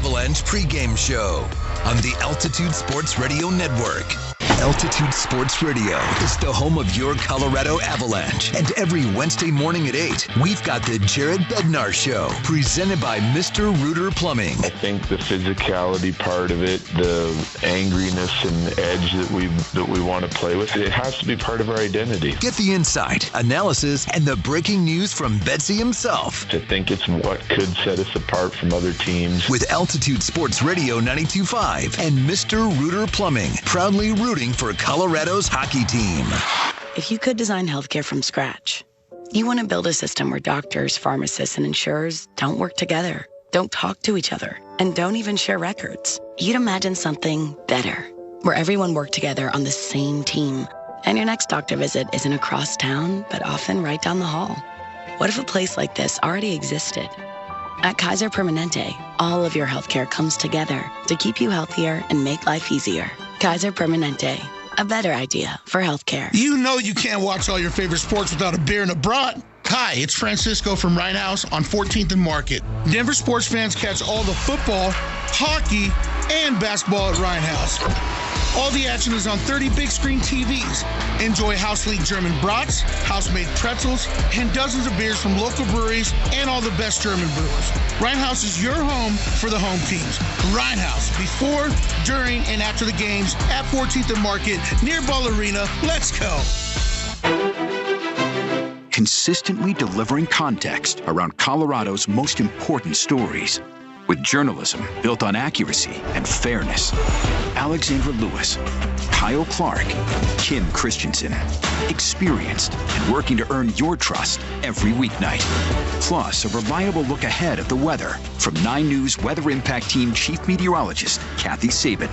Avalanche pregame show on the Altitude Sports Radio Network. Altitude Sports Radio is the home of your Colorado Avalanche. And every Wednesday morning at 8, we've got the Jared Bednar Show, presented by Mr. Rooter Plumbing. I think the physicality part of it, the angriness and edge that we want to play with, it has to be part of our identity. Get the insight, analysis, and the breaking news from Betsy himself. I think it's what could set us apart from other teams. With Altitude Sports Radio 92.5 and Mr. Rooter Plumbing, proudly rooting for Colorado's hockey team. If you could design healthcare from scratch, you want to build a system where doctors, pharmacists, and insurers don't work together, don't talk to each other, and don't even share records. You'd imagine something better, where everyone worked together on the same team, and your next doctor visit isn't across town, but often right down the hall. What if a place like this already existed? At Kaiser Permanente, all of your healthcare comes together to keep you healthier and make life easier. Kaiser Permanente, a better idea for healthcare. You know you can't watch all your favorite sports without a beer and a brat. Hi, it's Francisco from Ryan House on 14th and Market. Denver sports fans catch all the football, hockey, and basketball at Ryan House. All the action is on 30 big screen TVs. Enjoy House League German brats, house-made pretzels, and dozens of beers from local breweries and all the best German brewers. Ryan House is your home for the home teams. Ryan House, before, during, and after the games at 14th and Market near Ball Arena. Let's go. Consistently delivering context around Colorado's most important stories. With journalism built on accuracy and fairness. Alexandra Lewis, Kyle Clark, Kim Christensen. Experienced and working to earn your trust every weeknight. Plus, a reliable look ahead of the weather from 9 News Weather Impact Team Chief Meteorologist Kathy Sabin.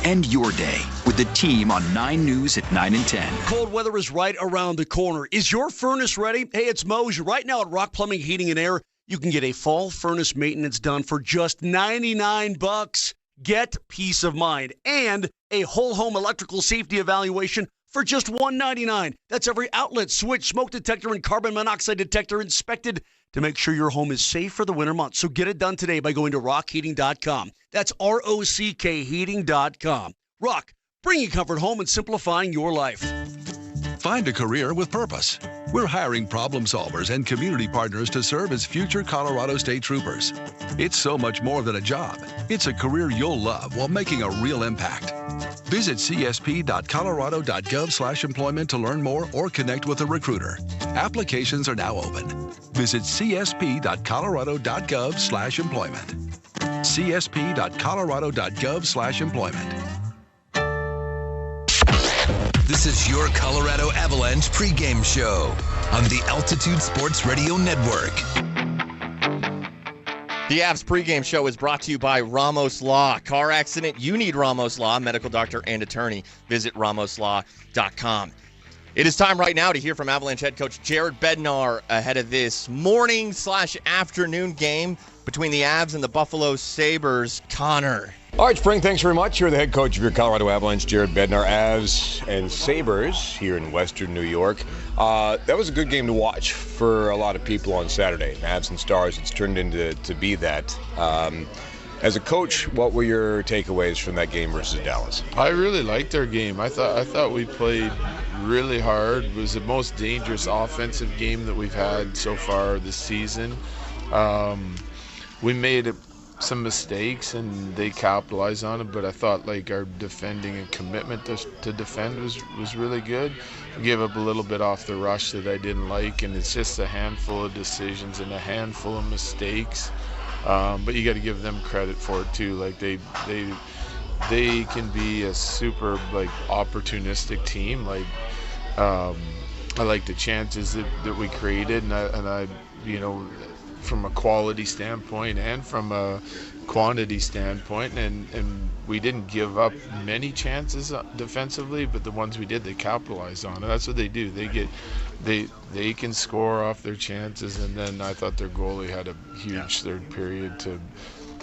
End your day with the team on 9 News at 9 and 10. Cold weather is right around the corner. Is your furnace ready? Hey, it's Moj. Right now at Rock Plumbing, Heating and Air, you can get a fall furnace maintenance done for just $99. Get peace of mind. And a whole home electrical safety evaluation for just $199. That's every outlet, switch, smoke detector, and carbon monoxide detector inspected to make sure your home is safe for the winter months. So get it done today by going to rockheating.com. That's ROCK heating.com. Rock, bringing comfort home and simplifying your life. Find a career with purpose. We're hiring problem solvers and community partners to serve as future Colorado State Troopers. It's so much more than a job. It's a career you'll love while making a real impact. Visit csp.colorado.gov/employment to learn more or connect with a recruiter. Applications are now open. Visit csp.colorado.gov/employment. csp.colorado.gov/employment. This is your Colorado Avalanche pregame show on the Altitude Sports Radio Network. The Avs pregame show is brought to you by Ramos Law. Car accident, you need Ramos Law, medical doctor and attorney. Visit ramoslaw.com. It is time right now to hear from Avalanche head coach Jared Bednar ahead of this morning/afternoon game between the Avs and the Buffalo Sabres. Connor. All right, Spring, thanks very much. You're the head coach of your Colorado Avalanche, Jared Bednar. Avs and Sabres here in Western New York. That was a good game to watch for a lot of people on Saturday. Avs and Stars, it's turned into be that. As a coach, what were your takeaways from that game versus Dallas? I really liked our game. I thought we played really hard. It was the most dangerous offensive game that we've had so far this season. We made some mistakes and they capitalized on it, but I thought like our defending and commitment to defend was really good. We gave up a little bit off the rush that I didn't like, and it's just a handful of decisions and a handful of mistakes. But you got to give them credit for it too. Like they can be a super like opportunistic team. Like I like the chances that we created, and I you know, from a quality standpoint and from a quantity standpoint, and we didn't give up many chances defensively, but the ones we did, they capitalized on it. That's what they do. They can score off their chances, and then I thought their goalie had a huge third period to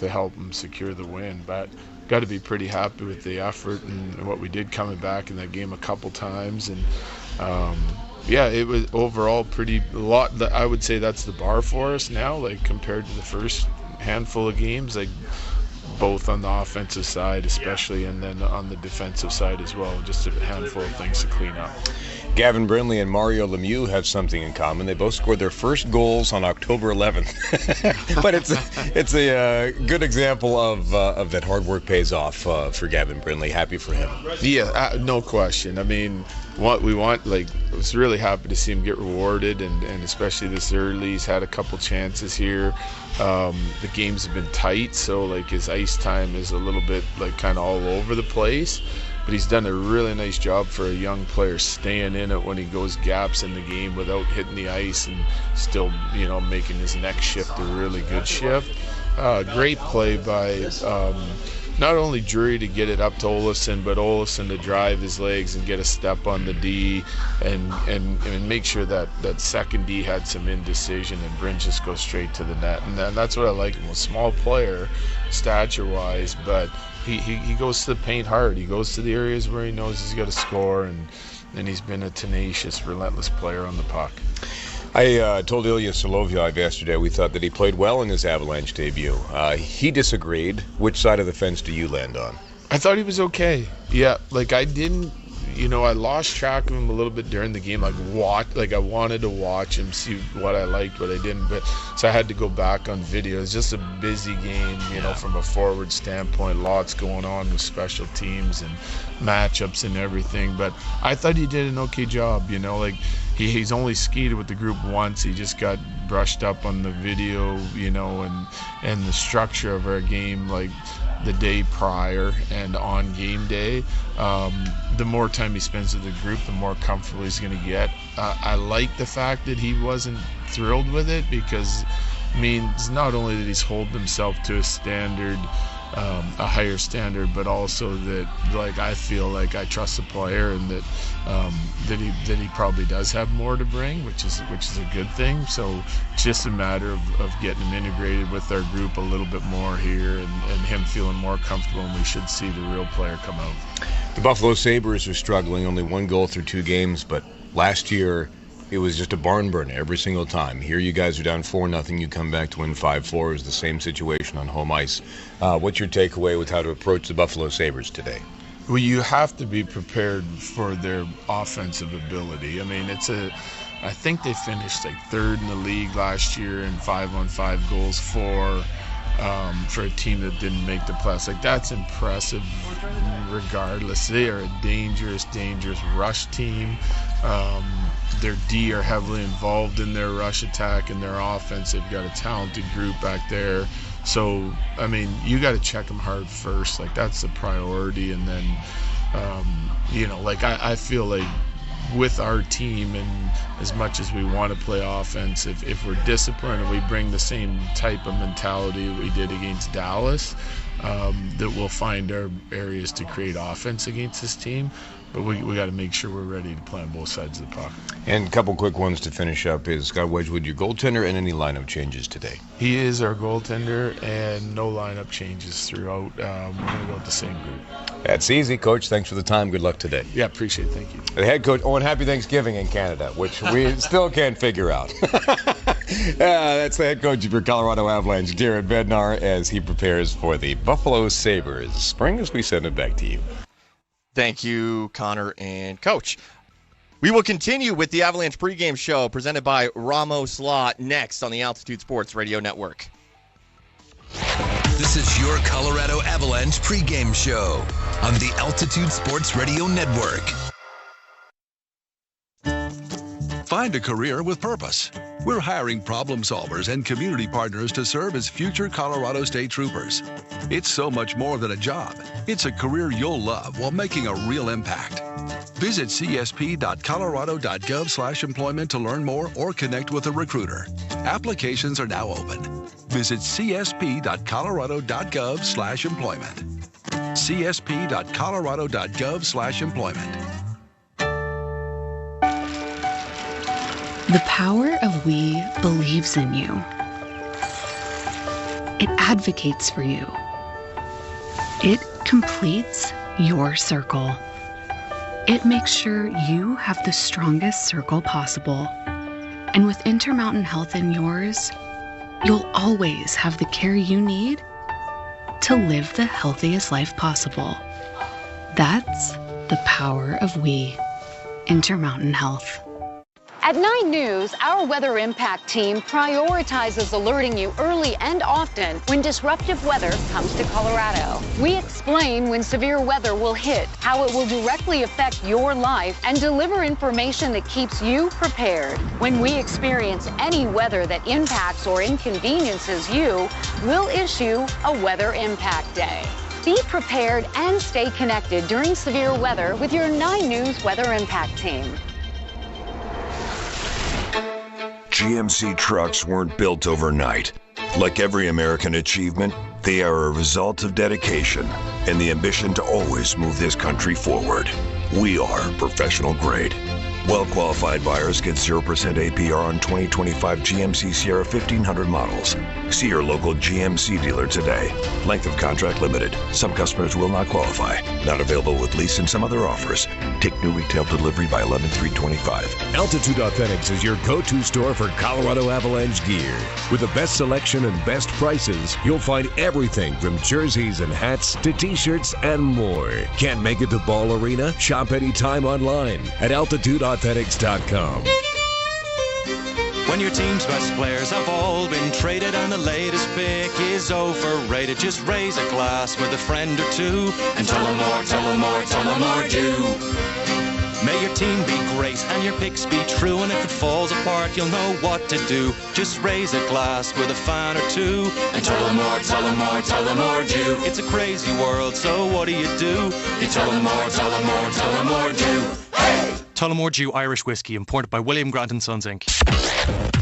help them secure the win. But got to be pretty happy with the effort and what we did coming back in that game a couple times, and yeah, it was overall pretty a lot. I would say that's the bar for us now, like compared to the first handful of games, like both on the offensive side especially, and then on the defensive side as well. Just a handful of things to clean up. Gavin Brindley and Mario Lemieux have something in common. They both scored their first goals on October 11th. But it's a good example of that hard work pays off for Gavin Brindley. Happy for him. Yeah, no question. I mean, what we want, I was really happy to see him get rewarded, and especially this early. He's had a couple chances here. The games have been tight, so his ice time is a little bit kind of all over the place. But he's done a really nice job for a young player, staying in it when he goes gaps in the game without hitting the ice, and still, making his next shift a really good shift. Great play by not only Drury to get it up to Olofsson, but Olofsson to drive his legs and get a step on the D, and make sure that second D had some indecision, and Bryn just goes straight to the net. And that's what I like him. A small player, stature-wise, but he goes to the paint hard. He goes to the areas where he knows he's got to score, and he's been a tenacious, relentless player on the puck. I told Ilya Solovyev yesterday we thought that he played well in his Avalanche debut. He disagreed. Which side of the fence do you land on? I thought he was okay. Yeah, I didn't, I lost track of him a little bit during the game. I wanted to watch him, see what I liked, what I didn't. But so I had to go back on video. It's just a busy game, from a forward standpoint. Lots going on with special teams and matchups and everything. But I thought he did an okay job. He's only skied with the group once. He just got brushed up on the video, and the structure of our game, the day prior and on game day. The more time he spends with the group, the more comfortable he's going to get. I like the fact that he wasn't thrilled with it, because means not only that he's held himself to a standard, a higher standard, but also that I feel like I trust the player, and that he probably does have more to bring, which is a good thing. So it's just a matter of getting him integrated with our group a little bit more here, and him feeling more comfortable, and we should see the real player come out. The Buffalo Sabres are struggling, only 1 goal through 2 games, but last year it was just a barn burner every single time. Here you guys are down 4-0. You come back to win 5-4. It's the same situation on home ice. What's your takeaway with how to approach the Buffalo Sabres today? Well, you have to be prepared for their offensive ability. I mean, I think they finished 3rd in the league last year in 5-on-5 goals for a team that didn't make the playoffs. That's impressive regardless. They are a dangerous rush team. Their D are heavily involved in their rush attack and their offense. They've got a talented group back there. So, I mean, you got to check them hard first. That's the priority. And then, I feel like with our team, and as much as we want to play offense, if we're disciplined and we bring the same type of mentality we did against Dallas, that we'll find our areas to create offense against this team. But we got to make sure we're ready to play on both sides of the puck. And a couple quick ones to finish up. Is Scott Wedgwood your goaltender, and any lineup changes today? He is our goaltender, and no lineup changes throughout. We're going to go with the same group. That's easy, Coach. Thanks for the time. Good luck today. Yeah, appreciate it. Thank you. The head coach. Oh, and happy Thanksgiving in Canada, which we still can't figure out. That's the head coach of your Colorado Avalanche, Jared Bednar, as he prepares for the Buffalo Sabres. Spring, as we send it back to you. Thank you, Connor and Coach. We will continue with the Avalanche pregame show presented by Ramos Law next on the Altitude Sports Radio Network. This is your Colorado Avalanche pregame show on the Altitude Sports Radio Network. Find a career with purpose. We're hiring problem solvers and community partners to serve as future Colorado State Troopers. It's so much more than a job. It's a career you'll love while making a real impact. Visit csp.colorado.gov/employment to learn more or connect with a recruiter. Applications are now open. Visit csp.colorado.gov/employment. csp.colorado.gov/employment. The power of we believes in you. It advocates for you. It completes your circle. It makes sure you have the strongest circle possible. And with Intermountain Health in yours, you'll always have the care you need to live the healthiest life possible. That's the power of we. Intermountain Health. At 9 News, our Weather Impact team prioritizes alerting you early and often when disruptive weather comes to Colorado. We explain when severe weather will hit, how it will directly affect your life, and deliver information that keeps you prepared. When we experience any weather that impacts or inconveniences you, we'll issue a Weather Impact Day. Be prepared and stay connected during severe weather with your 9 News Weather Impact team. GMC trucks weren't built overnight. Like every American achievement, they are a result of dedication and the ambition to always move this country forward. We are professional grade. Well-qualified buyers get 0% APR on 2025 GMC Sierra 1500 models. See your local GMC dealer today. Length of contract limited. Some customers will not qualify. Not available with lease and some other offers. Take new retail delivery by 11/3/25. Altitude Authentics is your go-to store for Colorado Avalanche gear. With the best selection and best prices, you'll find everything from jerseys and hats to t-shirts and more. Can't make it to Ball Arena? Shop anytime online at altitudeauthentics.com. When your team's best players have all been traded and the latest pick is overrated, just raise a glass with a friend or two and tell them more, tell them more, tell them more do. May your team be great and your picks be true, and if it falls apart, you'll know what to do. Just raise a glass with a fan or two and tell them more, tell them more, tell them more do. It's a crazy world, so what do? You tell them more, tell them more, tell them more do. Hey! Tullamore Dew Irish Whiskey, imported by William Grant & Sons, Inc.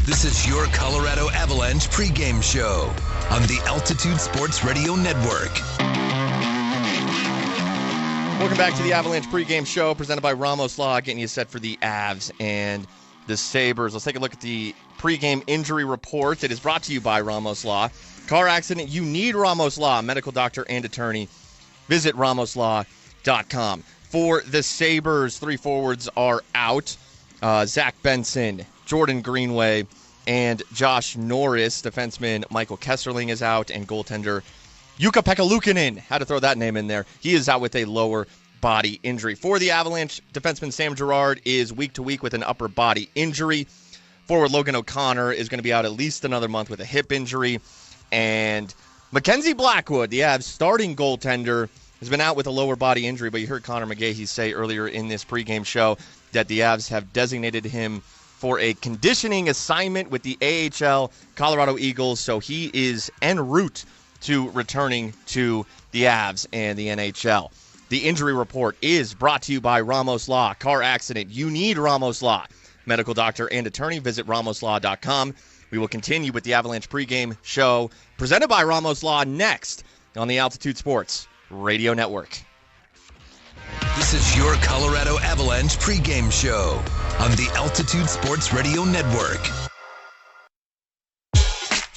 This is your Colorado Avalanche pregame show on the Altitude Sports Radio Network. Welcome back to the Avalanche pregame show presented by Ramos Law, getting you set for the Avs and the Sabres. Let's take a look at the pregame injury report. It is brought to you by Ramos Law. Car accident, you need Ramos Law, medical doctor and attorney. Visit ramoslaw.com. For the Sabres, 3 forwards are out. Zach Benson, Jordan Greenway, and Josh Norris. Defenseman Michael Kesserling is out, and goaltender Jukka-Pekka Luukkonen, had to throw that name in there. He is out with a lower body injury. For the Avalanche, defenseman Sam Girard is week to week with an upper body injury. Forward Logan O'Connor is going to be out at least another month with a hip injury. And Mackenzie Blackwood, the Avs starting goaltender, has been out with a lower body injury, but you heard Connor McGahey say earlier in this pregame show that the Avs have designated him for a conditioning assignment with the AHL Colorado Eagles, so he is en route to returning to the Avs and the NHL. The injury report is brought to you by Ramos Law. Car accident, you need Ramos Law. Medical doctor and attorney, visit ramoslaw.com. We will continue with the Avalanche pregame show presented by Ramos Law next on the Altitude Sports Radio Network. This is your Colorado Avalanche pregame show on the Altitude Sports Radio Network.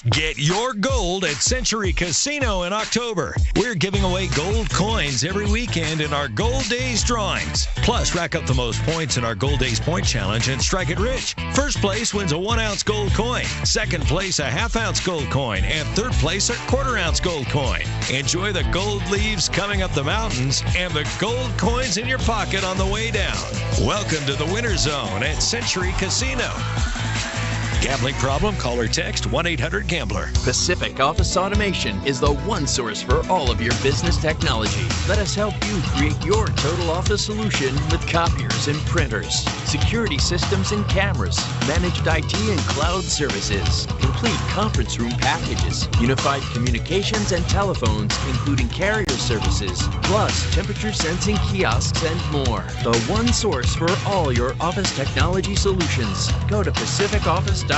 Get your gold at Century Casino in October. We're giving away gold coins every weekend in our Gold Days drawings. Plus, rack up the most points in our Gold Days Point Challenge and strike it rich. First place wins a 1-ounce gold coin. Second place, a half-ounce gold coin. And third place, a quarter-ounce gold coin. Enjoy the gold leaves coming up the mountains and the gold coins in your pocket on the way down. Welcome to the Winter Zone at Century Casino. Gambling problem? Call or text 1-800-GAMBLER. Pacific Office Automation is the one source for all of your business technology. Let us help you create your total office solution with copiers and printers, security systems and cameras, managed IT and cloud services, complete conference room packages, unified communications and telephones, including carrier services, plus temperature sensing kiosks and more. The one source for all your office technology solutions. Go to PacificOffice.com.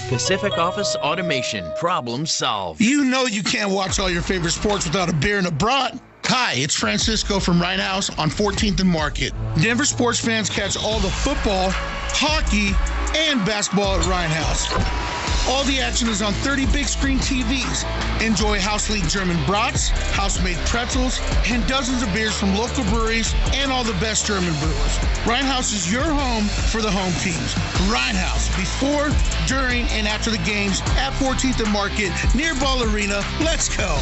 Pacific Office Automation. Problem solved. You know you can't watch all your favorite sports without a beer and a brat. Hi, it's Francisco from Rhine House on 14th and Market. Denver sports fans catch all the football, hockey, and basketball at Rhine House. All the action is on 30 big screen TVs. Enjoy House League German brats, house-made pretzels, and dozens of beers from local breweries and all the best German brewers. Rheinhaus is your home for the home teams. Rheinhaus, before, during, and after the games at 14th and Market near Ball Arena. Let's go.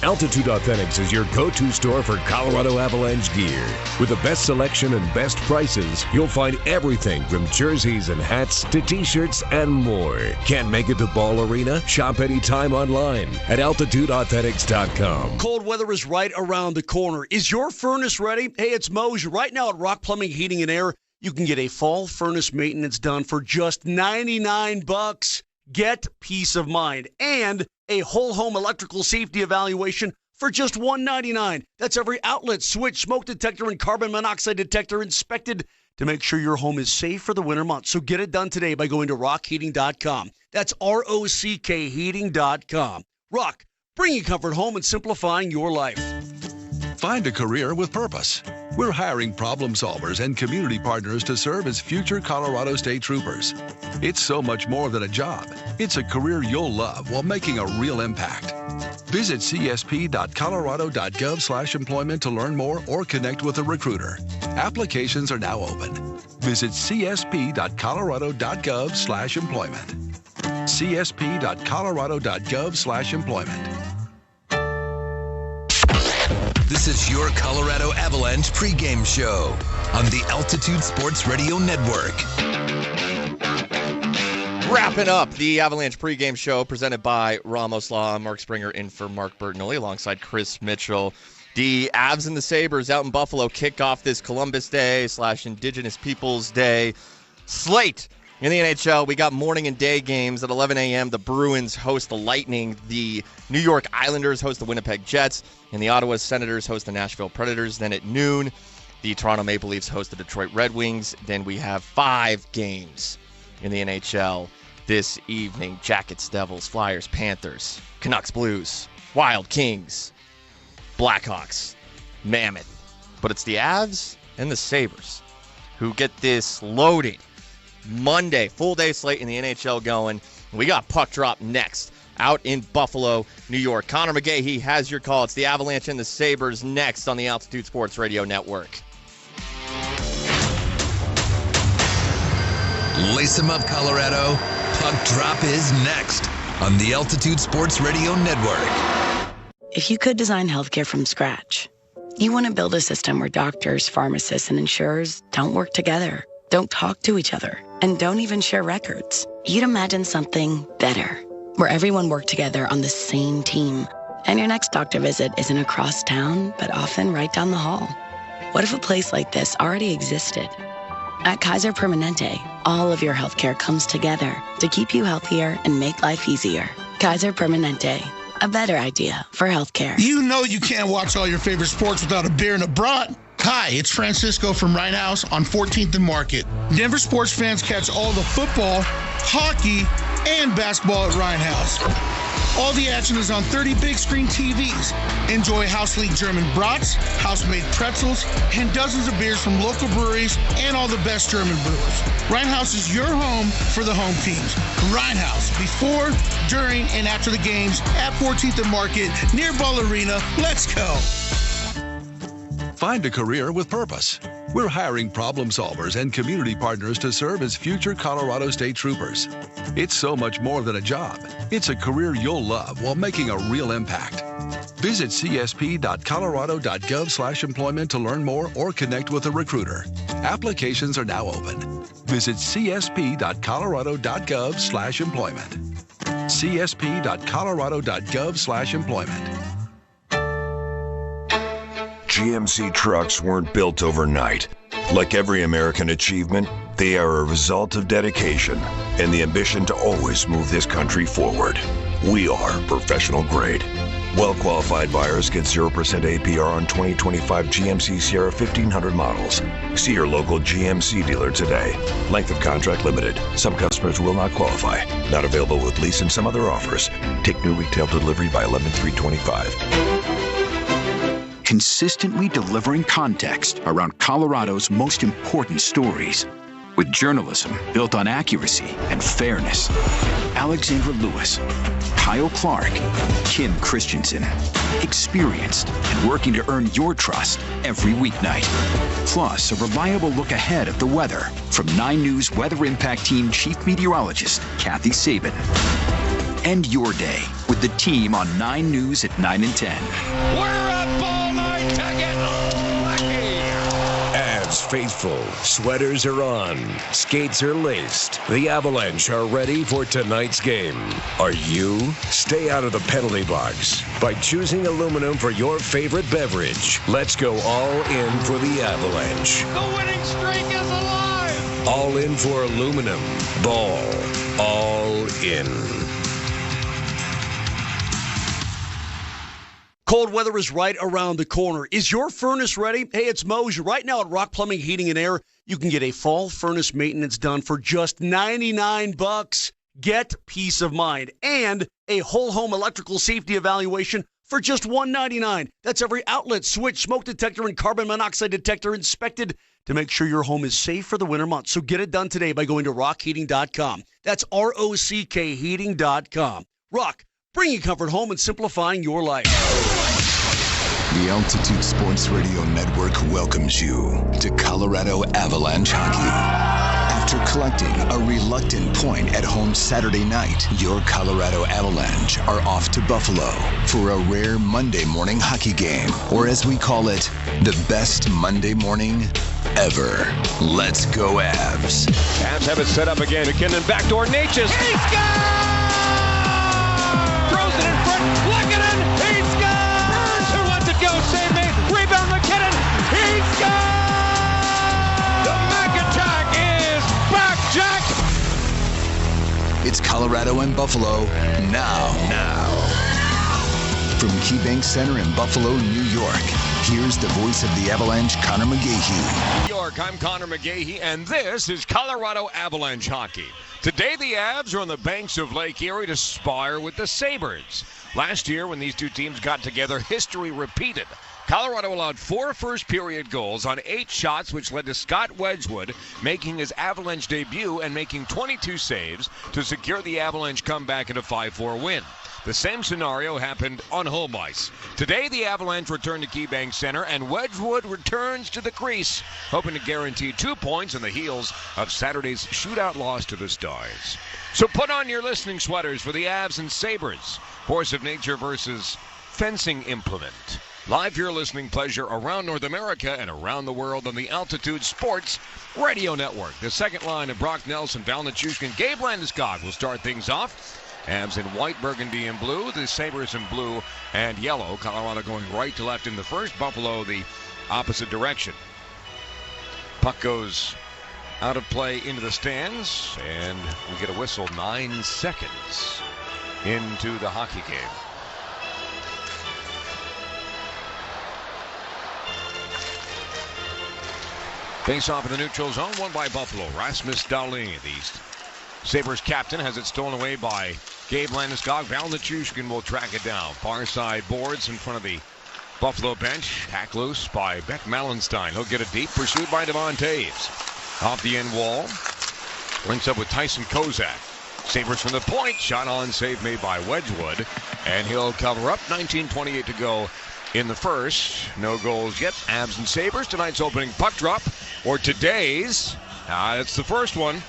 Altitude Authentics is your go-to store for Colorado Avalanche gear. With the best selection and best prices, you'll find everything from jerseys and hats to t-shirts and more. Can't make it to Ball Arena? Shop anytime online at altitudeauthentics.com. Cold weather is right around the corner. Is your furnace ready? Hey, it's Mosier. Right now at Rock Plumbing, Heating and Air, you can get a fall furnace maintenance done for just $99. Get peace of mind and a whole home electrical safety evaluation for just $199. That's every outlet, switch, smoke detector, and carbon monoxide detector inspected to make sure your home is safe for the winter months. So get it done today by going to rockheating.com. That's ROCK heating.com. Rock, bringing comfort home and simplifying your life. Find a career with purpose. We're hiring problem solvers and community partners to serve as future Colorado State Troopers. It's so much more than a job. It's a career you'll love while making a real impact. Visit csp.colorado.gov/employment to learn more or connect with a recruiter. Applications are now open. Visit csp.colorado.gov/employment. csp.colorado.gov/employment. This is your Colorado Avalanche pregame show on the Altitude Sports Radio Network. Wrapping up the Avalanche pregame show presented by Ramos Law. I'm Mark Springer in for Mark Bertinelli alongside Chris Mitchell. The Avs and the Sabres out in Buffalo kick off this Columbus Day / Indigenous Peoples Day slate. In the NHL, we got morning and day games. At 11 a.m., the Bruins host the Lightning. The New York Islanders host the Winnipeg Jets. And the Ottawa Senators host the Nashville Predators. Then at noon, the Toronto Maple Leafs host the Detroit Red Wings. Then we have 5 games in the NHL this evening. Jackets, Devils, Flyers, Panthers, Canucks, Blues, Wild, Kings, Blackhawks, Mammoth. But it's the Avs and the Sabres who get this loaded Monday, full day slate in the NHL going. We got puck drop next out in Buffalo, New York. Connor McGahey has your call. It's the Avalanche and the Sabres next on the Altitude Sports Radio Network. Lace 'em up, Colorado. Puck drop is next on the Altitude Sports Radio Network. If you could design healthcare from scratch, you want to build a system where doctors, pharmacists, and insurers don't work together, don't talk to each other, and don't even share records. You'd imagine something better, where everyone worked together on the same team, and your next doctor visit isn't across town, but often right down the hall. What if a place like this already existed? At Kaiser Permanente, all of your healthcare comes together to keep you healthier and make life easier. Kaiser Permanente, a better idea for healthcare. You know you can't watch all your favorite sports without a beer and a brat. Hi, it's Francisco from Rheinhaus on 14th and Market. Denver sports fans catch all the football, hockey, and basketball at Rheinhaus. All the action is on 30 big screen TVs. Enjoy House League German brats, house-made pretzels, and dozens of beers from local breweries and all the best German brewers. Rheinhaus is your home for the home teams. Rheinhaus, before, during, and after the games at 14th and Market near Ball Arena. Let's go. Find a career with purpose. We're hiring problem solvers and community partners to serve as future Colorado State Troopers. It's so much more than a job. It's a career you'll love while making a real impact. Visit csp.colorado.gov/employment to learn more or connect with a recruiter. Applications are now open. Visit csp.colorado.gov/employment. csp.colorado.gov/employment. GMC trucks weren't built overnight. Like every American achievement, they are a result of dedication and the ambition to always move this country forward. We are professional grade. Well-qualified buyers get 0% APR on 2025 GMC Sierra 1500 models. See your local GMC dealer today. Length of contract limited. Some customers will not qualify. Not available with lease and some other offers. Take new retail delivery by 11/3/25. Consistently delivering context around Colorado's most important stories. With journalism built on accuracy and fairness. Alexandra Lewis, Kyle Clark, Kim Christensen. Experienced and working to earn your trust every weeknight. Plus, a reliable look ahead of the weather from 9 News Weather Impact Team Chief Meteorologist Kathy Sabin. End your day with the team on 9 News at 9 and 10. We're up all night to get lucky. Avs faithful, sweaters are on, skates are laced. The Avalanche are ready for tonight's game. Are you? Stay out of the penalty box by choosing aluminum for your favorite beverage. Let's go all in for the Avalanche. The winning streak is alive! All in for aluminum. Ball. All in. Cold weather is right around the corner. Is your furnace ready? Hey, it's Mosier. Right now at Rock Plumbing, Heating and Air, you can get a fall furnace maintenance done for just $99. Get peace of mind. And a whole home electrical safety evaluation for just $199. That's every outlet, switch, smoke detector, and carbon monoxide detector inspected to make sure your home is safe for the winter months. So get it done today by going to rockheating.com. That's ROCK heating.com. Rock, bringing comfort home and simplifying your life. The Altitude Sports Radio Network welcomes you to Colorado Avalanche hockey. After collecting a reluctant point at home Saturday night, your Colorado Avalanche are off to Buffalo for a rare Monday morning hockey game, or as we call it, the best Monday morning ever. Let's go Avs. Avs have it set up again. McKinnon backdoor Natchez. He scores! Throws it in front. Lekanen. He scores! Who lets it go? Save me. Rebound McKinnon. He scores! The Mac attack is back, Jack. It's Colorado and Buffalo now. From KeyBank Center in Buffalo, New York, here's the voice of the Avalanche, Connor McGahey. New York, I'm Connor McGahey, and this is Colorado Avalanche hockey. Today, the Avs are on the banks of Lake Erie to spar with the Sabres. Last year, when these two teams got together, history repeated. Colorado allowed 4 first-period goals on 8 shots, which led to Scott Wedgwood making his Avalanche debut and making 22 saves to secure the Avalanche comeback in a 5-4 win. The same scenario happened on home ice. Today, the Avalanche return to KeyBank Center, and Wedgwood returns to the crease, hoping to guarantee 2 points on the heels of Saturday's shootout loss to the Stars. So put on your listening sweaters for the Avs and Sabres. Force of nature versus fencing implement. Live for your listening pleasure around North America and around the world on the Altitude Sports Radio Network. The second line of Brock Nelson, Val Nichushkin, Gabe Landeskog will start things off. Avs in white, burgundy, and blue. The Sabres in blue and yellow. Colorado going right to left in the first. Buffalo the opposite direction. Puck goes out of play into the stands, and we get a whistle 9 seconds into the hockey game. Face off in the neutral zone, won by Buffalo. Rasmus Dahlin, the Sabres captain, has it stolen away by Gabe Landeskog. Val Nichushkin will track it down. Far side boards in front of the Buffalo bench. Hack loose by Beck Malenstein. He'll get it deep, pursued by Devon Taves. Off the end wall. Links up with Tyson Kozak. Sabres from the point. Shot on, save made by Wedgwood. And he'll cover up. 19:28 to go in the first. No goals yet. Avs and Sabres. Tonight's opening puck drop. Or today's. It's the first one.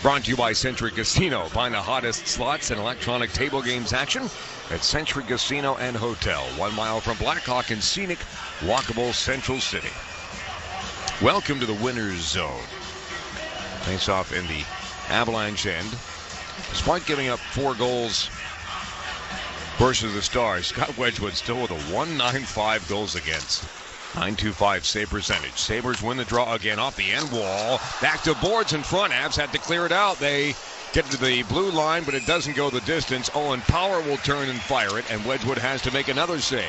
Brought to you by Century Casino. Find the hottest slots and electronic table games action at Century Casino and Hotel. 1 mile from Blackhawk in scenic, walkable Central City. Welcome to the winner's zone. Face off in the Avalanche end. Despite giving up 4 goals versus the Stars, Scott Wedgwood still with a .195 goals against. .925 save percentage. Sabres win the draw again off the end wall. Back to boards in front. Avs had to clear it out. They get to the blue line, but it doesn't go the distance. Owen Power will turn and fire it, and Wedgwood has to make another save.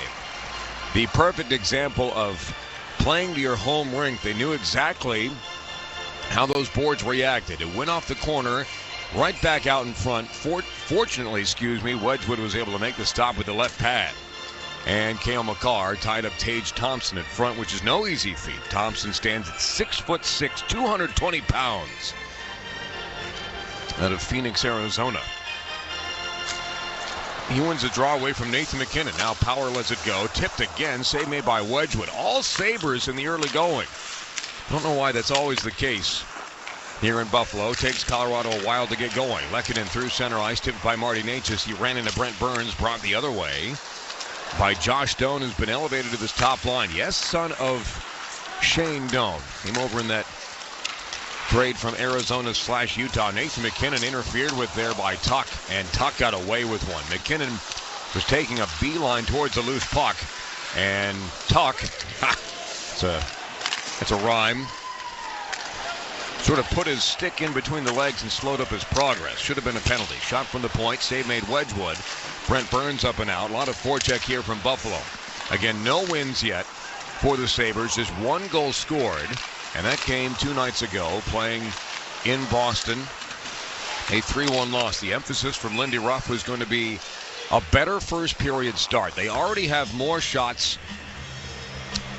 The perfect example of playing to your home rink. They knew exactly how those boards reacted. It went off the corner, right back out in front. Fortunately, Wedgwood was able to make the stop with the left pad. And Cale Makar tied up Tage Thompson at front, which is no easy feat. Thompson stands at 6'6", 220 pounds. Out of Phoenix, Arizona. He wins the draw away from Nathan McKinnon. Now Power lets it go. Tipped again. Save made by Wedgwood. All Sabres in the early going. Don't know why that's always the case here in Buffalo. Takes Colorado a while to get going. Lehkonen through center ice. Tipped by Marty Necas. He ran into Brent Burns. Brought the other way by Josh Doan, who's been elevated to this top line. Yes, son of Shane Doan. Came over in that trade from Arizona/Utah. Nathan McKinnon interfered with there by Tuck, and Tuck got away with one. McKinnon was taking a beeline towards the loose puck, and Tuck, it's a rhyme, sort of put his stick in between the legs and slowed up his progress. Should have been a penalty. Shot from the point, save made Wedgwood. Brent Burns up and out. A lot of forecheck here from Buffalo. Again, no wins yet for the Sabres. Just one goal scored. And that came 2 nights ago, playing in Boston, a 3-1 loss. The emphasis from Lindy Ruff was going to be a better first period start. They already have more shots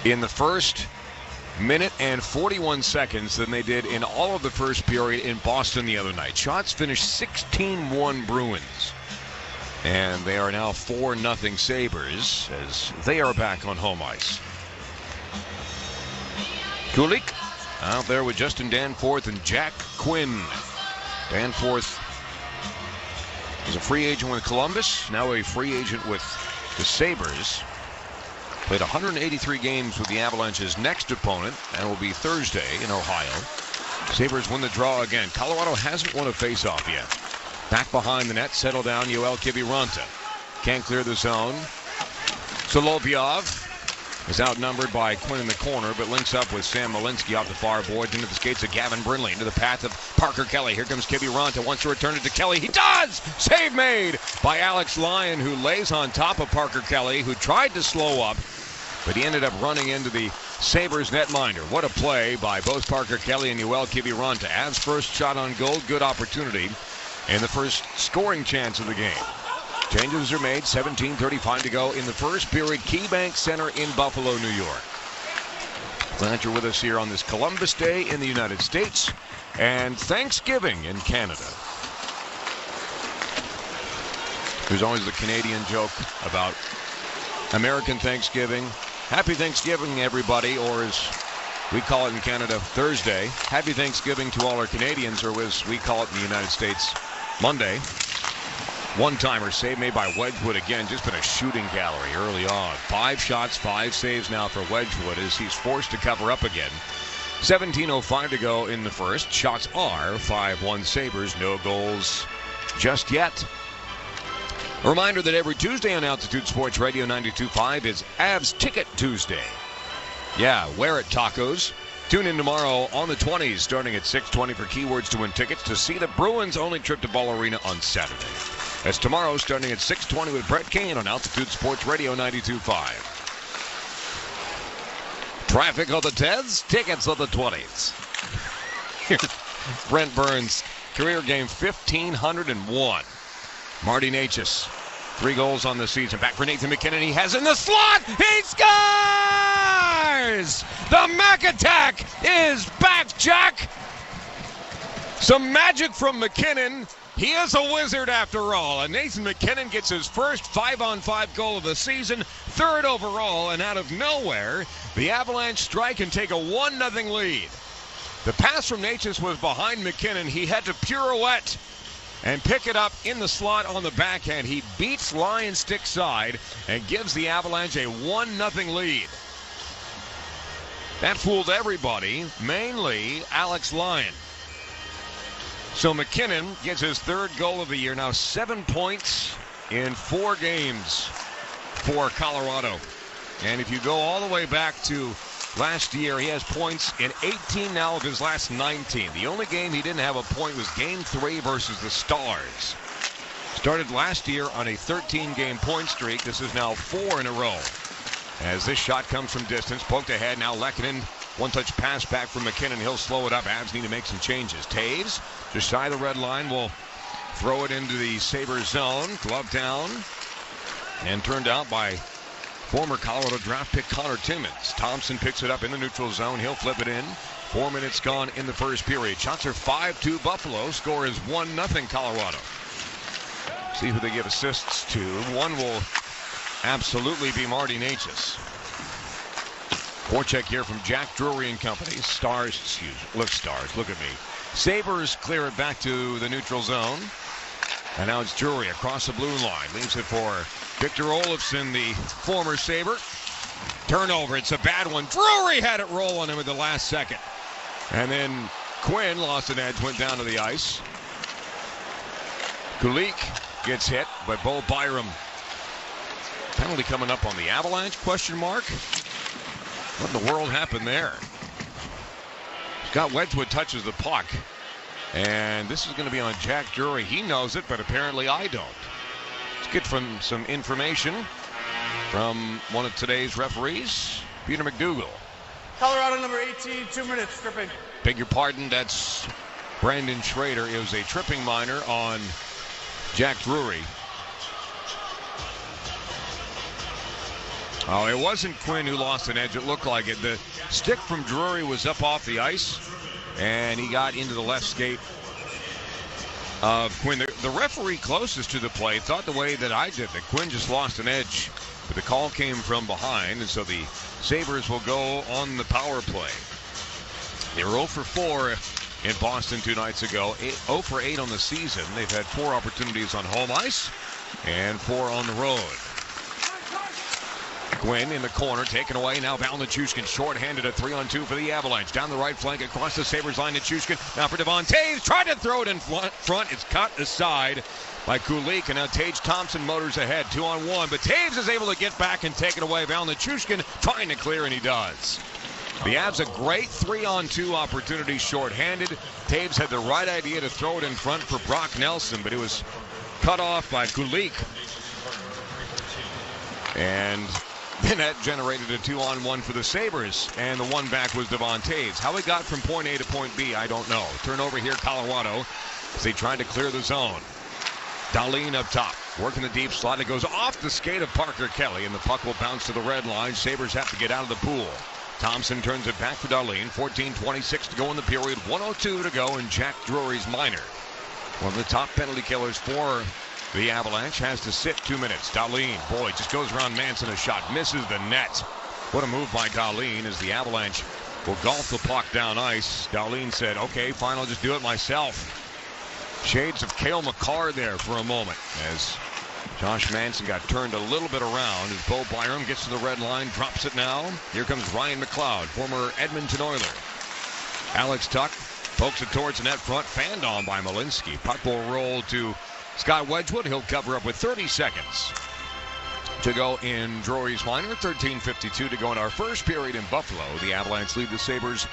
in the first minute and 41 seconds than they did in all of the first period in Boston the other night. Shots finished 16-1 Bruins. And they are now 4-0 Sabres as they are back on home ice. Kulik out there with Justin Danforth and Jack Quinn. Danforth is a free agent with Columbus, now a free agent with the Sabres. Played 183 games with the Avalanche's next opponent, and will be Thursday in Ohio. Sabres win the draw again. Colorado hasn't won a faceoff yet. Back behind the net, settle down, Yoel Kiviranta. Can't clear the zone. Solovyov is outnumbered by Quinn in the corner, but links up with Sam Malinsky off the far boards into the skates of Gavin Brindley, into the path of Parker Kelly. Here comes Kiviranta, wants to return it to Kelly. He does! Save made by Alex Lyon, who lays on top of Parker Kelly, who tried to slow up, but he ended up running into the Sabres netminder. What a play by both Parker Kelly and Yoel Kiviranta. Avs first shot on goal, good opportunity, and the first scoring chance of the game. Changes are made, 17:35 to go in the first period. KeyBank Center in Buffalo, New York. Glad you're with us here on this Columbus Day in the United States and Thanksgiving in Canada. There's always the Canadian joke about American Thanksgiving. Happy Thanksgiving, everybody, or as we call it in Canada, Thursday. Happy Thanksgiving to all our Canadians, or as we call it in the United States, Monday. One-timer save made by Wedgwood again. Just been a shooting gallery early on. 5 shots, 5 saves now for Wedgwood as he's forced to cover up again. 17:05 to go in the first. Shots are 5-1 Sabres. No goals just yet. A reminder that every Tuesday on Altitude Sports Radio 92.5 is Avs Ticket Tuesday. Yeah, wear it, tacos. Tune in tomorrow on the 20s starting at 6:20 for keywords to win tickets to see the Bruins' only trip to Ball Arena on Saturday. That's tomorrow starting at 6:20 with Brett Kane on Altitude Sports Radio 92.5. Traffic on the 10s, tickets on the 20s. Brent Burns, career game 1,501. Marty Necas, 3 goals on the season. Back for Nathan McKinnon. He has in the slot. He scores! The Mac Attack is back, Jack. Some magic from McKinnon. He is a wizard after all. And Nathan McKinnon gets his first 5-on-5 goal of the season, 3rd overall, and out of nowhere, the Avalanche strike and take a 1-0 lead. The pass from Necas was behind McKinnon. He had to pirouette and pick it up in the slot on the backhand. He beats Lyon stick side and gives the Avalanche a 1-0 lead. That fooled everybody, mainly Alex Lyon. So McKinnon gets his 3rd goal of the year, now 7 points in 4 games for Colorado. And if you go all the way back to last year, he has points in 18 now of his last 19. The only game he didn't have a point was Game 3 versus the Stars. Started last year on a 13-game point streak. This is now 4 in a row. As this shot comes from distance, poked ahead, now Lehkonen. One-touch pass back from McKinnon. He'll slow it up. Avs need to make some changes. Taves, just shy of the red line, will throw it into the Sabres zone. Glove down and turned out by former Colorado draft pick Connor Timmons. Thompson picks it up in the neutral zone. He'll flip it in. 4 minutes gone in the first period. Shots are 5-2 Buffalo. Score is 1-0 Colorado. See who they give assists to. One will absolutely be Marty Necas. Forecheck here from Jack Drury and company. Stars, look at me. Sabres clear it back to the neutral zone. And now it's Drury across the blue line. Leaves it for Victor Olofsson, the former Sabre. Turnover, it's a bad one. Drury had it roll on him at the last second. And then Quinn lost an edge, went down to the ice. Kulik gets hit by Bo Byram. Penalty coming up on the Avalanche, question mark. What in the world happened there? Scott Wedgwood touches the puck. And this is going to be on Jack Drury. He knows it, but apparently I don't. Let's get from some information from one of today's referees, Peter McDougall. Colorado number 18, 2 minutes, tripping. Beg your pardon, that's Brandon Schrader. It was a tripping minor on Jack Drury. Oh, it wasn't Quinn who lost an edge. It looked like it. The stick from Drury was up off the ice, and he got into the left skate of Quinn. The referee closest to the play thought the way that I did, that Quinn just lost an edge. But the call came from behind, and so the Sabres will go on the power play. They were 0 for 4 in Boston 2 nights ago. 0 for 8 on the season. They've had 4 opportunities on home ice and 4 on the road. Quinn in the corner, taken away. Now Val Nichushkin short-handed at 3-on-2 for the Avalanche. Down the right flank across the Sabres line. Nichushkin now for Devon Toews. Tried to throw it in front. It's cut aside by Kulik. And now Tage Thompson motors ahead. 2-on-1. But Toews is able to get back and take it away. Val Nichushkin trying to clear, and he does. The Avs a great 3-on-2 opportunity short-handed. Toews had the right idea to throw it in front for Brock Nelson, but it was cut off by Kulik. And then that generated a 2-on-1 for the Sabres, and the one back was Devon Toews. How he got from point A to point B, I don't know. Turnover here, Colorado, as they tried to clear the zone. Dahlin up top, working the deep slot. It goes off the skate of Parker Kelly, and the puck will bounce to the red line. Sabres have to get out of the pool. Thompson turns it back for Dahlin. 14:26 to go in the period. 1:02 to go in Jack Drury's minor. One of the top penalty killers for the Avalanche has to sit 2 minutes. Dahlin, boy, just goes around Manson, a shot, misses the net. What a move by Dahlin as the Avalanche will golf the puck down ice. Dahlin said, okay, fine, I'll just do it myself. Shades of Cale Makar there for a moment as Josh Manson got turned a little bit around as Bo Byram gets to the red line, drops it now. Here comes Ryan McLeod, former Edmonton Oiler. Alex Tuck pokes it towards the net front, fanned on by Malinsky. Puck will roll to Scott Wedgwood. He'll cover up with 30 seconds to go in Drury's minor. 13:52 to go in our first period in Buffalo. The Avalanche lead the Sabres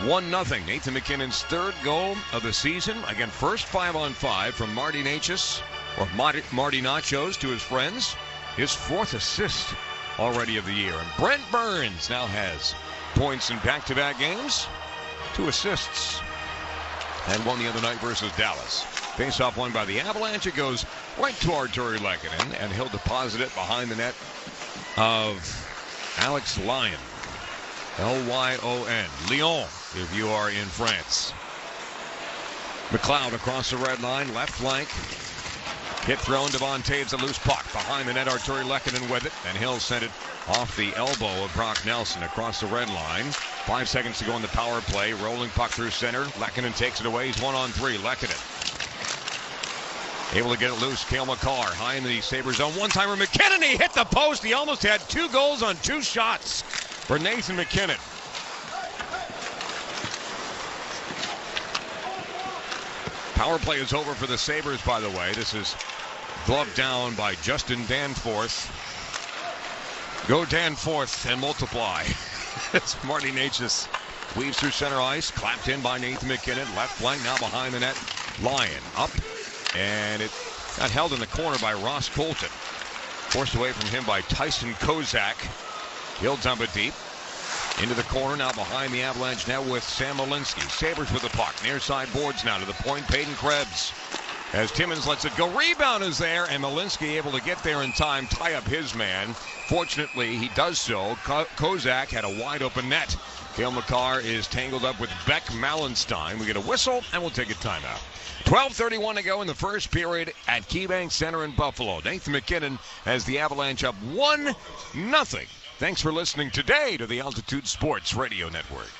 1-0. Nathan McKinnon's 3rd goal of the season. Again, first 5-on-5 from Marty Necas, or Marty Nachos to his friends. His 4th assist already of the year. And Brent Burns now has points in back-to-back games. 2 assists. And one the other night versus Dallas. Face-off won by the Avalanche. It goes right to Arturi Lehkonen, and he'll deposit it behind the net of Alex Lyon. Lyon. Lyon, if you are in France. McLeod across the red line, left flank. Hit thrown, Devon Toews, a loose puck. Behind the net, Arturi Lehkonen with it, and he'll send it off the elbow of Brock Nelson across the red line. 5 seconds to go in the power play. Rolling puck through center. Lehkonen takes it away. He's 1-on-3. Lehkonen able to get it loose. Cale Makar high in the Sabres zone. One-timer McKinnon. He hit the post. He almost had 2 goals on 2 shots for Nathan McKinnon. Power play is over for the Sabres, by the way. This is gloved down by Justin Danforth. Go Danforth and multiply. It's Marty Necas weaves through center ice, clapped in by Nathan McKinnon. Left flank now behind the net. Lyon up, and it got held in the corner by Ross Colton. Forced away from him by Tyson Kozak. He'll dump it deep. Into the corner now behind the Avalanche net with Sam Malinsky. Sabres with the puck. Near side boards now to the point. Peyton Krebs as Timmins lets it go. Rebound is there, and Malinsky able to get there in time, tie up his man. Fortunately, he does so. Kozak had a wide-open net. Cale Makar is tangled up with Beck Malenstein. We get a whistle, and we'll take a timeout. 12:31 to go in the first period at KeyBank Center in Buffalo. Nathan McKinnon has the Avalanche up 1-0. Thanks for listening today to the Altitude Sports Radio Network.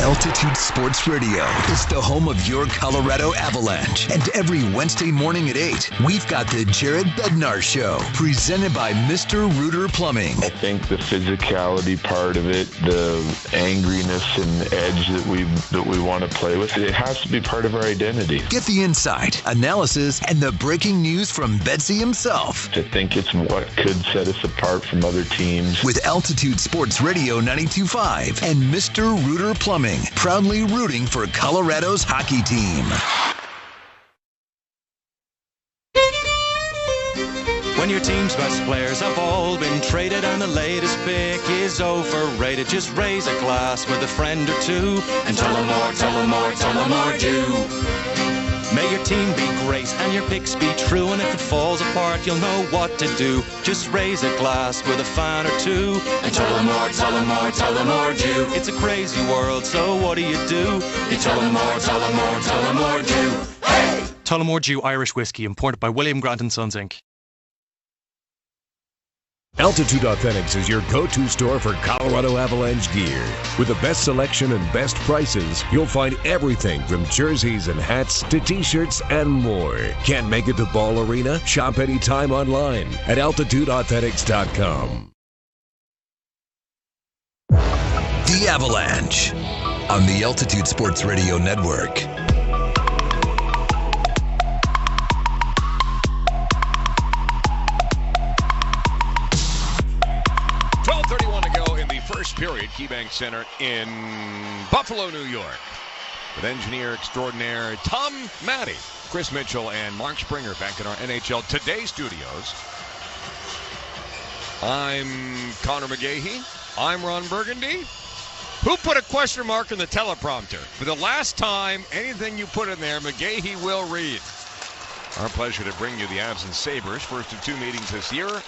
Altitude Sports Radio is the home of your Colorado Avalanche. And every Wednesday morning at 8, we've got the Jared Bednar Show, presented by Mr. Rooter Plumbing. I think the physicality part of it, the angriness and edge that we want to play with, it has to be part of our identity. Get the insight, analysis, and the breaking news from Betsy himself. I think it's what could set us apart from other teams. With Altitude Sports Radio 92.5 and Mr. Rooter Plumbing, proudly rooting for Colorado's hockey team. When your team's best players have all been traded and the latest pick is overrated, just raise a glass with a friend or two and tell them more, tell them more, tell them more do. May your team be great and your picks be true, and if it falls apart, you'll know what to do. Just raise a glass with a fan or two and tell them more, tell them more, tell them more do. It's a crazy world, so what do? You tell them more, tell them more, tell them more do. Hey! Tullamore Dew Irish Whiskey, imported by William Grant & Sons, Inc. Altitude Authentics is your go-to store for Colorado Avalanche gear. With the best selection and best prices, you'll find everything from jerseys and hats to t-shirts and more. Can't make it to Ball Arena? Shop anytime online at altitudeauthentics.com. The Avalanche on the Altitude Sports Radio Network. First period, KeyBank Center in Buffalo, New York, with engineer extraordinaire Tom Matte, Chris Mitchell, and Mark Springer back in our NHL Today studios. I'm Connor McGahey. I'm Ron Burgundy. Who put a question mark in the teleprompter? For the last time, anything you put in there, McGahey will read. Our pleasure to bring you the Avs and Sabres, first of two meetings this year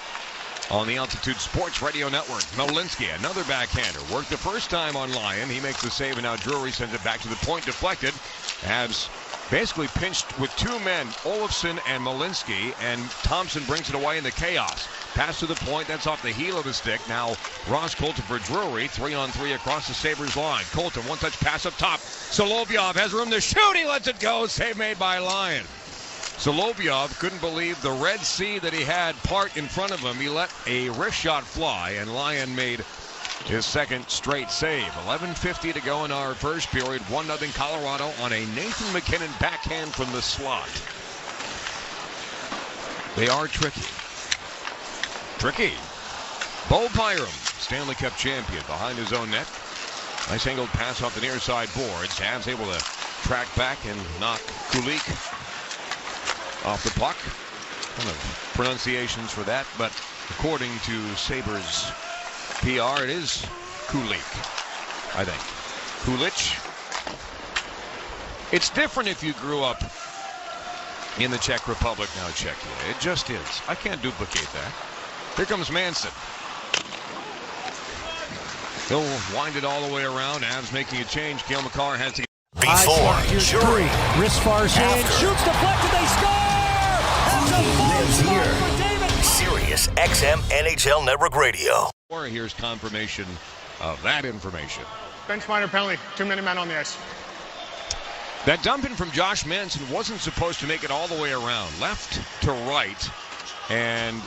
on the Altitude Sports Radio Network. Malinsky, another backhander. Worked the first time on Lyon. He makes the save, and now Drury sends it back to the point, deflected. Avs basically pinched with two men, Olofsson and Malinsky, and Thompson brings it away in the chaos. Pass to the point, that's off the heel of the stick. Now Ross Colton for Drury, 3-on-3 across the Sabres line. Colton, one-touch pass up top. Solovyov has room to shoot. He lets it go. Save made by Lyon. Solovyov couldn't believe the Red Sea that he had part in front of him. He let a wrist shot fly, and Lyon made his second straight save. 11:50 to go in our first period. 1-0 Colorado on a Nathan McKinnon backhand from the slot. They are tricky. Bo Byram, Stanley Cup champion, behind his own net. Nice angled pass off the near side boards. Avs able to track back and knock Kulik off the puck. Kind of pronunciations for that, but according to Sabres PR, it is Kulik, I think. Kulich. It's different if you grew up in the Czech Republic, now Czechia. It just is. I can't duplicate that. Here comes Manson. He'll wind it all the way around. Avs making a change. Cale Makar has to get before, Drury, wrist far side, shoots deflected, they score! He lives here. Sirius XM NHL Network Radio. Here's confirmation of that information. Bench minor penalty, 2-minute man on the ice. That dump in from Josh Manson wasn't supposed to make it all the way around, left to right, and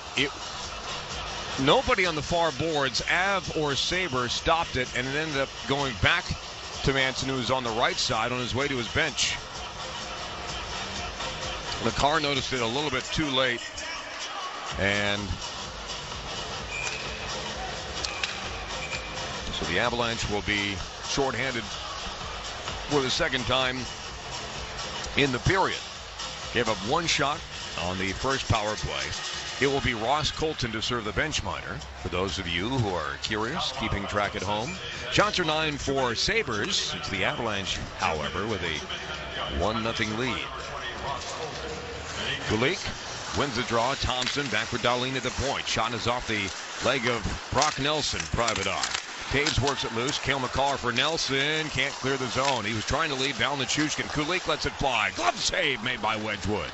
nobody on the far boards, Av or Sabre, stopped it, and it ended up going back to Manson, who was on the right side on his way to his bench. The car noticed it a little bit too late, and so the Avalanche will be shorthanded for the second time in the period. Gave up one shot on the first power play. It will be Ross Colton to serve the bench minor. For those of you who are curious, keeping track at home. Shots are 9 for Sabres. It's the Avalanche, however, with a 1-0 lead. Kulik wins the draw. Thompson back for Dahlin at the point. Shot is off the leg of Brock Nelson. Private eye. Taves works it loose. Cale Makar for Nelson. Can't clear the zone. He was trying to lead Val Nichushkin. Kulik lets it fly. Glove save made by Wedgwood.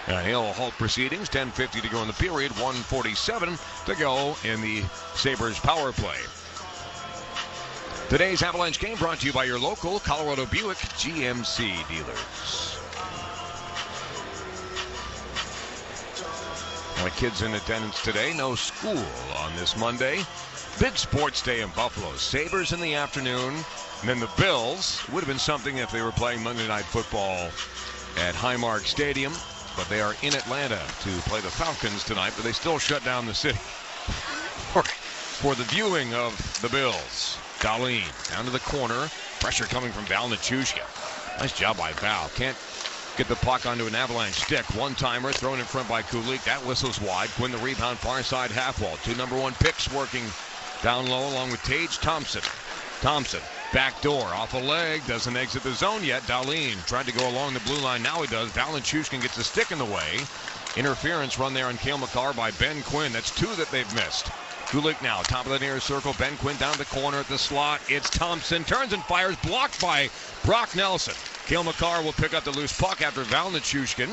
And he'll halt proceedings. 10:50 to go in the period. 1:47 to go in the Sabres power play. Today's Avalanche game brought to you by your local Colorado Buick GMC dealers. My kids in attendance today. No school on this Monday. Big sports day in Buffalo. Sabres in the afternoon. And then the Bills. Would have been something if they were playing Monday Night Football at Highmark Stadium. But they are in Atlanta to play the Falcons tonight. But they still shut down the city for the viewing of the Bills. Dahlin down to the corner. Pressure coming from Val Nichushkin. Nice job by Val. Can't get the puck onto an Avalanche stick. One-timer thrown in front by Kulik. That whistles wide. Quinn the rebound far side half wall. 2 number 1 picks working down low along with Tage Thompson. Thompson back door off a leg. Doesn't exit the zone yet. Dahlin tried to go along the blue line. Now he does. Val Nichushkin gets a stick in the way. Interference run there on Cale Makar by Ben Quinn. That's 2 that they've missed. Kulik now, top of the near circle. Ben Quinn down the corner at the slot. It's Thompson. Turns and fires. Blocked by Brock Nelson. Cale Makar will pick up the loose puck after Val Nichushkin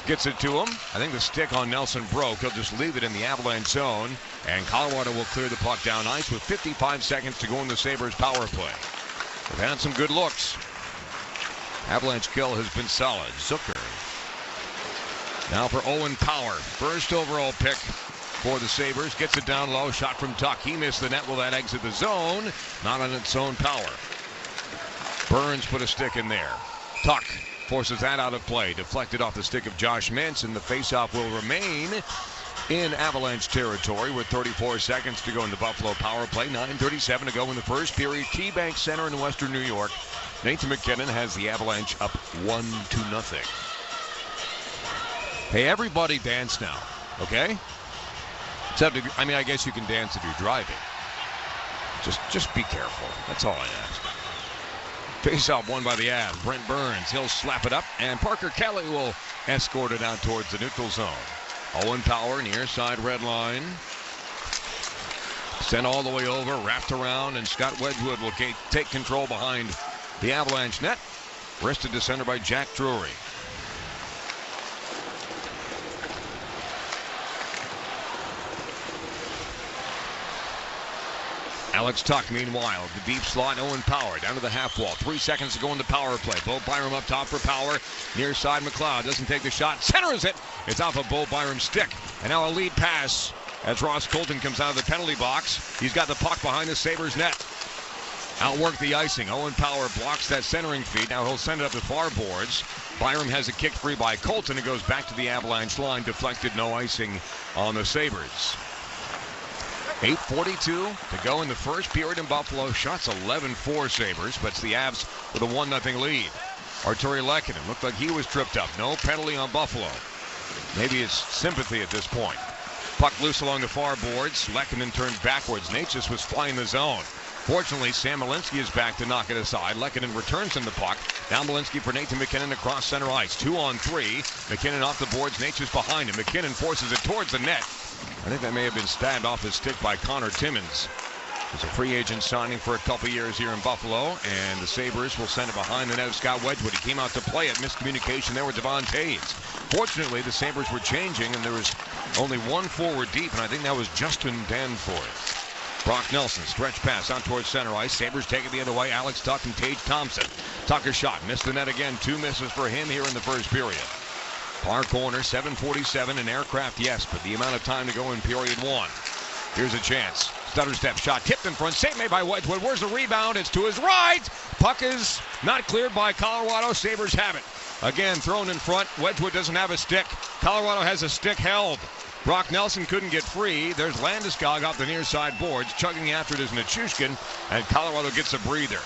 gets it to him. I think the stick on Nelson broke. He'll just leave it in the Avalanche zone. And Colorado will clear the puck down ice with 55 seconds to go in the Sabres power play. They've had some good looks. Avalanche kill has been solid. Zucker. Now for Owen Power. First overall pick for the Sabres. Gets it down low. Shot from Tuck. He missed the net. Will that exit the zone? Not on its own power. Burns put a stick in there. Tuck forces that out of play. Deflected off the stick of Josh Manson. The faceoff will remain in Avalanche territory with 34 seconds to go in the Buffalo power play. 9:37 to go in the first period. KeyBank Center in Western New York. Nathan MacKinnon has the Avalanche up 1-0. Hey, everybody dance now, okay? Except, I guess you can dance if you're driving. Just be careful. That's all I ask. Face-off won by the Avs. Brent Burns, he'll slap it up, and Parker Kelly will escort it out towards the neutral zone. Owen Power, near side red line. Sent all the way over, wrapped around, and Scott Wedgwood will take control behind the Avalanche net. Wristed to center by Jack Drury. Alex Tuck, meanwhile, the deep slot, Owen Power down to the half wall. 3 seconds to go in the power play. Bo Byram up top for Power. Near side, McLeod doesn't take the shot. Centers it. It's off of Bo Byram's stick. And now a lead pass as Ross Colton comes out of the penalty box. He's got the puck behind the Sabres net. Outwork the icing. Owen Power blocks that centering feed. Now he'll send it up the far boards. Byram has it kicked free by Colton. It goes back to the Avalanche line. Deflected, no icing on the Sabres. 8:42 to go in the first period in Buffalo. Shots 11-4 Sabres, but it's the Avs with a 1-0 lead. Arturi Lehkonen looked like he was tripped up. No penalty on Buffalo. Maybe it's sympathy at this point. Puck loose along the far boards. Lehkonen turned backwards. Natchez was flying the zone. Fortunately, Sam Malinsky is back to knock it aside. Lehkonen returns him the puck. Now Malinsky for Nathan MacKinnon across center ice. 2-on-3. MacKinnon off the boards. Natchez behind him. MacKinnon forces it towards the net. I think that may have been stabbed off his stick by Connor Timmins. He's a free agent signing for a couple years here in Buffalo, and the Sabres will send it behind the net of Scott Wedgwood. He came out to play it. Miscommunication there with Devon Taves. Fortunately, the Sabres were changing, and there was only one forward deep, and I think that was Justin Danforth. Brock Nelson, stretch pass out towards center ice. Sabres take it the other way. Alex Tuck and Tage Thompson. Tucker shot, missed the net again. 2 misses for him here in the first period. Far corner, 7:47, an aircraft, yes, but the amount of time to go in period 1. Here's a chance. Stutter step shot, tipped in front, save made by Wedgwood. Where's the rebound? It's to his right. Puck is not cleared by Colorado. Sabres have it. Again, thrown in front. Wedgwood doesn't have a stick. Colorado has a stick held. Brock Nelson couldn't get free. There's Landeskog off the near side boards. Chugging after it is Nichushkin, and Colorado gets a breather.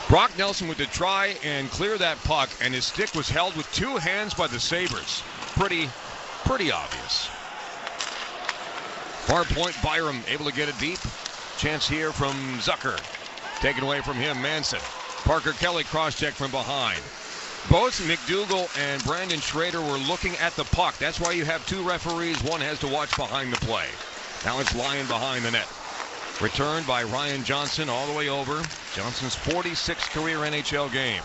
Brock Nelson went to try and clear that puck, and his stick was held with 2 hands by the Sabres. Pretty obvious. Far point, Byram able to get it deep. Chance here from Zucker. Taken away from him, Manson. Parker Kelly cross-check from behind. Both McDougal and Brandon Schrader were looking at the puck. That's why you have two referees. One has to watch behind the play. Now it's Lyon behind the net. Returned by Ryan Johnson all the way over. Johnson's 46th career NHL game.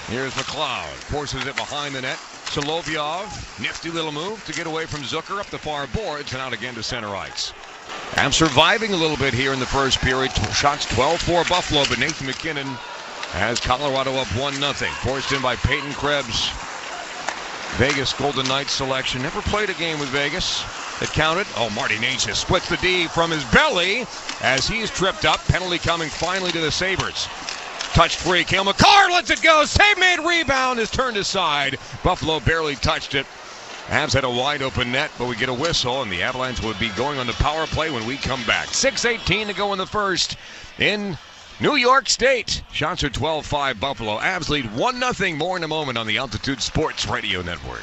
Here's McLeod. Forces it behind the net. Solovyov, nifty little move to get away from Zucker up the far boards and out again to center ice. I'm surviving a little bit here in the first period. Shots 12-4 Buffalo, but Nathan McKinnon has Colorado up 1-0. Forced in by Peyton Krebs. Vegas Golden Knights selection. Never played a game with Vegas. It counted. Oh, Marty Necas splits the D from his belly as he's tripped up. Penalty coming finally to the Sabres. Touch free. Cale Makar lets it go. Save made, rebound is turned aside. Buffalo barely touched it. Avs had a wide open net, but we get a whistle, and the Avalanche would be going on the power play when we come back. 6:18 to go in the first in New York State. Shots are 12-5 Buffalo. Avs lead 1-0. More in a moment on the Altitude Sports Radio Network.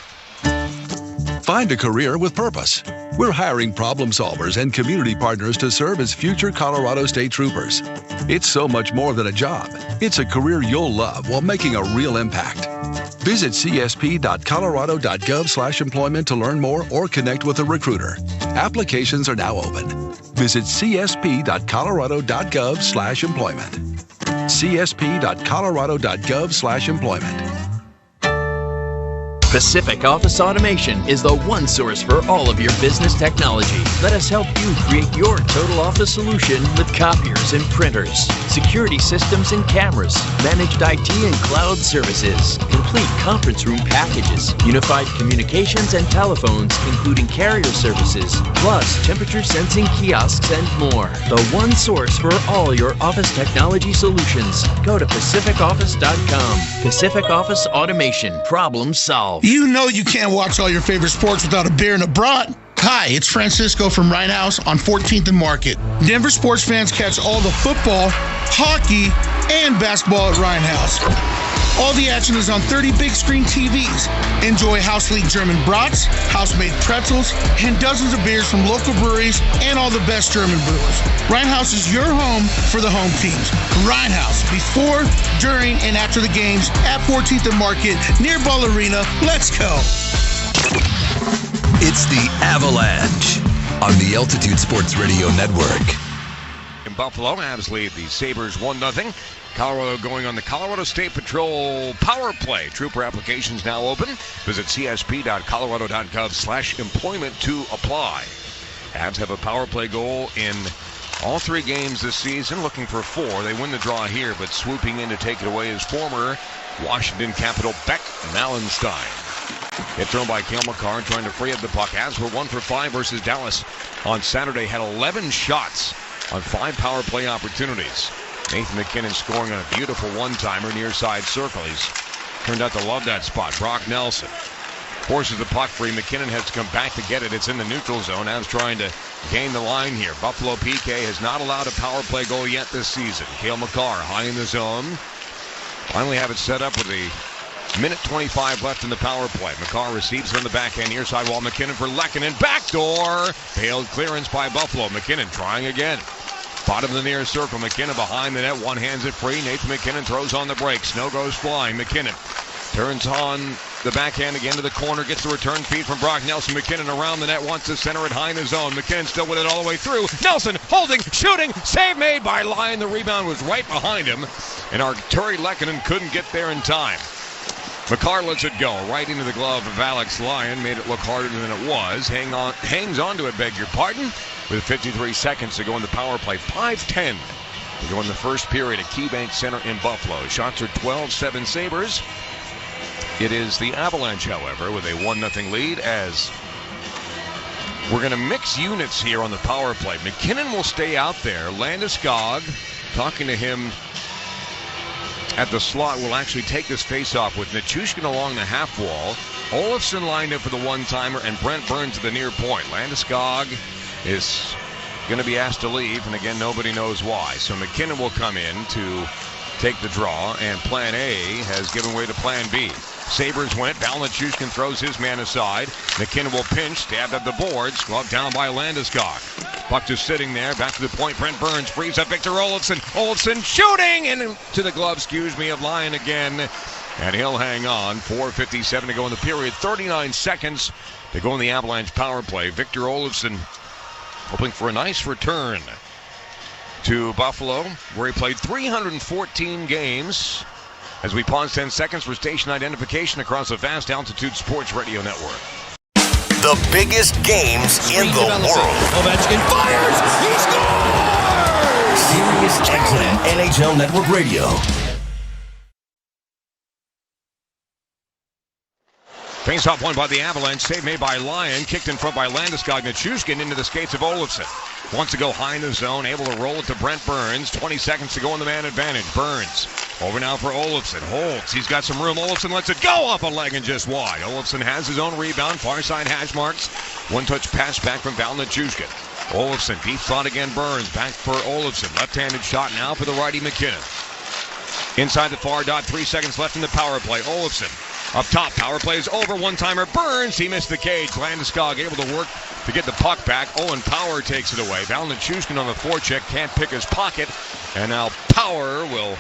Find a career with purpose. We're hiring problem solvers and community partners to serve as future Colorado State Troopers. It's so much more than a job. It's a career you'll love while making a real impact. Visit csp.colorado.gov/employment to learn more or connect with a recruiter. Applications are now open. Visit csp.colorado.gov/employment. csp.colorado.gov/employment. Pacific Office Automation is the one source for all of your business technology. Let us help you create your total office solution with copiers and printers, security systems and cameras, managed IT and cloud services, complete conference room packages, unified communications and telephones, including carrier services, plus temperature sensing kiosks and more. The one source for all your office technology solutions. Go to PacificOffice.com. Pacific Office Automation. Problem solved. You know you can't watch all your favorite sports without a beer and a brat. Hi, it's Francisco from Rhinehouse on 14th and Market. Denver sports fans catch all the football, hockey, and basketball at Rhinehouse. All the action is on 30 big screen TVs. Enjoy House League German brats, house-made pretzels, and dozens of beers from local breweries and all the best German brewers. Rhinehouse is your home for the home teams. Rhinehouse, before, during, and after the games at 14th and Market near Ball Arena. Let's go. It's the Avalanche on the Altitude Sports Radio Network. In Buffalo, Avs lead the Sabres 1-0. Colorado going on the Colorado State Patrol power play. Trooper applications now open. Visit csp.colorado.gov/employment to apply. Avs have a power play goal in all three games this season, looking for 4. They win the draw here, but swooping in to take it away is former Washington Capital Beck Mallenstein. Hit thrown by Cale Makar, trying to free up the puck. Avs were 1 for 5 versus Dallas on Saturday. Had 11 shots on 5 power play opportunities. Nathan McKinnon scoring on a beautiful one-timer near side circle. He's turned out to love that spot. Brock Nelson forces the puck free. McKinnon has to come back to get it. It's in the neutral zone. Avs trying to gain the line here. Buffalo PK has not allowed a power play goal yet this season. Cale Makar high in the zone. Finally have it set up with a minute 25 left in the power play. Makar receives from the backhand near side wall. McKinnon for Lehkonen. Backdoor. Failed clearance by Buffalo. McKinnon trying again. Bottom of the near circle. McKinnon behind the net. One hands it free. Nathan McKinnon throws on the break. Snow goes flying. McKinnon turns on the backhand again to the corner. Gets the return feed from Brock Nelson. McKinnon around the net. Wants to center it high in the zone. McKinnon still with it all the way through. Nelson holding, shooting. Save made by Lyon. The rebound was right behind him. And Arturi Lehkonen couldn't get there in time. Makar lets it go right into the glove of Alex Lyon. Made it look harder than it was. Hangs on to it, beg your pardon. With 53 seconds to go in the power play. 5:10 to go in the first period at KeyBank Center in Buffalo. Shots are 12-7 Sabres. It is the Avalanche, however, with a 1-0 lead as we're going to mix units here on the power play. McKinnon will stay out there. Landeskog, talking to him at the slot, will actually take this faceoff with Nichushkin along the half wall. Olofsson lined up for the one-timer, and Brent Burns at the near point. Landeskog is going to be asked to leave, and again, nobody knows why. So McKinnon will come in to take the draw, and Plan A has given way to Plan B. Sabres win it. Valanciunas throws his man aside. McKinnon will pinch, stabbed at the boards, gloved down by Landeskog. Puck just sitting there, back to the point. Brent Burns frees up Victor Olofsson. Olofsson shooting, and to the glove, of Lyon again. And he'll hang on. 4:57 to go in the period. 39 seconds to go in the Avalanche power play. Victor Olofsson hoping for a nice return to Buffalo, where he played 314 games. As we pause 10 seconds for station identification across the Fast Altitude Sports Radio Network. The biggest games in the world. Ovechkin fires! He scores! Sirius XM NHL Network Radio. Face-off won by the Avalanche. Save made by Lyon. Kicked in front by Landeskog. Nichushkin into the skates of Olofsson. Wants to go high in the zone. Able to roll it to Brent Burns. 20 seconds to go in the man advantage. Burns over now for Olofsson. Holtz. He's got some room. Olofsson lets it go off a leg and just wide. Olofsson has his own rebound. Far side hash marks. One-touch pass back from Nichushkin. Olofsson. Deep slot again. Burns. Back for Olofsson. Left-handed shot now for the righty McKinnon. Inside the far dot. 3 seconds left in the power play. Olofsson. Up top, power play is over. One-timer Burns. He missed the cage. Landeskog able to work to get the puck back. Owen Power takes it away. Valanciunas on the forecheck. Can't pick his pocket. And now Power will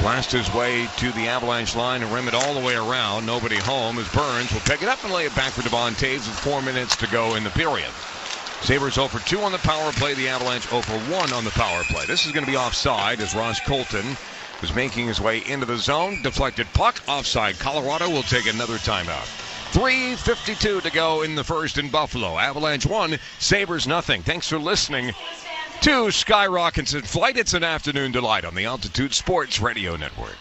blast his way to the Avalanche line and rim it all the way around. Nobody home as Burns will pick it up and lay it back for Devon Toews with 4 minutes to go in the period. Sabres 0 for 2 on the power play. The Avalanche 0 for 1 on the power play. This is going to be offside as Ross Colton was making his way into the zone. Deflected puck. Offside. Colorado will take another timeout. 3:52 to go in the first in Buffalo. Avalanche 1, Sabres nothing. Thanks for listening to Skyrockets in Flight. It's an afternoon delight on the Altitude Sports Radio Network.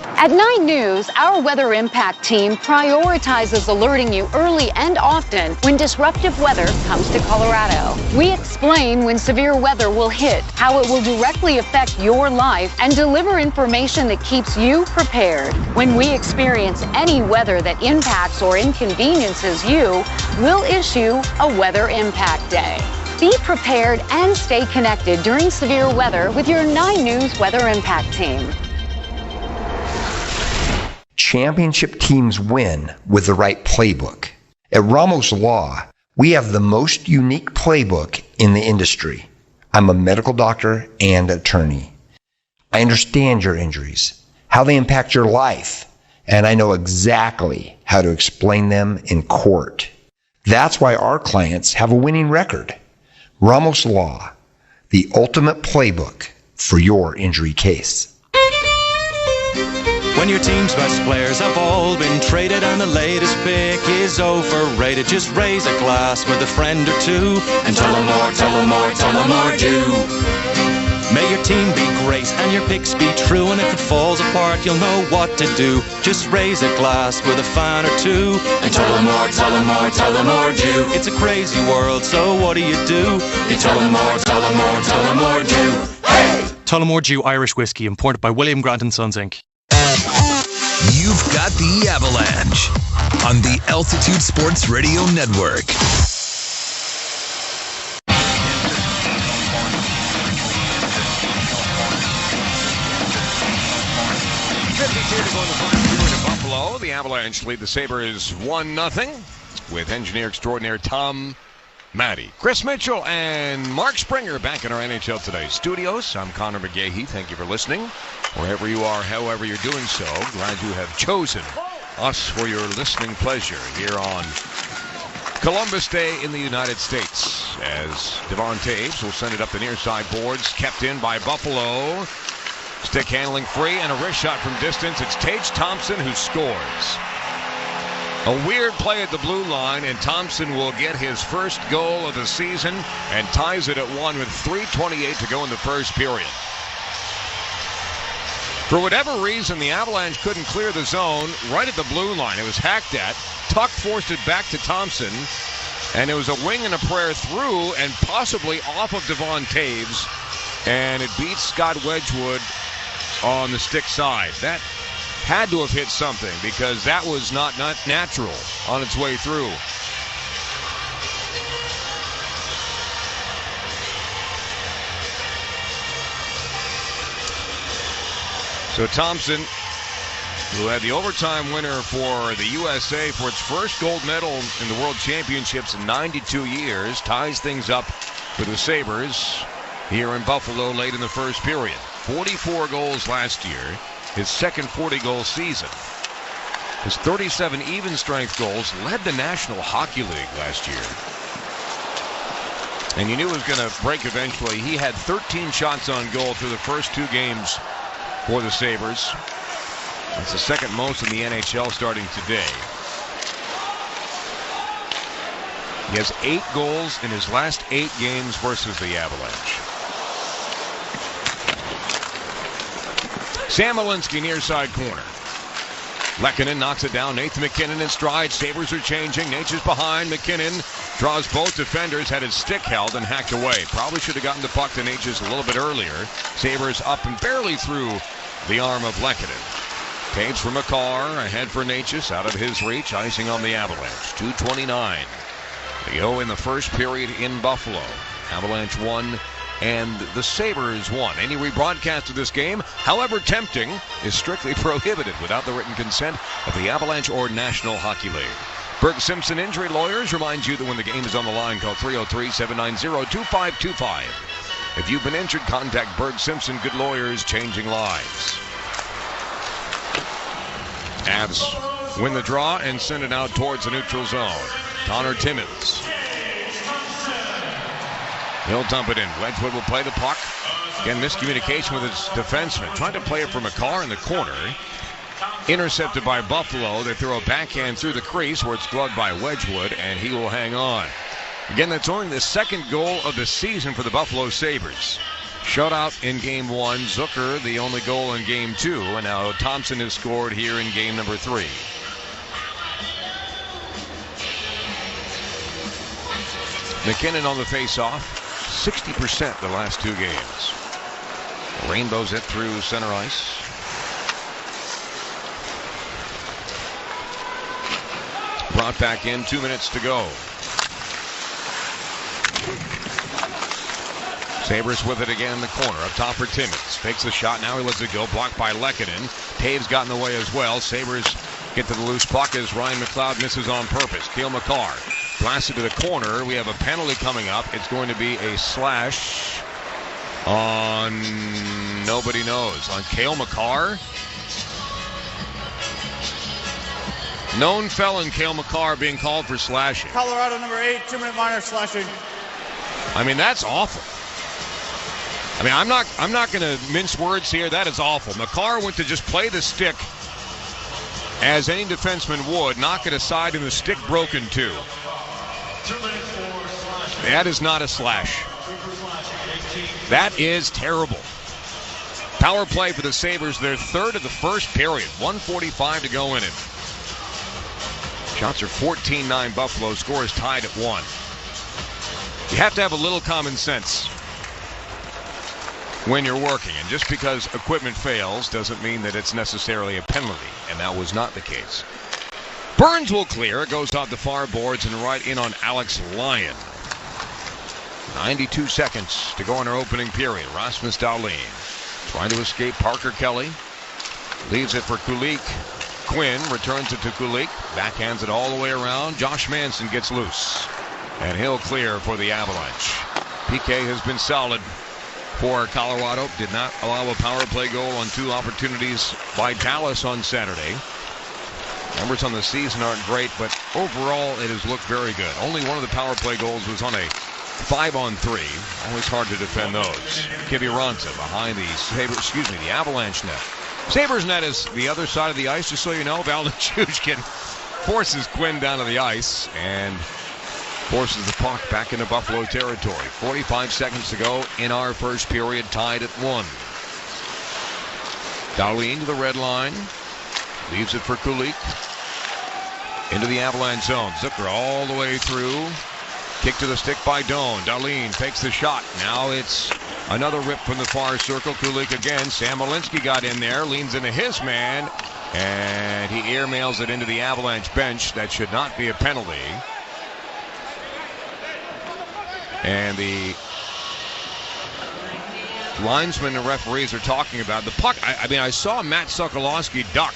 At 9 News, our weather impact team prioritizes alerting you early and often when disruptive weather comes to Colorado. We explain when severe weather will hit, how it will directly affect your life, and deliver information that keeps you prepared. When we experience any weather that impacts or inconveniences you, we'll issue a weather impact day. Be prepared and stay connected during severe weather with your 9 News weather impact team. Championship teams win with the right playbook. At Ramos Law, we have the most unique playbook in the industry. I'm a medical doctor and attorney. I understand your injuries, how they impact your life, and I know exactly how to explain them in court. That's why our clients have a winning record. Ramos Law, the ultimate playbook for your injury case. When your team's best players have all been traded and the latest pick is overrated, just raise a glass with a friend or two and tell them more, tell them more, tell them more do. May your team be great and your picks be true, and if it falls apart you'll know what to do. Just raise a glass with a fan or two and tell them more, tell them more, tell them more do. It's a crazy world, so what do? You tell them more, tell them more, tell them more do. Hey! Tullamore Dew Irish Whiskey, imported by William Grant & Sons, Inc. You've got the Avalanche on the Altitude Sports Radio Network. Buffalo, the Avalanche lead the Sabres 1-0 with engineer extraordinaire Tom Maddie. Chris Mitchell and Mark Springer back in our NHL Today studios. I'm Connor McGahey. Thank you for listening. Wherever you are, however you're doing so, glad you have chosen us for your listening pleasure here on Columbus Day in the United States. As Devon Toews will send it up the near side boards, kept in by Buffalo. Stick handling free and a wrist shot from distance. It's Tage Thompson who scores. A weird play at the blue line, and Thompson will get his first goal of the season and ties it at 1 with 3:28 to go in the first period. For whatever reason, the Avalanche couldn't clear the zone right at the blue line. It was hacked at. Tuck forced it back to Thompson, and it was a wing and a prayer through and possibly off of Devon Toews, and it beat Scott Wedgwood on the stick side. That had to have hit something because that was not natural on its way through. So Thompson who had the overtime winner for the USA for its first gold medal in the World Championships in 92 years, ties things up for the Sabres here in Buffalo late in the first period. 44 goals last year, his second 40-goal season. His 37 even-strength goals led the National Hockey League last year. And you knew it was going to break eventually. He had 13 shots on goal through the first 2 games for the Sabres. That's the second most in the NHL starting today. He has 8 goals in his last 8 games versus the Avalanche. Sam Malinsky near side corner. Lehkonen knocks it down. Nathan MacKinnon in stride. Sabres are changing. Nature's behind. MacKinnon draws both defenders. Had his stick held and hacked away. Probably should have gotten the puck to Nature's a little bit earlier. Sabres up and barely through the arm of Lehkonen. Taves for Makar. Ahead for Natchez. Out of his reach. Icing on the Avalanche. 2:29 to go in the first period in Buffalo. Avalanche won and the Sabres won. Any rebroadcast of this game, however tempting, is strictly prohibited without the written consent of the Avalanche or National Hockey League. Berg Simpson Injury Lawyers reminds you that when the game is on the line, call 303-790-2525. If you've been injured, contact Berg Simpson. Good lawyers, changing lives. Avs win the draw and send it out towards the neutral zone. Connor Timmins. He'll dump it in. Wedgwood will play the puck. Again, miscommunication with his defenseman. Trying to play it for Makar in the corner. Intercepted by Buffalo. They throw a backhand through the crease where it's gloved by Wedgwood, and he will hang on. Again, that's only the second goal of the season for the Buffalo Sabres. Shutout in Game 1. Zucker, the only goal in Game 2. And now Thompson has scored here in Game number 3. MacKinnon on the face-off. 60% the last 2 games. The Rainbows hit through center ice. Brought back in, 2 minutes to go. Sabres with it again in the corner. Up top for Timmins. Fakes the shot. Now he lets it go. Blocked by Lehkonen. Taves got in the way as well. Sabres get to the loose puck as Ryan McLeod misses on purpose. Cale Makar blasted to the corner. We have a penalty coming up. It's going to be a slash on nobody knows. On Cale Makar. Known felon Cale Makar being called for slashing. Colorado number 8, 2-minute minor slashing. I mean, that's awful. I mean, I'm not going to mince words here. That is awful. Makar went to just play the stick as any defenseman would, knock it aside, and the stick broken too. That is not a slash. That is terrible. Power play for the Sabres, their third of the first period. 1:45 to go in it. Shots are 14-9 Buffalo. Score is tied at 1. You have to have a little common sense when you're working. And just because equipment fails doesn't mean that it's necessarily a penalty. And that was not the case. Burns will clear. It goes off the far boards and right in on Alex Lyon. 92 seconds to go in our opening period. Rasmus Dahlin trying to escape Parker Kelly. Leaves it for Kulik. Quinn returns it to Kulik. Backhands it all the way around. Josh Manson gets loose. And he'll clear for the Avalanche. PK has been solid for Colorado. Did not allow a power play goal on 2 opportunities by Dallas on Saturday. Numbers on the season aren't great, but overall it has looked very good. Only one of the power play goals was on a 5-on-3. Always hard to defend those. Kiviranta behind the the Avalanche net. Sabres net is the other side of the ice, just so you know. Valdichuk forces Quinn down to the ice and forces the puck back into Buffalo territory. 45 seconds to go in our first period, tied at 1. Dahlin to the red line. Leaves it for Kulik. Into the Avalanche zone. Zucker all the way through. Kick to the stick by Doan. Dahlin takes the shot. Now it's another rip from the far circle. Kulik again. Sam Malinsky got in there. Leans into his man. And he airmails it into the Avalanche bench. That should not be a penalty. And the linesmen and referees are talking about the puck. I mean, I saw Matt Sokolowski duck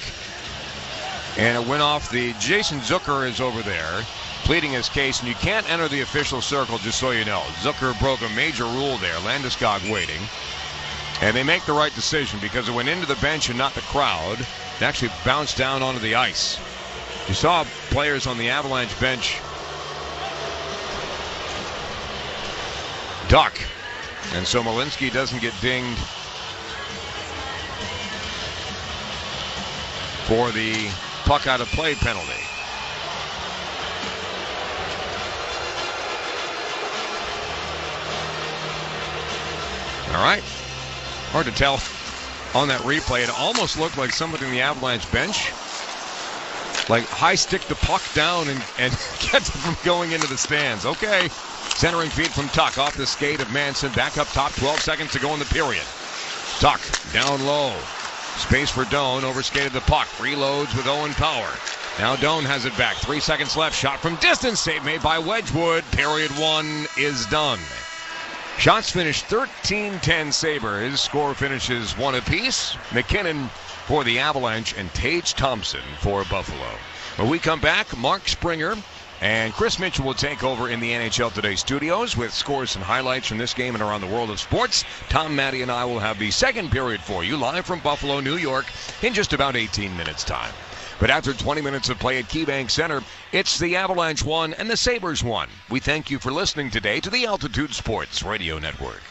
And it went off the Jason Zucker is over there pleading his case, and you can't enter the official circle, just so you know. Zucker broke a major rule there. Landeskog waiting. And they make the right decision because it went into the bench and not the crowd. It actually bounced down onto the ice. You saw players on the Avalanche bench duck. And so Malinsky doesn't get dinged for the puck out of play penalty. All right. Hard to tell on that replay. It almost looked like somebody in the Avalanche bench like high stick the puck down and gets it from going into the stands. Okay. Centering feed from Tuck off the skate of Manson. Back up top. 12 seconds to go in the period. Tuck down low. Space for Doan. Overskated the puck. Reloads with Owen Power. Now Doan has it back. 3 seconds left. Shot from distance. Save made by Wedgwood. Period 1 is done. Shots finished 13-10 Sabres. Score finishes 1 apiece. McKinnon for the Avalanche and Tage Thompson for Buffalo. When we come back, Mark Springer and Chris Mitchell will take over in the NHL Today studios with scores and highlights from this game and around the world of sports. Tom, Maddie, and I will have the second period for you live from Buffalo, New York in just about 18 minutes' time. But after 20 minutes of play at KeyBank Center, it's the Avalanche 1 and the Sabres 1. We thank you for listening today to the Altitude Sports Radio Network.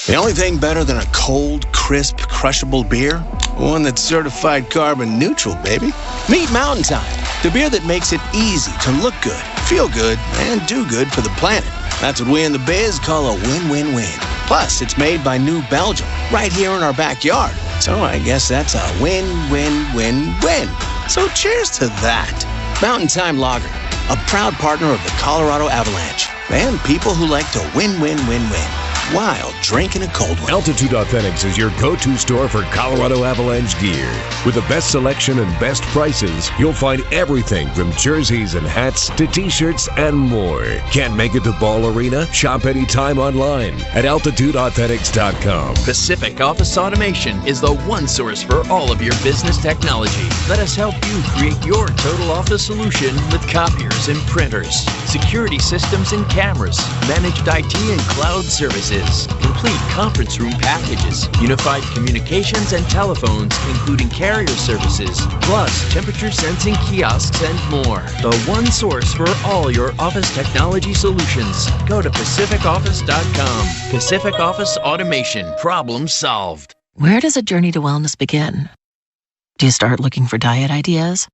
The only thing better than a cold, crisp, crushable beer? One that's certified carbon neutral, baby. Meet Mountain Time, the beer that makes it easy to look good, feel good, and do good for the planet. That's what we in the biz call a win-win-win. Plus, it's made by New Belgium, right here in our backyard. So I guess that's a win-win-win-win. So cheers to that. Mountain Time Lager, a proud partner of the Colorado Avalanche and people who like to win-win-win-win while drinking a cold one. Altitude Authentics is your go-to store for Colorado Avalanche gear. With the best selection and best prices, you'll find everything from jerseys and hats to t-shirts and more. Can't make it to Ball Arena? Shop anytime online at altitudeauthentics.com. Pacific Office Automation is the one source for all of your business technology. Let us help you create your total office solution with copiers and printers, security systems and cameras, managed IT and cloud services, complete conference room packages, unified communications and telephones, including carrier services, plus temperature sensing kiosks and more. The one source for all your office technology solutions. Go to pacificoffice.com. Pacific Office Automation. Problem solved. Where does a journey to wellness begin? Do you start looking for diet ideas?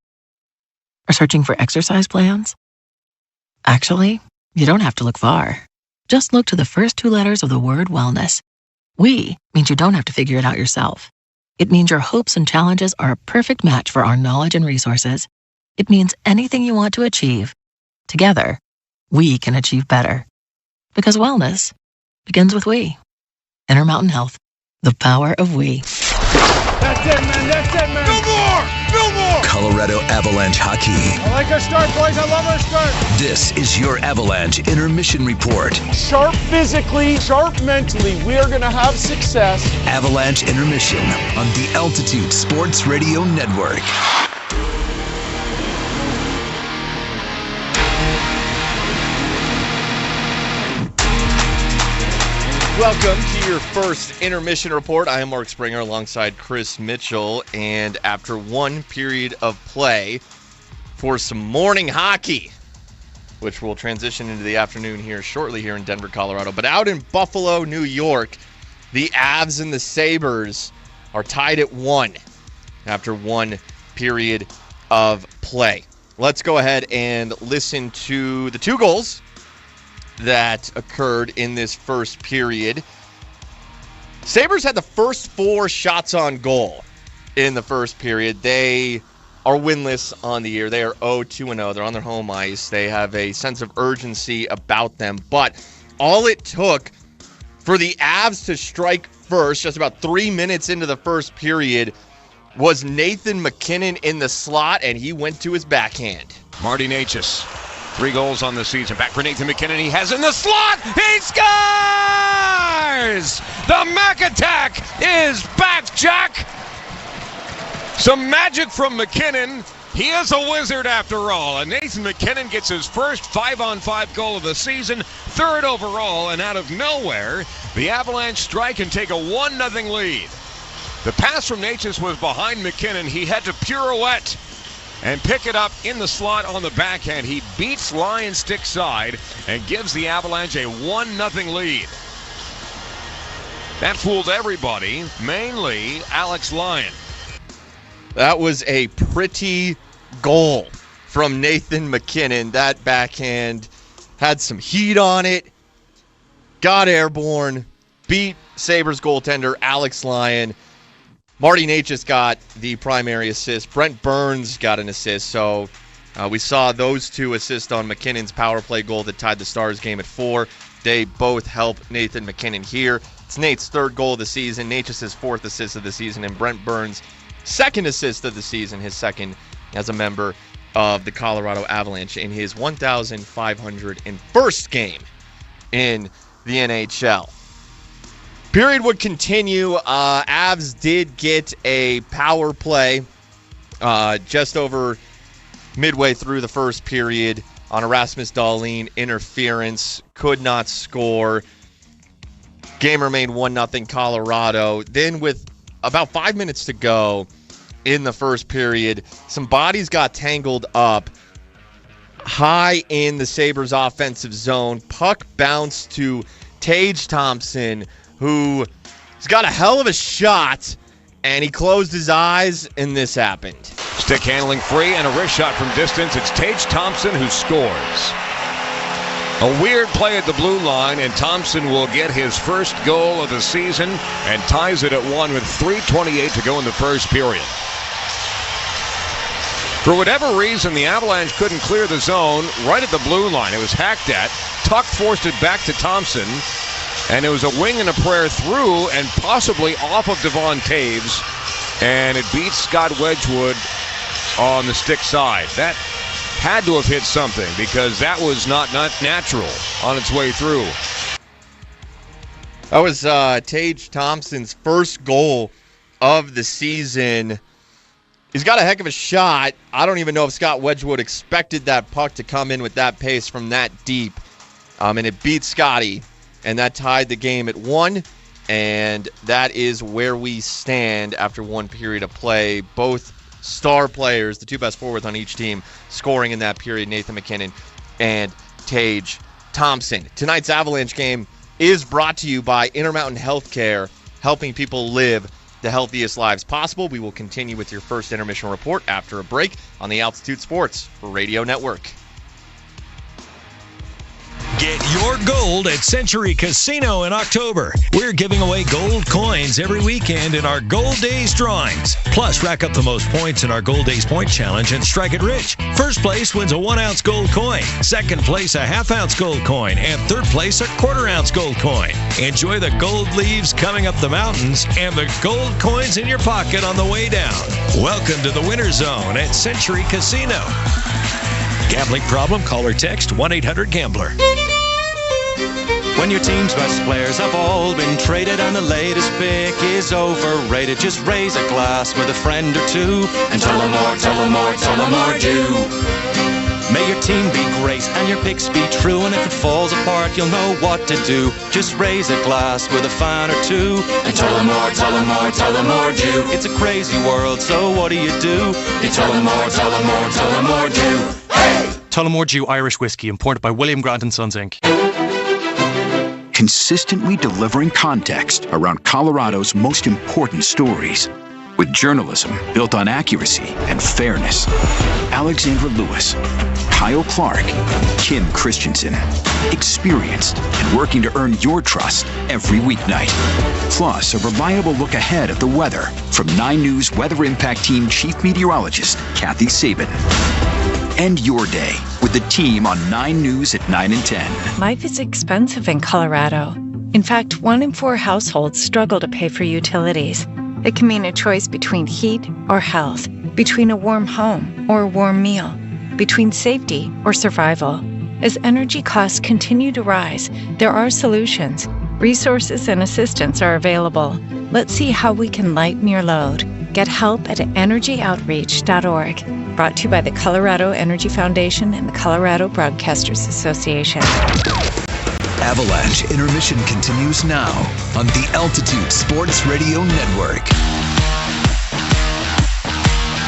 Or searching for exercise plans? Actually, you don't have to look far. Just look to the first 2 letters of the word wellness. We means you don't have to figure it out yourself. It means your hopes and challenges are a perfect match for our knowledge and resources. It means anything you want to achieve, together, we can achieve better. Because wellness begins with we. Intermountain Health, the power of we. That's it, man. That's it, man. No more. No more. Colorado Avalanche hockey. I like our start, boys. I love our start. This is your Avalanche Intermission Report. Sharp physically, sharp mentally. We are going to have success. Avalanche Intermission on the Altitude Sports Radio Network. Welcome to your first intermission report. I am Mark Springer alongside Chris Mitchell. And after one period of play for some morning hockey, which will transition into the afternoon here shortly here in Denver, Colorado. But out in Buffalo, New York, the Avs and the Sabres are tied at 1 after one period of play. Let's go ahead and listen to the 2 goals that occurred in this first period. Sabres had the first 4 shots on goal in the first period. They are winless on the year. They are 0-2-0. They're on their home ice. They have a sense of urgency about them. But all it took for the Avs to strike first, just about 3 minutes into the first period, was Nathan McKinnon in the slot, and he went to his backhand. Marty Necas. 3 goals on the season. Back for Nathan McKinnon. He has in the slot. He scores! The Mac attack is back, Jack. Some magic from McKinnon. He is a wizard after all. And Nathan McKinnon gets his first 5-on-5 goal of the season, third overall, and out of nowhere, the Avalanche strike and take a 1-0 lead. The pass from Natchez was behind McKinnon. He had to pirouette and pick it up in the slot on the backhand. He beats Lyon stick side and gives the Avalanche a 1-0 lead. That fooled everybody, mainly Alex Lyon. That was a pretty goal from Nathan McKinnon. That backhand had some heat on it, got airborne, beat Sabres goaltender Alex Lyon. Marty Natchez got the primary assist. Brent Burns got an assist. So we saw those two assist on McKinnon's power play goal that tied the Stars game at 4. They both help Nathan McKinnon here. It's Nate's third goal of the season, Natchez's fourth assist of the season, and Brent Burns' second assist of the season, his second as a member of the Colorado Avalanche in his 1,501st game in the NHL. Period would continue. Avs did get a power play just over midway through the first period on a Rasmus Dahlin interference. Could not score. Game remained 1-0 Colorado. Then with about 5 minutes to go in the first period, some bodies got tangled up high in the Sabres offensive zone. Puck bounced to Tage Thompson, who's got a hell of a shot, and he closed his eyes, and this happened. Stick handling free and a wrist shot from distance. It's Tage Thompson who scores. A weird play at the blue line, and Thompson will get his first goal of the season and ties it at 1 with 3:28 to go in the first period. For whatever reason, the Avalanche couldn't clear the zone right at the blue line. It was hacked at. Tuck forced it back to Thompson, and it was a wing and a prayer through and possibly off of Devon Taves, and it beats Scott Wedgwood on the stick side. That had to have hit something because that was not natural on its way through. That was Tage Thompson's first goal of the season. He's got a heck of a shot. I don't even know if Scott Wedgwood expected that puck to come in with that pace from that deep. And it beat Scotty, and that tied the game at 1. And that is where we stand after one period of play. Both star players, the two best forwards on each team, scoring in that period, Nathan McKinnon and Tage Thompson. Tonight's Avalanche game is brought to you by Intermountain Healthcare, helping people live the healthiest lives possible. We will continue with your first intermission report after a break on the Altitude Sports Radio Network. Get your gold at Century Casino in October. We're giving away gold coins every weekend in our Gold Days drawings. Plus, rack up the most points in our Gold Days Point Challenge and strike it rich. First place wins a 1-ounce gold coin. Second place, a half-ounce gold coin. And third place, a quarter-ounce gold coin. Enjoy the gold leaves coming up the mountains and the gold coins in your pocket on the way down. Welcome to the Winter Zone at Century Casino. Gambling problem? Call or text 1-800-GAMBLER. When your team's best players have all been traded and the latest pick is overrated, just raise a glass with a friend or two and tell them more, tell them more, tell them more do. May your team be great and your picks be true, and if it falls apart, you'll know what to do. Just raise a glass with a fan or two and tell them more, tell them more, tell them more do. It's a crazy world, so what do? You tell them more, tell them more, tell them more do. Hey! Tullamore Dew Irish Whiskey, imported by William Grant & Sons, Inc. Consistently delivering context around Colorado's most important stories. With journalism built on accuracy and fairness. Alexandra Lewis, Kyle Clark, Kim Christensen. Experienced and working to earn your trust every weeknight. Plus, a reliable look ahead at the weather from 9 News Weather Impact Team Chief Meteorologist Kathy Sabin. End your day with the team on 9 News at 9 and 10. Life is expensive in Colorado. In fact, 1 in 4 households struggle to pay for utilities. It can mean a choice between heat or health, between a warm home or a warm meal, between safety or survival. As energy costs continue to rise, there are solutions. Resources and assistance are available. Let's see how we can lighten your load. Get help at energyoutreach.org. Brought to you by the Colorado Energy Foundation and the Colorado Broadcasters Association. Avalanche intermission continues now on the Altitude Sports Radio Network.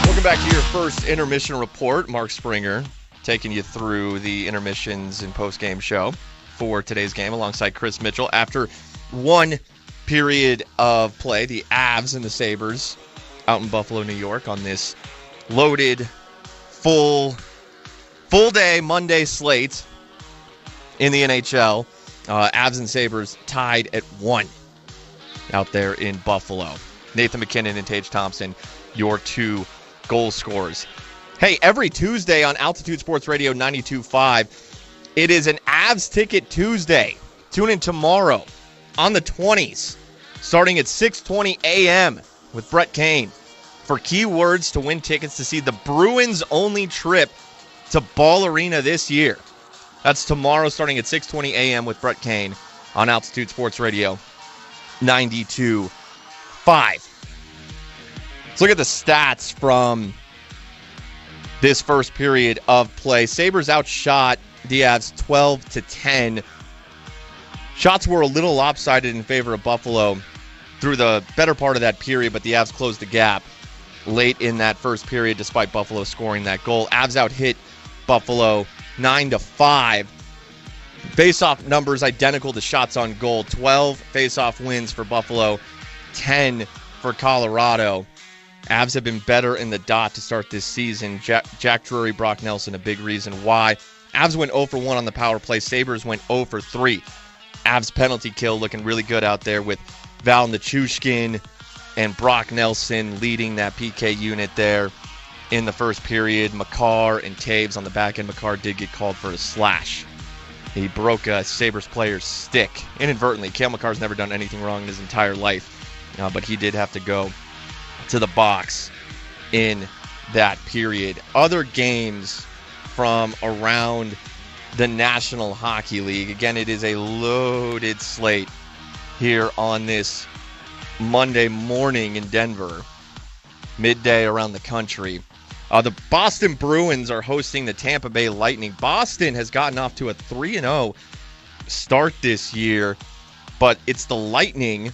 Welcome back to your first intermission report. Mark Springer taking you through the intermissions and post-game show for today's game alongside Chris Mitchell. After one period of play, the Avs and the Sabres out in Buffalo, New York on this loaded, full day Monday slate in the NHL. Avs and Sabres tied at 1 out there in Buffalo. Nathan McKinnon and Tage Thompson, your two goal scorers. Hey, every Tuesday on Altitude Sports Radio 92.5, it is an Avs Ticket Tuesday. Tune in tomorrow on the 20s, starting at 6:20 a.m. with Brett Kane for keywords to win tickets to see the Bruins' only trip to Ball Arena this year. That's tomorrow starting at 6:20 a.m. with Brett Kane on Altitude Sports Radio 92.5. Let's look at the stats from this first period of play. Sabres outshot the Avs 12-10. Shots were a little lopsided in favor of Buffalo through the better part of that period, but the Avs closed the gap late in that first period despite Buffalo scoring that goal. Avs out-hit Buffalo 9-5. Face-off numbers identical to shots on goal. 12 face-off wins for Buffalo, 10 for Colorado. Avs have been better in the dot to start this season. Jack Drury, Brock Nelson, a big reason why. Avs went 0 for 1 on the power play. Sabres went 0 for 3. Avs penalty kill looking really good out there with Val Nichushkin and Brock Nelson leading that PK unit there in the first period. Makar and Taves on the back end. Makar did get called for a slash. He broke a Sabres player's stick inadvertently. Cale Makar's never done anything wrong in his entire life, but he did have to go to the box in that period. Other games from around the National Hockey League. Again, it is a loaded slate here on this Monday morning in Denver, midday around the country. The Boston Bruins are hosting the Tampa Bay Lightning. Boston has gotten off to a 3-0 start this year, but it's the Lightning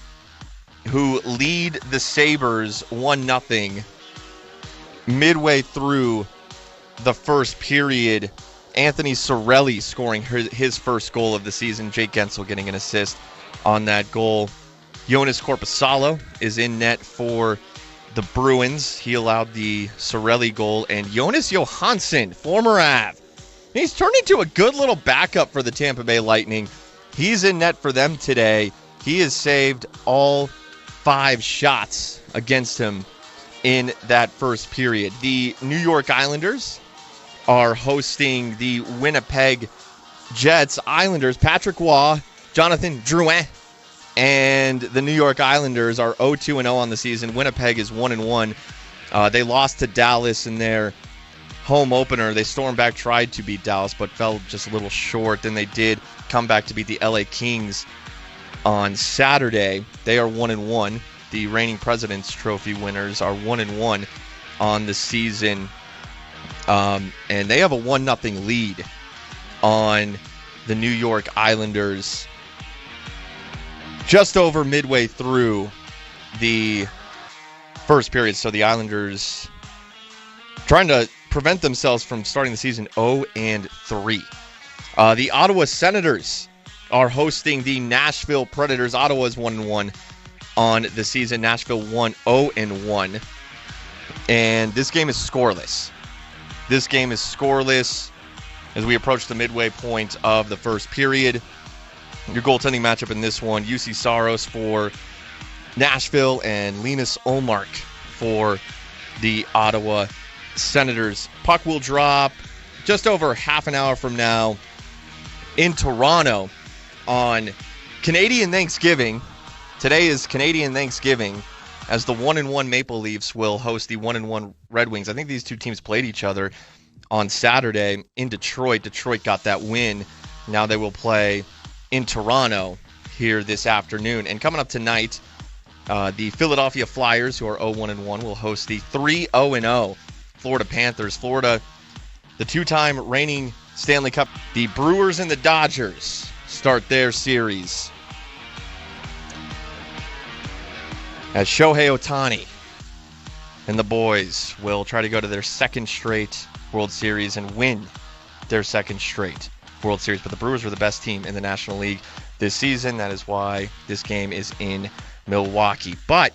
who lead the Sabres 1-0 midway through the first period. Anthony Cirelli scoring his first goal of the season. Jake Gensel getting an assist on that goal. Jonas Korpisalo is in net for the Bruins. He allowed the Cirelli goal. And Jonas Johansson, former Av, he's turned into a good little backup for the Tampa Bay Lightning. He's in net for them today. He has saved all 5 shots against him in that first period. The New York Islanders are hosting the Winnipeg Jets. Islanders, Patrick Waugh, Jonathan Drouin, and the New York Islanders are 0-2-0 on the season. Winnipeg is 1-1. They lost to Dallas in their home opener. They stormed back, tried to beat Dallas, but fell just a little short. Then they did come back to beat the LA Kings on Saturday. They are 1-1. The reigning President's Trophy winners are 1-1 on the season. And they have a 1-0 lead on the New York Islanders just over midway through the first period. So the Islanders trying to prevent themselves from starting the season 0-3. The Ottawa Senators are hosting the Nashville Predators. Ottawa is 1-1 on the season. Nashville 1-0-1. And this game is scoreless. This game is scoreless as we approach the midway point of the first period. Your goaltending matchup in this one, UC Saros for Nashville and Linus Ullmark for the Ottawa Senators. Puck will drop just over half an hour from now in Toronto on Canadian Thanksgiving. Today is Canadian Thanksgiving as the 1-1 Maple Leafs will host the 1-1 Red Wings. I think these two teams played each other on Saturday in Detroit. Detroit got that win. Now they will play in Toronto here this afternoon. And coming up tonight The Philadelphia Flyers, who are 0-1-1, will host the 3-0-0 Florida Panthers. Florida, the two-time reigning Stanley Cup. The Brewers and the Dodgers start their series as Shohei Ohtani and the boys will try to go to their second straight World Series and win their second straight World Series. But the Brewers were the best team in the National League this season. That is why this game is in Milwaukee. But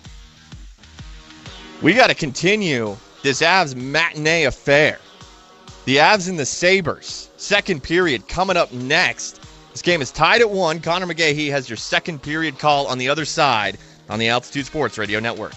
we got to continue this Avs matinee affair. The Avs and the Sabres. Second period coming up next. This game is tied at 1. Connor McGahee has your second period call on the other side on the Altitude Sports Radio Network.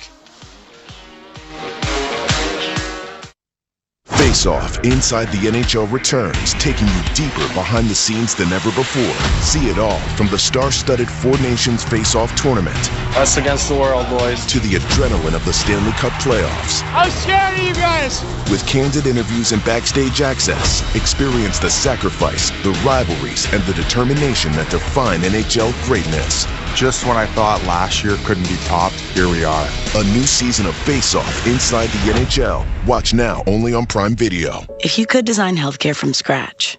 Face Off Inside the NHL returns, taking you deeper behind the scenes than ever before. See it all from the star-studded Four Nations Face Off tournament. Us against the world, boys. To the adrenaline of the Stanley Cup playoffs. I'm scared of you guys. With candid interviews and backstage access, experience the sacrifice, the rivalries, and the determination that define NHL greatness. Just when I thought last year couldn't be topped, here we are. A new season of Face Off Inside the NHL. Watch now only on Prime Video. If you could design healthcare from scratch,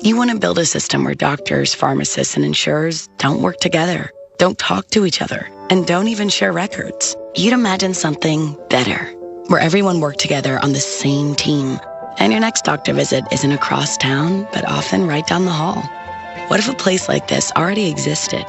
you want to build a system where doctors, pharmacists, and insurers don't work together, don't talk to each other, and don't even share records. You'd imagine something better, where everyone worked together on the same team, and your next doctor visit isn't across town, but often right down the hall. What if a place like this already existed?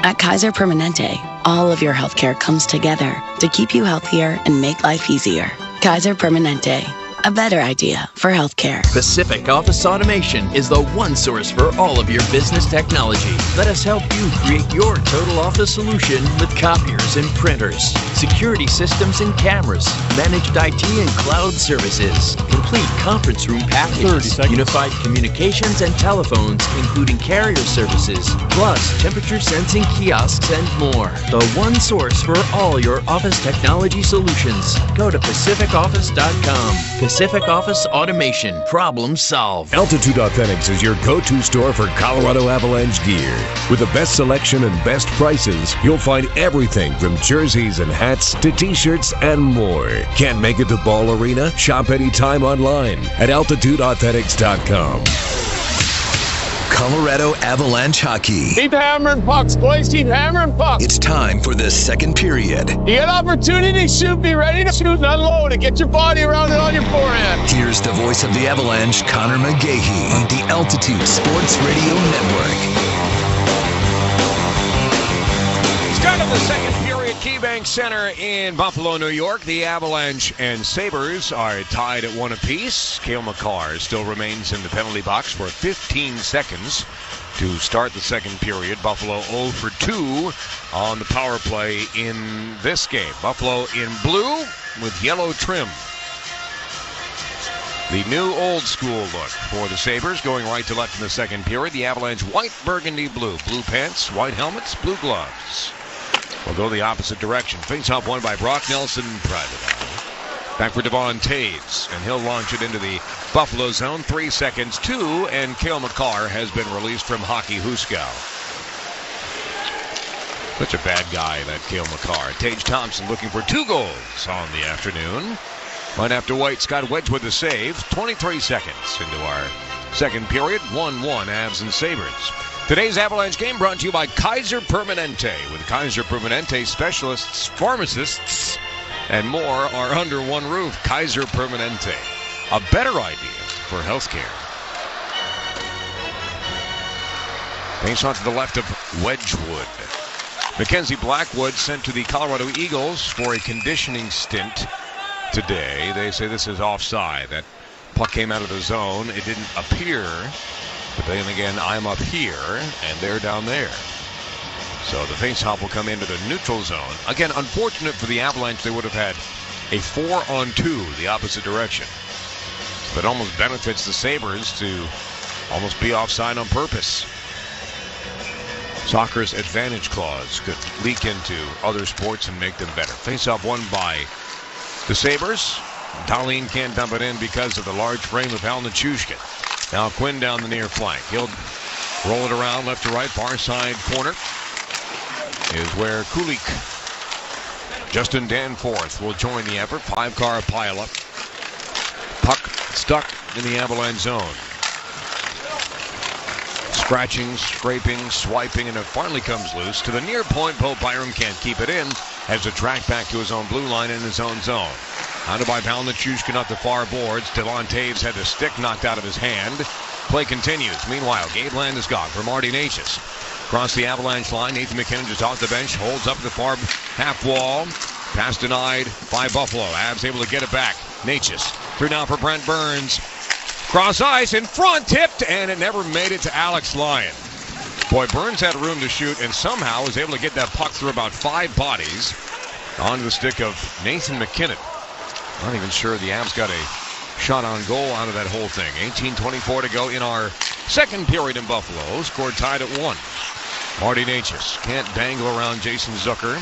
At Kaiser Permanente, all of your healthcare comes together to keep you healthier and make life easier. Kaiser Permanente, a better idea for healthcare. Pacific Office Automation is the one source for all of your business technology. Let us help you create your total office solution with copiers and printers, security systems and cameras, managed IT and cloud services, complete conference room packages, unified communications and telephones, including carrier services, plus temperature sensing kiosks and more. The one source for all your office technology solutions. Go to pacificoffice.com. Pacific Office Automation. Problem solved. Altitude Authentics is your go-to store for Colorado Avalanche gear. With the best selection and best prices, you'll find everything from jerseys and hats to t-shirts and more. Can't make it to Ball Arena? Shop anytime online at altitudeauthentics.com. Colorado Avalanche hockey. Keep hammering pucks, boys. Keep hammering pucks. It's time for the second period. You get opportunity, shoot. Be ready to shoot and unload it. Get your body around it on your forehand. Here's the voice of the Avalanche, Connor McGahee, on the Altitude Sports Radio Network. Start of the second period, KeyBank Center in Buffalo, New York. The Avalanche and Sabres are tied at 1 apiece. Cale Makar still remains in the penalty box for 15 seconds to start the second period. Buffalo 0 for 2 on the power play in this game. Buffalo in blue with yellow trim. The new old school look for the Sabres, going right to left in the second period. The Avalanche white, burgundy, blue. Blue pants, white helmets, blue gloves. We'll go the opposite direction. Face-off won by Brock Nelson. Private eye. Back for Devon Taves, and he'll launch it into the Buffalo zone. 3 seconds, 2, and Cale Makar has been released from Hockey Huskow. Such a bad guy, that Cale Makar. Tage Thompson looking for 2 goals on the afternoon. Might have to wait. Scott Wedge with the save. 23 seconds into our second period. 1-1, Avs and Sabres. Today's Avalanche game brought to you by Kaiser Permanente. With Kaiser Permanente, specialists, pharmacists, and more are under one roof. Kaiser Permanente, a better idea for healthcare. Face on to the left of Wedgwood. Mackenzie Blackwood sent to the Colorado Eagles for a conditioning stint today. They say this is offside. That puck came out of the zone. It didn't appear. But then again, I'm up here, and they're down there. So the faceoff will come into the neutral zone. Again, unfortunate for the Avalanche, they would have had a 4-on-2 the opposite direction. So it almost benefits the Sabres to almost be offside on purpose. Soccer's advantage clause could leak into other sports and make them better. Faceoff won by the Sabres. Dahlin can't dump it in because of the large frame of Hal Nichushkin. Now Quinn down the near flank. He'll roll it around left to right. Far side corner is where Kulik Justin Danforth will join the effort. 5-car pileup. Puck stuck in the Avalanche zone. Scratching, scraping, swiping, and it finally comes loose. To the near point, Bo Byram can't keep it in. Has to track back to his own blue line in his own zone. Hounded by Valnichushkin off the far boards. Devon Taves had the stick knocked out of his hand. Play continues. Meanwhile, Gabe Landeskog for Marty Necas. Across the Avalanche line, Nathan McKinnon just off the bench. Holds up the far half wall. Pass denied by Buffalo. Avs able to get it back. Necas through now for Brent Burns. Cross ice in front, tipped, and it never made it to Alex Lyon. Boy, Burns had room to shoot and somehow was able to get that puck through about 5 bodies onto the stick of Nathan McKinnon. Not even sure the Avs got a shot on goal out of that whole thing. 18:24 to go in our second period in Buffalo. Scored tied at 1. Marty Necas can't dangle around Jason Zucker.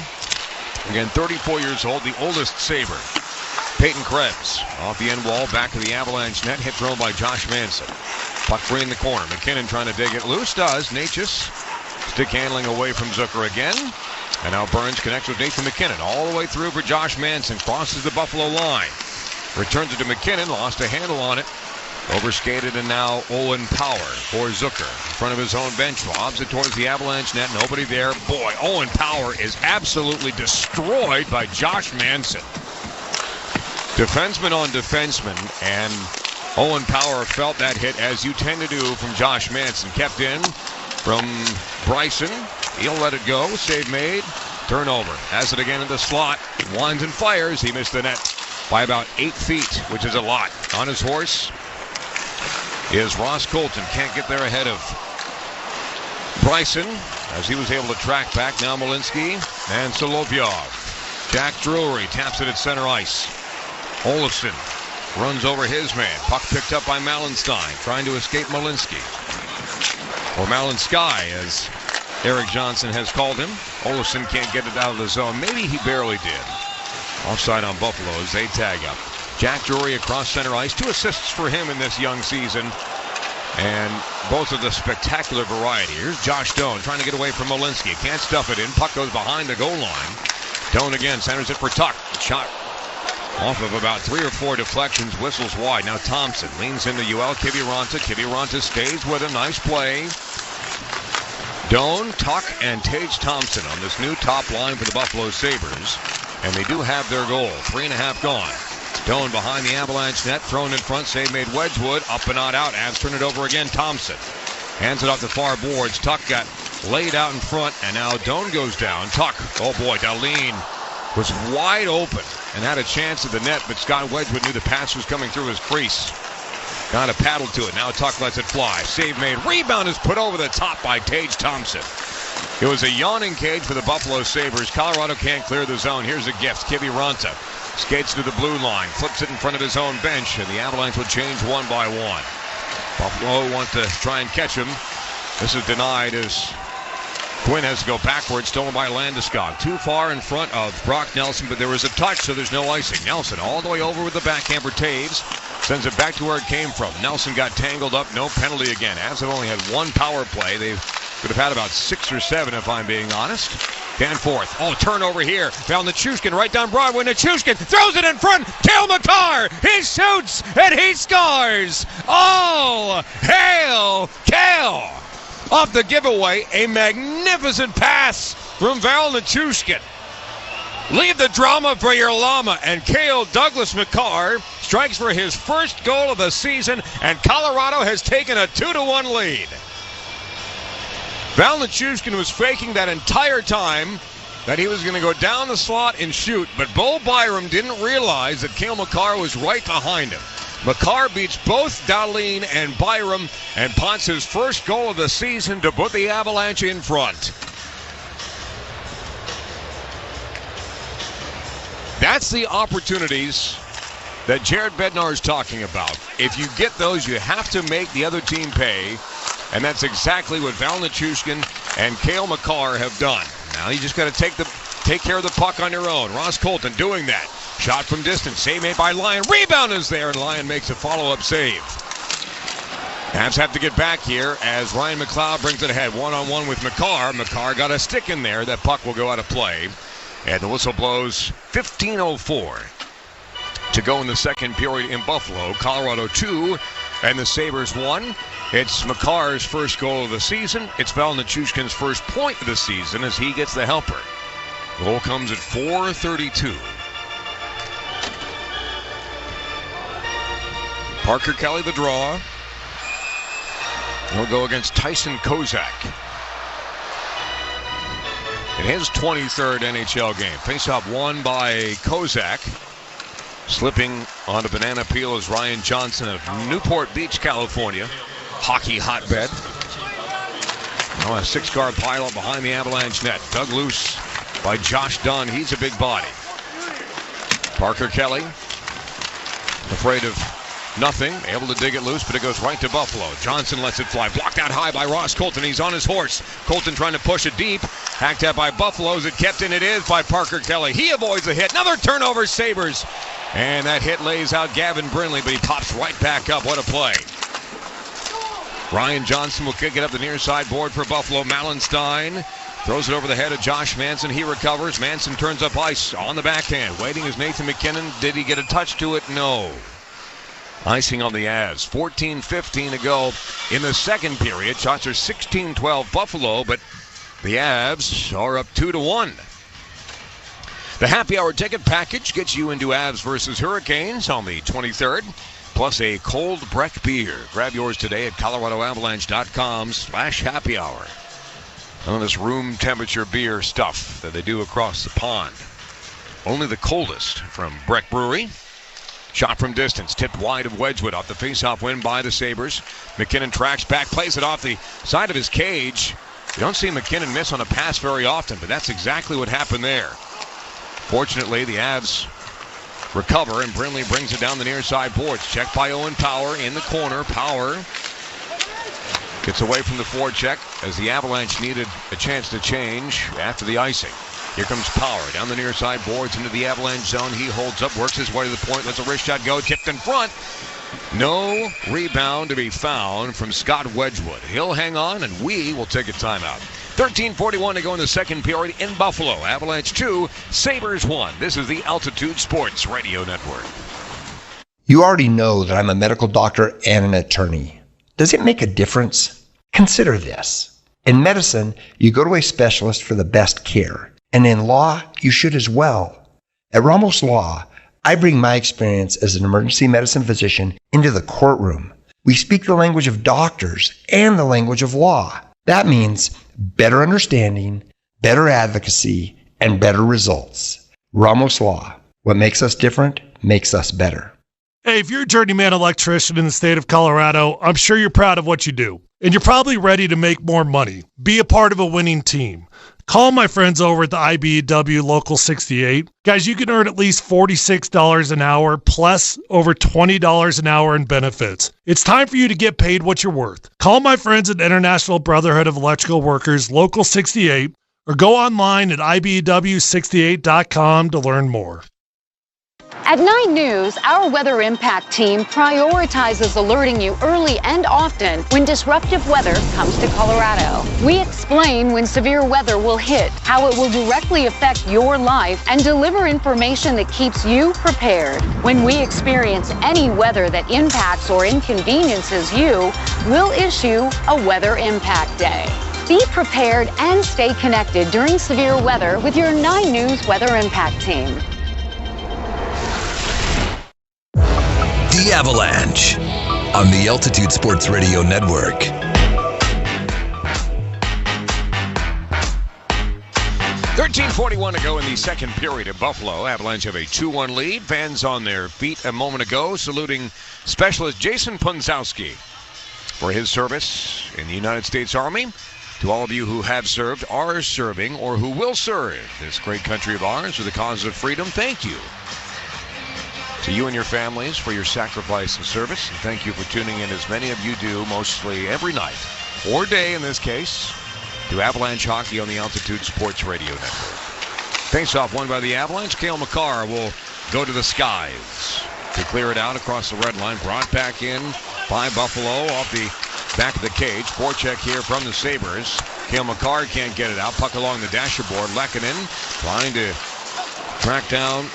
Again, 34 years old, the oldest Sabre. Peyton Krebs off the end wall, back of the Avalanche net, hit thrown by Josh Manson. Puck free in the corner. McKinnon trying to dig it loose. Does. Necas stick handling away from Zucker again. And now Burns connects with Nathan McKinnon all the way through for Josh Manson. Crosses the Buffalo line. Returns it to McKinnon. Lost a handle on it. Overskated, and now Owen Power for Zucker. In front of his own bench. Lobs it towards the Avalanche net. Nobody there. Boy, Owen Power is absolutely destroyed by Josh Manson. Defenseman on defenseman, and Owen Power felt that hit, as you tend to do from Josh Manson. Kept in from Bryson. He'll let it go. Save made. Turnover. Has it again in the slot. Winds and fires. He missed the net by about 8 feet, which is a lot. On his horse is Ross Colton. Can't get there ahead of Bryson, as he was able to track back. Now Malinsky and Solovyov. Jack Drury taps it at center ice. Olofsson runs over his man. Puck picked up by Malenstein, trying to escape Malinsky. Or Malinsky, as Eric Johnson has called him. Olofsson can't get it out of the zone. Maybe he barely did. Offside on Buffalo as they tag up. Jack Drury across center ice. 2 assists for him in this young season. And both of the spectacular variety. Here's Josh Doan trying to get away from Malinsky. Can't stuff it in. Puck goes behind the goal line. Doan again centers it for Tuck. Shot off of about 3 or 4 deflections. Whistles wide. Now Thompson leans into Yoel Kiviranta. Kiviranta stays with him. Nice play. Doan, Tuck, and Tage Thompson on this new top line for the Buffalo Sabres. And they do have their goal. 3.5 gone. Doan behind the Avalanche net. Thrown in front. Save made Wedgwood. Up and not out. Avs turn it over again. Thompson hands it off the far boards. Tuck got laid out in front. And now Doan goes down. Tuck. Oh boy. Dahlin was wide open and had a chance at the net. But Scott Wedgwood knew the pass was coming through his crease. Got a paddle to it. Now Tuck lets it fly. Save made. Rebound is put over the top by Tage Thompson. It was a yawning cage for the Buffalo Sabres. Colorado can't clear the zone. Here's a gift. Kiviranta skates to the blue line. Flips it in front of his own bench. And the Avalanche will change 1 by 1. Buffalo wants to try and catch him. This is denied as Quinn has to go backwards. Stolen by Landeskog. Too far in front of Brock Nelson, but there was a touch, so there's no icing. Nelson all the way over with the backhand for Taves. Sends it back to where it came from. Nelson got tangled up. No penalty again. Avs have only had 1 power play. They could have had about 6 or 7, if I'm being honest. Danforth. Oh, turnover here. Found Nichushkin right down Broadway. Nichushkin throws it in front. Cale Makar. He shoots and he scores. Oh, hail Cale. Off the giveaway, a magnificent pass from Val Nichushkin. Leave the drama for your llama, and Cale Douglas Makar strikes for his first goal of the season, and Colorado has taken a 2-1 lead. Val Nichushkin was faking that entire time that he was going to go down the slot and shoot, but Bo Byram didn't realize that Cale Makar was right behind him. Makar beats both Dahlin and Byram and punts his first goal of the season to put the Avalanche in front. That's the opportunities that Jared Bednar is talking about. If you get those, you have to make the other team pay, and that's exactly what Val Nichushkin and Cale Makar have done. Now you just got to take care of the puck on your own. Ross Colton doing that. Shot from distance. Save made by Lyon. Rebound is there, and Lyon makes a follow-up save. Avs have to get back here as Ryan McLeod brings it ahead. 1-on-1 with Makar. Makar got a stick in there. That puck will go out of play. And the whistle blows. 15:04 to go in the second period in Buffalo. Colorado 2 and the Sabres 1. It's Makar's first goal of the season. It's Val Nichushkin's first point of the season as he gets the helper. The goal comes at 4:32. Parker Kelly the draw. He'll go against Tyson Kozak in his 23rd NHL game. Faceoff won by Kozak. Slipping on a banana peel is Ryan Johnson of Newport Beach, California. Hockey hotbed. Now a 6-guard pileup behind the Avalanche net. Dug loose by Josh Dunn. He's a big body. Parker Kelly, afraid of nothing, able to dig it loose, but it goes right to Buffalo. Johnson lets it fly. Blocked out high by Ross Colton. He's on his horse. Colton trying to push it deep. Hacked at by Buffalo. Is it kept in? It is by Parker Kelly. He avoids a hit. Another turnover, Sabres. And that hit lays out Gavin Brindley, but he pops right back up. What a play. Ryan Johnson will kick it up the near side board for Buffalo. Malenstein throws it over the head of Josh Manson. He recovers. Manson turns up ice on the backhand. Waiting is Nathan McKinnon. Did he get a touch to it? No. Icing on the Avs. 14:15 to go in the second period. Shots are 16-12 Buffalo, but the Avs are up 2-1. The happy hour ticket package gets you into Avs versus Hurricanes on the 23rd. Plus a cold Breck beer. Grab yours today at coloradoavalanche.com/happy hour. None of this room temperature beer stuff that they do across the pond. Only the coldest from Breck Brewery. Shot from distance, tipped wide of Wedgwood off the faceoff win by the Sabres. McKinnon tracks back, plays it off the side of his cage. You don't see McKinnon miss on a pass very often, but that's exactly what happened there. Fortunately, the Avs recover, and Brindley brings it down the near side boards. Checked by Owen Power in the corner. Power gets away from the forecheck as the Avalanche needed a chance to change after the icing. Here comes Power down the near side boards into the Avalanche zone. He holds up, works his way to the point, lets a wrist shot go, tipped in front. No rebound to be found from Scott Wedgwood. He'll hang on, and we will take a timeout. 13:41 to go in the second period in Buffalo. Avalanche 2, Sabres 1. This is the Altitude Sports Radio Network. You already know that I'm a medical doctor and an attorney. Does it make a difference? Consider this. In medicine, you go to a specialist for the best care. And in law, you should as well. At Ramos Law, I bring my experience as an emergency medicine physician into the courtroom. We speak the language of doctors and the language of law. That means better understanding, better advocacy, and better results. Ramos Law. What makes us different makes us better. Hey, if you're a journeyman electrician in the state of Colorado, I'm sure you're proud of what you do. And you're probably ready to make more money. Be a part of a winning team. Call my friends over at the IBEW Local 68. Guys, you can earn at least $46 an hour plus over $20 an hour in benefits. It's time for you to get paid what you're worth. Call my friends at International Brotherhood of Electrical Workers Local 68 or go online at IBEW68.com to learn more. At 9 News, our weather impact team prioritizes alerting you early and often when disruptive weather comes to Colorado. We explain when severe weather will hit, how it will directly affect your life, and deliver information that keeps you prepared. When we experience any weather that impacts or inconveniences you, we'll issue a weather impact day. Be prepared and stay connected during severe weather with your 9 News weather impact team. The Avalanche on the Altitude Sports Radio Network. $13:41 to go in the second period at Buffalo. Avalanche have a 2-1 lead. Fans on their feet a moment ago saluting Specialist Jason Punzowski for his service in the United States Army. To all of you who have served, are serving, or who will serve this great country of ours for the cause of freedom, thank you. To you and your families for your sacrifice and service. And thank you for tuning in, as many of you do, mostly every night, or day in this case, to Avalanche Hockey on the Altitude Sports Radio Network. Face-off won by the Avalanche. Cale Makar will go to the skies to clear it out across the red line. Brought back in by Buffalo off the back of the cage. Forecheck here from the Sabres. Cale Makar can't get it out. Puck along the dasher board. Lehkonen trying to Track down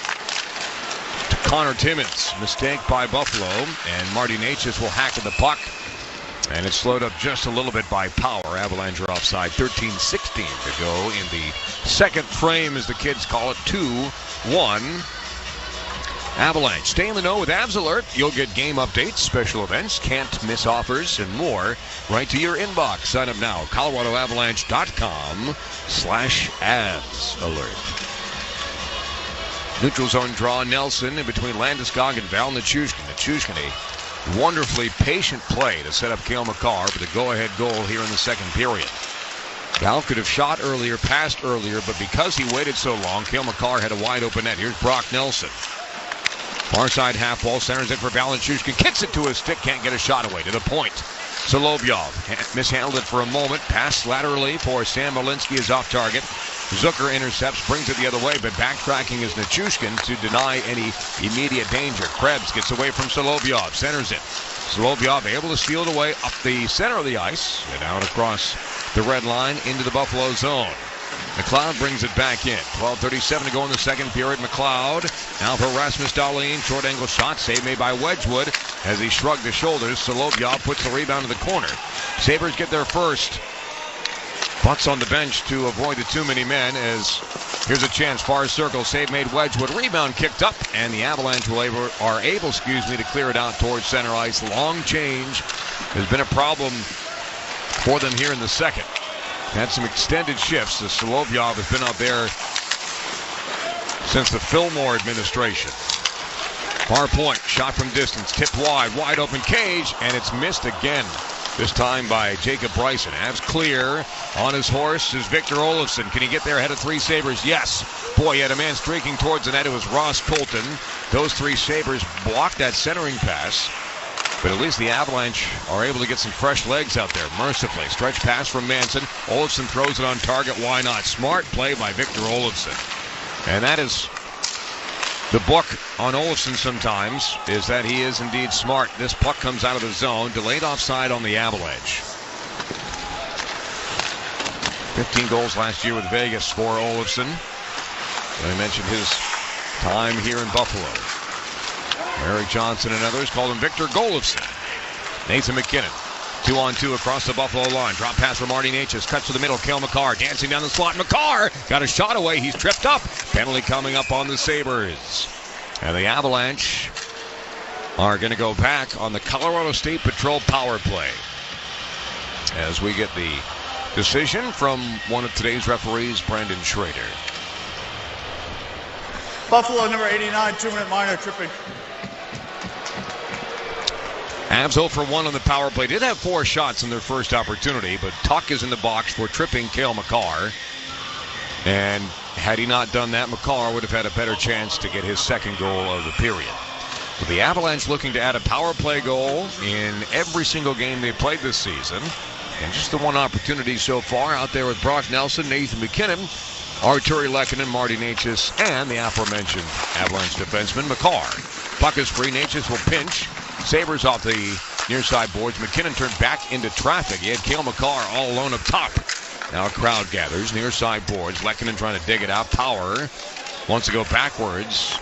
to Connor Timmins. Mistake by Buffalo, and Marty Necas will hack at the puck. And it's slowed up just a little bit by Power. Avalanche are offside. 13:16 to go in the second frame, as the kids call it. 2-1. Avalanche. Stay in the know with Avs Alert. You'll get game updates, special events, can't miss offers, and more right to your inbox. Sign up now. ColoradoAvalanche.com/Avs Alert. Neutral zone draw. Nelson in between Landeskog and Val Nichushkin. Nichushkin, a wonderfully patient play to set up Cale Makar for the go-ahead goal here in the second period. Val could have shot earlier, passed earlier, but because he waited so long, Cale Makar had a wide open net. Here's Brock Nelson. Far side half wall, centers it for Valenchushkin. Kicks it to his stick, can't get a shot away to the point. Solovyov mishandled it for a moment. Pass laterally for Sam Malinsky is off target. Zucker intercepts, brings it the other way, but backtracking is Nichushkin to deny any immediate danger. Krebs gets away from Solovyov, centers it. Solovyov able to steal it away up the center of the ice and out across the red line into the Buffalo zone. McLeod brings it back in. 12:37 to go in the second period. McLeod now for Rasmus Dahlin. Short angle shot. Save made by Wedgwood as he shrugged his shoulders. Solovyov puts the rebound in the corner. Sabres get their first. Bucks on the bench to avoid the too many men, as here's a chance. Far circle. Save made Wedgwood. Rebound kicked up, and the Avalanche are able to clear it out towards center ice. Long change has been a problem for them here in the second. Had some extended shifts. The Solovyov has been out there since the Fillmore administration. Far point, shot from distance, tipped wide open cage, and it's missed again. This time by Jacob Bryson. Avs clear. On his horse is Victor Olofsson. Can he get there ahead of three Sabres? Yes. Boy, he had a man streaking towards the net. It was Ross Colton. Those three Sabres blocked that centering pass. But at least the Avalanche are able to get some fresh legs out there, mercifully. Stretch pass from Manson. Olofsson throws it on target. Why not? Smart play by Victor Olofsson. And that is the book on Olofsson sometimes, is that he is indeed smart. This puck comes out of the zone. Delayed offside on the Avalanche. 15 goals last year with Vegas for Olofsson. I mentioned his time here in Buffalo. Eric Johnson and others called him Victor Golofsson. Nathan McKinnon, 2-on-2 across the Buffalo line. Drop pass from Marty Necas. Cuts to the middle. Cale Makar dancing down the slot. Makar got a shot away. He's tripped up. Penalty coming up on the Sabres. And the Avalanche are going to go back on the Colorado State Patrol power play, as we get the decision from one of today's referees, Brandon Schrader. Buffalo number 89, 2-minute minor, tripping. Avs 0 for 1 on the power play. Did have 4 shots in their first opportunity, but Tuck is in the box for tripping Cale Makar. And had he not done that, Makar would have had a better chance to get his second goal of the period. But the Avalanche looking to add a power play goal in every single game they've played this season. And just the one opportunity so far out there with Brock Nelson, Nathan McKinnon, Arturi Lehkonen, Marty Necas, and the aforementioned Avalanche defenseman Makar. Puck is free. Necas will pinch. Sabres off the near side boards. McKinnon turned back into traffic. He had Cale Makar all alone up top. Now a crowd gathers near side boards. Lehkonen trying to dig it out. Power wants to go backwards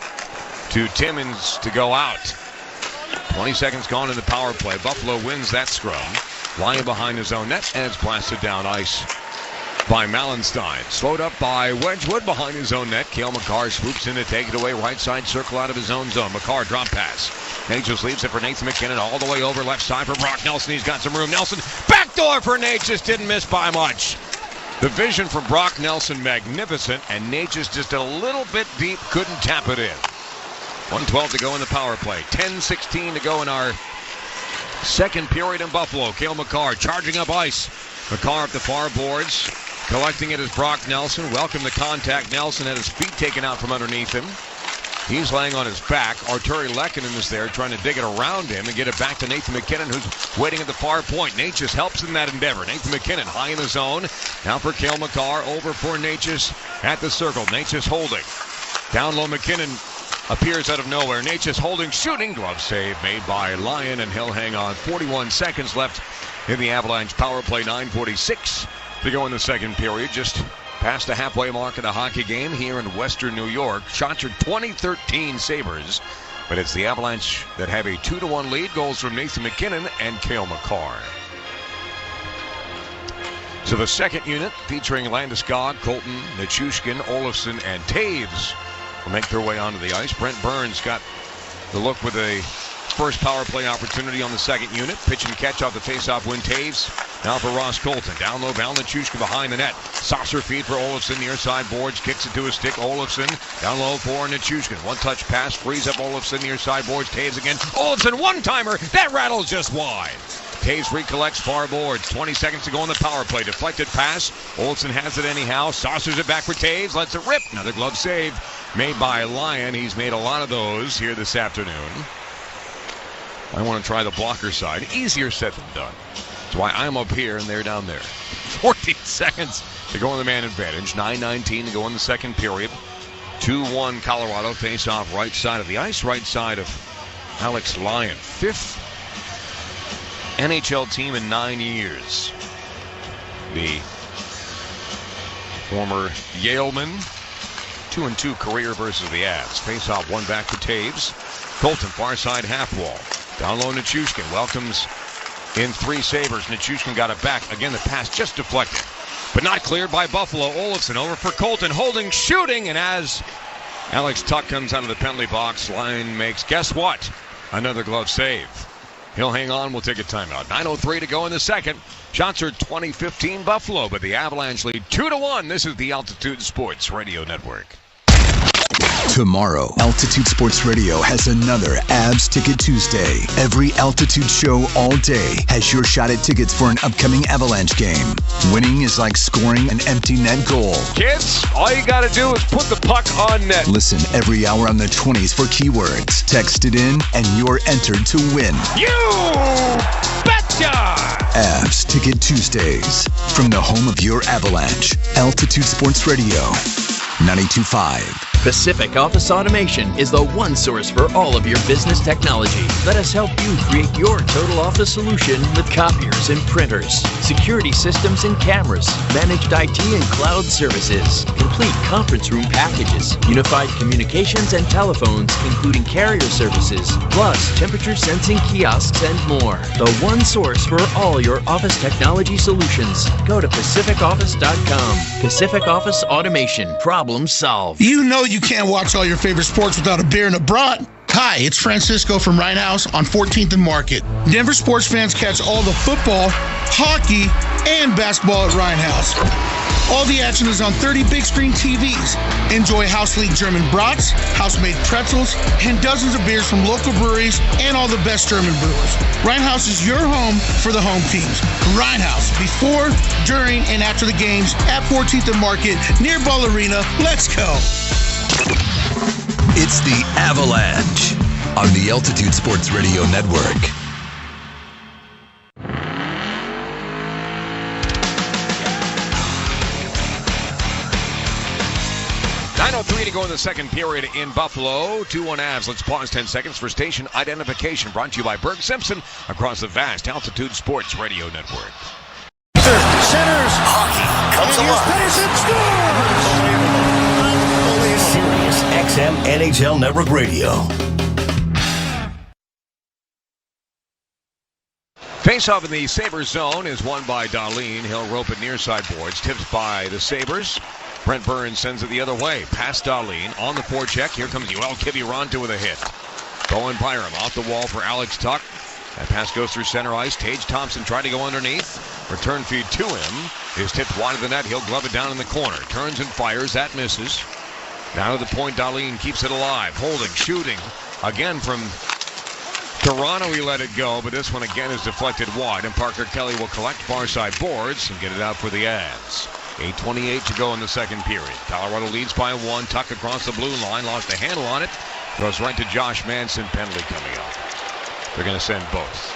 to Timmins to go out. 20 seconds gone in the power play. Buffalo wins that scrum. Lying behind his own net, and it's blasted down ice by Malenstein. Slowed up by Wedgwood behind his own net. Cale Makar swoops in to take it away. Right side circle out of his own zone. Makar drop pass. Necas leaves it for Nathan McKinnon all the way over left side for Brock Nelson. He's got some room. Nelson, backdoor for Necas. Didn't miss by much. The vision from Brock Nelson, magnificent, and Necas just a little bit deep, couldn't tap it in. 1:12 to go in the power play. 10:16 to go in our second period in Buffalo. Cale Makar charging up ice. Makar up the far boards. Collecting it is Brock Nelson. Welcome the contact. Nelson had his feet taken out from underneath him. He's laying on his back. Arturi Lehkonen is there trying to dig it around him and get it back to Nathan McKinnon, who's waiting at the far point. Necas helps in that endeavor. Nathan McKinnon high in the zone. Now for Cale Makar. Over for Necas at the circle. Necas holding. Down low, McKinnon appears out of nowhere. Necas holding, shooting. Glove save made by Lyon, and he'll hang on. 41 seconds left in the Avalanche power play. 9:46 to go in the second period. Just past the halfway mark of the hockey game here in Western New York. Shots are 2013 Sabres, but it's the Avalanche that have a 2-1 lead. Goals from Nathan McKinnon and Cale Makar. So the second unit, featuring Landeskog, Colton, Nichushkin, Olofsson, and Taves, will make their way onto the ice. Brent Burns got the look with a first power play opportunity on the second unit. Pitch and catch off the faceoff win. Taves now for Ross Colton. Down low, Val Nichushkin behind the net. Saucer feed for Olofsson, near side boards. Kicks it to his stick. Olofsson down low for Nichushkin. One-touch pass, frees up Olofsson, near side boards. Taves again. Olofsson, one-timer. That rattles just wide. Taves recollects far boards. 20 seconds to go on the power play. Deflected pass. Olofsson has it anyhow. Saucers it back for Taves. Lets it rip. Another glove save made by Lyon. He's made a lot of those here this afternoon. I want to try the blocker side. Easier said than done. That's why I'm up here and they're down there. 14 seconds to go on the man advantage. 9:19 to go in the second period. 2-1 Colorado. Face off right side of the ice. Right side of Alex Lyon. Fifth NHL team in 9 years. The former Yaleman, 2-2 career versus the Avs. Face off, one back to Taves. Colton, far side half wall. Down low, Nichushkin welcomes in 3 Sabres. Nichushkin got it back. Again, the pass just deflected, but not cleared by Buffalo. Olofsson over for Colton, holding, shooting, and as Alex Tuch comes out of the penalty box, Lyon makes, guess what? Another glove save. He'll hang on. We'll take a timeout. 9:03 to go in the second. Shots are 2015 Buffalo, but the Avalanche lead 2-1. This is the Altitude Sports Radio Network. Tomorrow, Altitude Sports Radio has another Avs Ticket Tuesday. Every Altitude show all day has your shot at tickets for an upcoming Avalanche game. Winning is like scoring an empty net goal. Kids, all you got to do is put the puck on net. Listen every hour on the 20s for keywords. Text it in and you're entered to win. You betcha! Avs Ticket Tuesdays. From the home of your Avalanche, Altitude Sports Radio, 92.5. Pacific Office Automation is the one source for all of your business technology. Let us help you create your total office solution with copiers and printers, security systems and cameras, managed IT and cloud services, complete conference room packages, unified communications and telephones, including carrier services, plus temperature sensing kiosks and more. The one source for all your office technology solutions. Go to PacificOffice.com. Pacific Office Automation. Problem solved. You know you can't watch all your favorite sports without a beer and a brat. Hi, it's Francisco from Ryan House on 14th and Market. Denver sports fans catch all the football, hockey, and basketball at Ryan House. All the action is on 30 big screen TVs. Enjoy House League German brats, house-made pretzels, and dozens of beers from local breweries and all the best German brewers. Ryan House is your home for the home teams. Ryan House, before, during, and after the games at 14th and Market near Ball Arena. Let's go. It's the Avalanche on the Altitude Sports Radio Network. .03 to go in the second period in Buffalo. 2-1 Avs. Let's pause 10 seconds for station identification. Brought to you by Berg Simpson across the vast Altitude Sports Radio Network. Centers. Hockey comes alive. Sirius XM NHL Network Radio. Face-off in the Sabres zone is won by Dahlin. He'll rope it near side boards. Tipped by the Sabres. Brent Burns sends it the other way. Past Dahlin on the forecheck. Here comes Yoel Kiviranta with a hit. Bowen Byram off the wall for Alex Tuch. That pass goes through center ice. Tage Thompson tried to go underneath. Return feed to him is tipped wide of the net. He'll glove it down in the corner. Turns and fires. That misses. Now to the point. Dahlin keeps it alive. Holding, shooting. Again from Toronto, he let it go, but this one again is deflected wide, and Parker Kelly will collect far side boards and get it out for the Avs. 8:28 to go in the second period. Colorado leads by 1. Tuch across the blue line, lost the handle on it. Goes right to Josh Manson. Penalty coming up. They're going to send both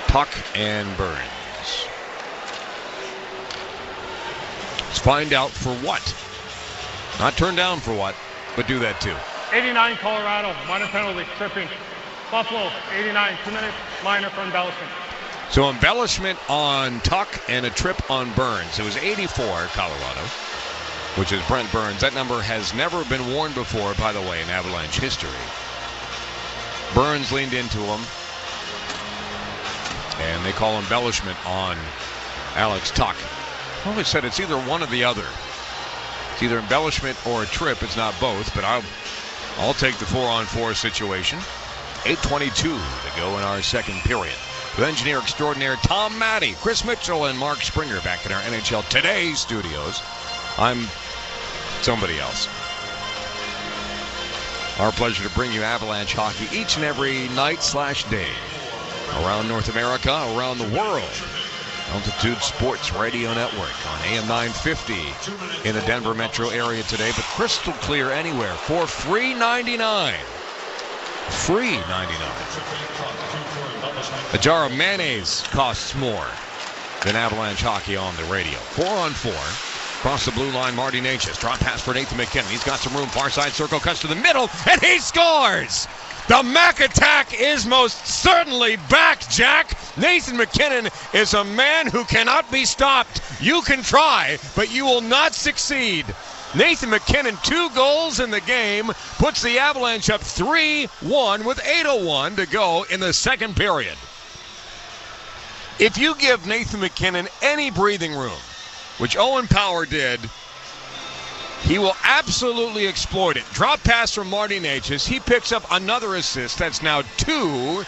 Tuch and Burns. Let's find out for what. Not turn down for what, but do that too. 89 Colorado, minor penalty, tripping. Buffalo, 89, 2 minutes, minor for embellishment. So embellishment on Tuch and a trip on Burns. It was 84 Colorado. which is Brent Burns. That number has never been worn before, by the way, in Avalanche history. Burns leaned into him, and they call embellishment on Alex Tuch. I always said it's either one or the other. It's either embellishment or a trip. It's not both, but I'll take the 4-on-4 situation. 8:22 to go in our second period. With engineer extraordinaire Tom Maddie, Chris Mitchell, and Mark Springer back in our NHL Today studios. I'm somebody else. Our pleasure to bring you Avalanche hockey each and every night/day around North America, around the world. Altitude Sports Radio Network on AM 950 in the Denver metro area today, but crystal clear anywhere for free 99. Free 99. A jar of mayonnaise costs more than Avalanche hockey on the radio. 4-on-4. Across the blue line, Marty Necas. Drop pass for Nathan McKinnon. He's got some room. Far side circle, cuts to the middle, and he scores! The Mac attack is most certainly back, Jack. Nathan McKinnon is a man who cannot be stopped. You can try, but you will not succeed. Nathan McKinnon, 2 goals in the game, puts the Avalanche up 3-1 with 8:01 to go in the second period. If you give Nathan McKinnon any breathing room, which Owen Power did, he will absolutely exploit it. Drop pass from Marty Necas. He picks up another assist. That's now 2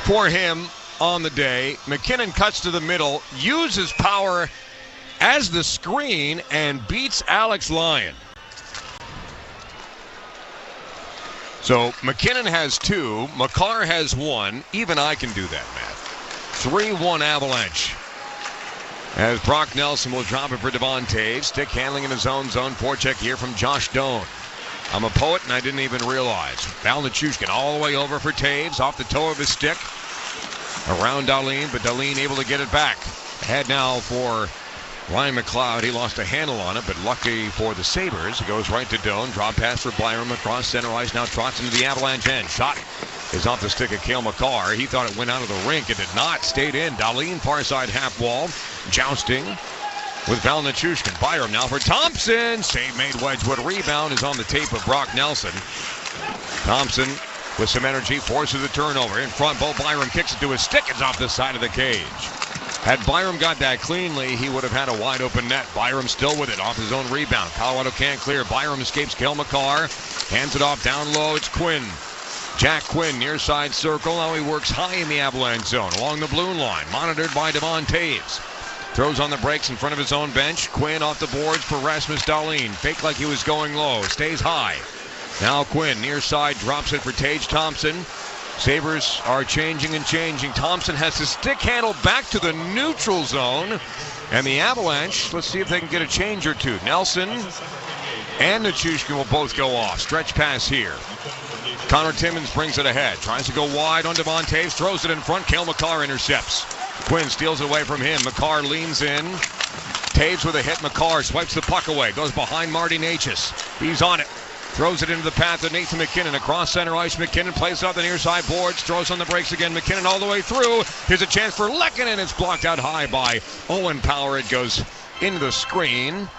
for him on the day. McKinnon cuts to the middle, uses power as the screen, and beats Alex Lyon. So McKinnon has 2. Makar has 1. Even I can do that, Matt. 3-1 Avalanche. As Brock Nelson will drop it for Devon Toews. Stick handling in his own zone. Forecheck here from Josh Doan. I'm a poet and I didn't even realize. Val Nichushkin all the way over for Toews. Off the toe of his stick. Around Dahlin, but Dahlin able to get it back. Ahead now for Ryan McLeod. He lost a handle on it, but lucky for the Sabres. It goes right to Doan. Drop pass for Byram across center ice. Now trots into the Avalanche end. Shot is off the stick of Cale Makar. He thought it went out of the rink. It did not. Stayed in. Dahlin far side half wall. Jousting with Val Nichushkin. Byram now for Thompson. Save made. Wedgwood. Rebound is on the tape of Brock Nelson. Thompson with some energy forces the turnover. In front, Bo Byram kicks it to his stick. It's off the side of the cage. Had Byram got that cleanly, he would have had a wide open net. Byram still with it off his own rebound. Colorado can't clear. Byram escapes Cale Makar. Hands it off down low. It's Quinn. Jack Quinn near side circle. Now he works high in the Avalanche zone along the blue line. Monitored by Devon Toews. Throws on the brakes in front of his own bench. Quinn off the boards for Rasmus Dahlin. Fake like he was going low. Stays high. Now Quinn near side drops it for Tage Thompson. Sabres are changing and changing. Thompson has his stick handle back to the neutral zone. And the Avalanche, let's see if they can get a change or two. Nelson and Nichushkin will both go off. Stretch pass here. Connor Timmins brings it ahead. Tries to go wide on Devon Toews. Throws it in front. Cale Makar intercepts. Quinn steals it away from him. Makar leans in. Toews with a hit. Makar swipes the puck away. Goes behind Marty Necas. He's on it. Throws it into the path of Nathan McKinnon. Across center ice, McKinnon plays it off the near side boards. Throws on the brakes again. McKinnon all the way through. Here's a chance for Lehkonen. It's blocked out high by Owen Power. It goes into the screen.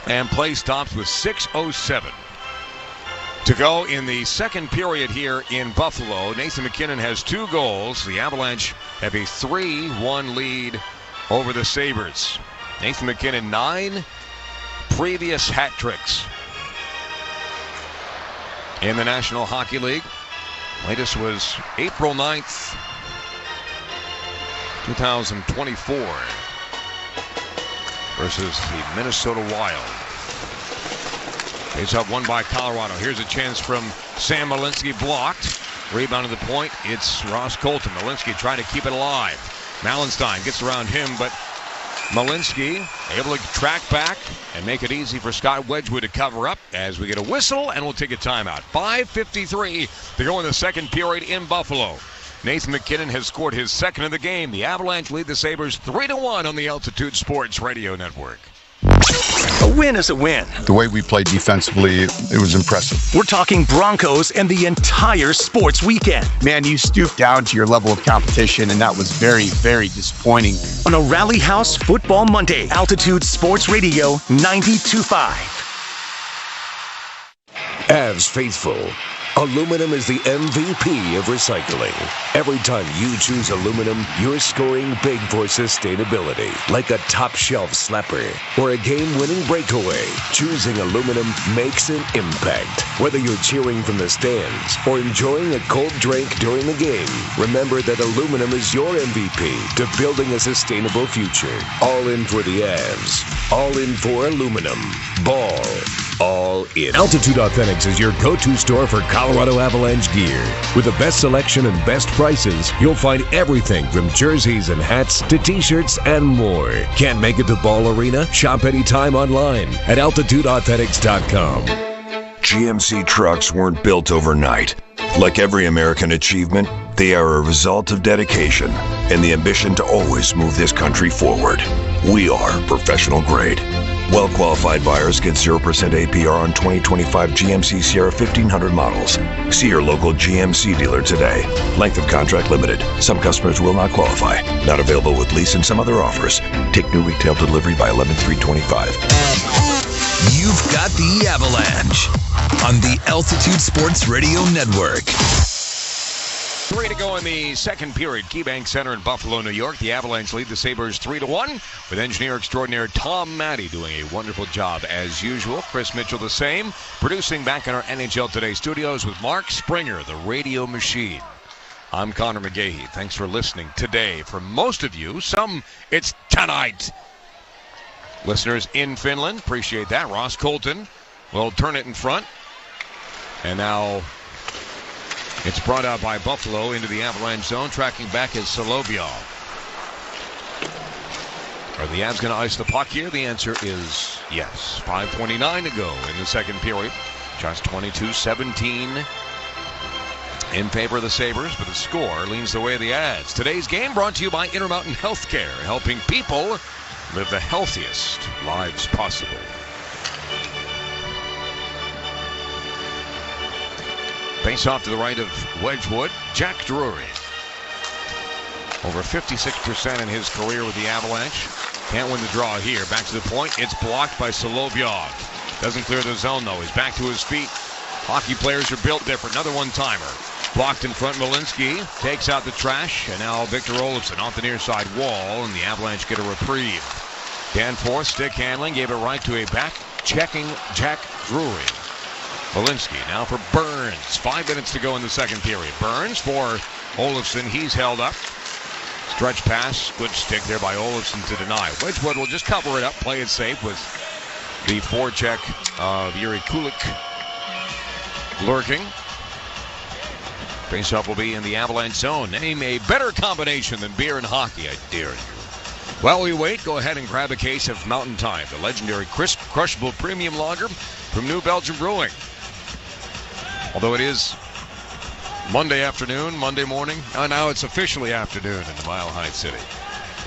And play stops with 6:07 to go in the second period here in Buffalo. Nathan McKinnon has 2 goals. The Avalanche have a 3-1 lead over the Sabres. Nathan McKinnon, 9 previous hat tricks in the National Hockey League. Latest was April 9th, 2024 versus the Minnesota Wild. Face up won by Colorado. Here's a chance from Sam Malinsky, blocked. Rebound to the point. It's Ross Colton. Malinsky trying to keep it alive. Malenstein gets around him, but Malinsky able to track back and make it easy for Scott Wedgwood to cover up as we get a whistle and we'll take a timeout. 5:53 to go in the second period in Buffalo. Nathan McKinnon has scored his second of the game. The Avalanche lead the Sabres 3-1 on the Altitude Sports Radio Network. A win is a win. The way we played defensively, it was impressive. We're talking Broncos and the entire sports weekend. Man, you stooped down to your level of competition, and that was very, very disappointing. On a Rally House Football Monday, Altitude Sports Radio 92.5. Avs faithful, aluminum is the MVP of recycling. Every time you choose aluminum, you're scoring big for sustainability. Like a top-shelf slapper or a game-winning breakaway, choosing aluminum makes an impact. Whether you're cheering from the stands or enjoying a cold drink during the game, remember that aluminum is your MVP to building a sustainable future. All in for the Avs. All in for aluminum. Ball. All in. Altitude Authentics is your go-to store for Colorado Avalanche gear. With the best selection and best prices, you'll find everything from jerseys and hats to t-shirts and more. Can't make it to Ball Arena? Shop anytime online at altitudeauthentics.com. GMC trucks weren't built overnight. Like every American achievement, they are a result of dedication and the ambition to always move this country forward. We are professional grade. Well-qualified buyers get 0% APR on 2025 GMC Sierra 1500 models. See your local GMC dealer today. Length of contract limited. Some customers will not qualify. Not available with lease and some other offers. Take new retail delivery by 11/3/25. You've got the Avalanche on the Altitude Sports Radio Network. 3 to go in the second period. KeyBank Center in Buffalo, New York. The Avalanche lead the Sabres 3-1 with engineer extraordinaire Tom Matte doing a wonderful job as usual. Chris Mitchell the same. Producing back in our NHL Today studios with Mark Springer, the radio machine. I'm Connor McGahey. Thanks for listening today. For most of you, some it's tonight. Listeners in Finland, appreciate that. Ross Colton will turn it in front. And now it's brought out by Buffalo into the Avalanche zone. Tracking back is Solovyov. Are the Avs going to ice the puck here? The answer is yes. 5:29 to go in the second period. Just 22-17 in favor of the Sabres, but the score leans the way of the Avs. Today's game brought to you by Intermountain Healthcare, helping people live the healthiest lives possible. Face off to the right of Wedgwood, Jack Drury. Over 56% in his career with the Avalanche. Can't win the draw here. Back to the point. It's blocked by Solovyov. Doesn't clear the zone, though. He's back to his feet. Hockey players are built different. Another one-timer. Blocked in front. Malinsky takes out the trash. And now Victor Olofsson off the near side wall. And the Avalanche get a reprieve. Danforth, stick handling. Gave it right to a back-checking Jack Drury. Malinsky now for Burns. 5 minutes to go in the second period. Burns for Olofsson. He's held up. Stretch pass. Good stick there by Olofsson to deny. Wedgwood will just cover it up. Play it safe with the forecheck of Yuri Kulik lurking. Faceoff will be in the Avalanche zone. Name a better combination than beer and hockey, I dare you. While we wait, go ahead and grab a case of Mountain Tide, the legendary crisp, crushable premium lager from New Belgium Brewing. Although it is Monday afternoon, Monday morning. Now it's officially afternoon in the Mile High City.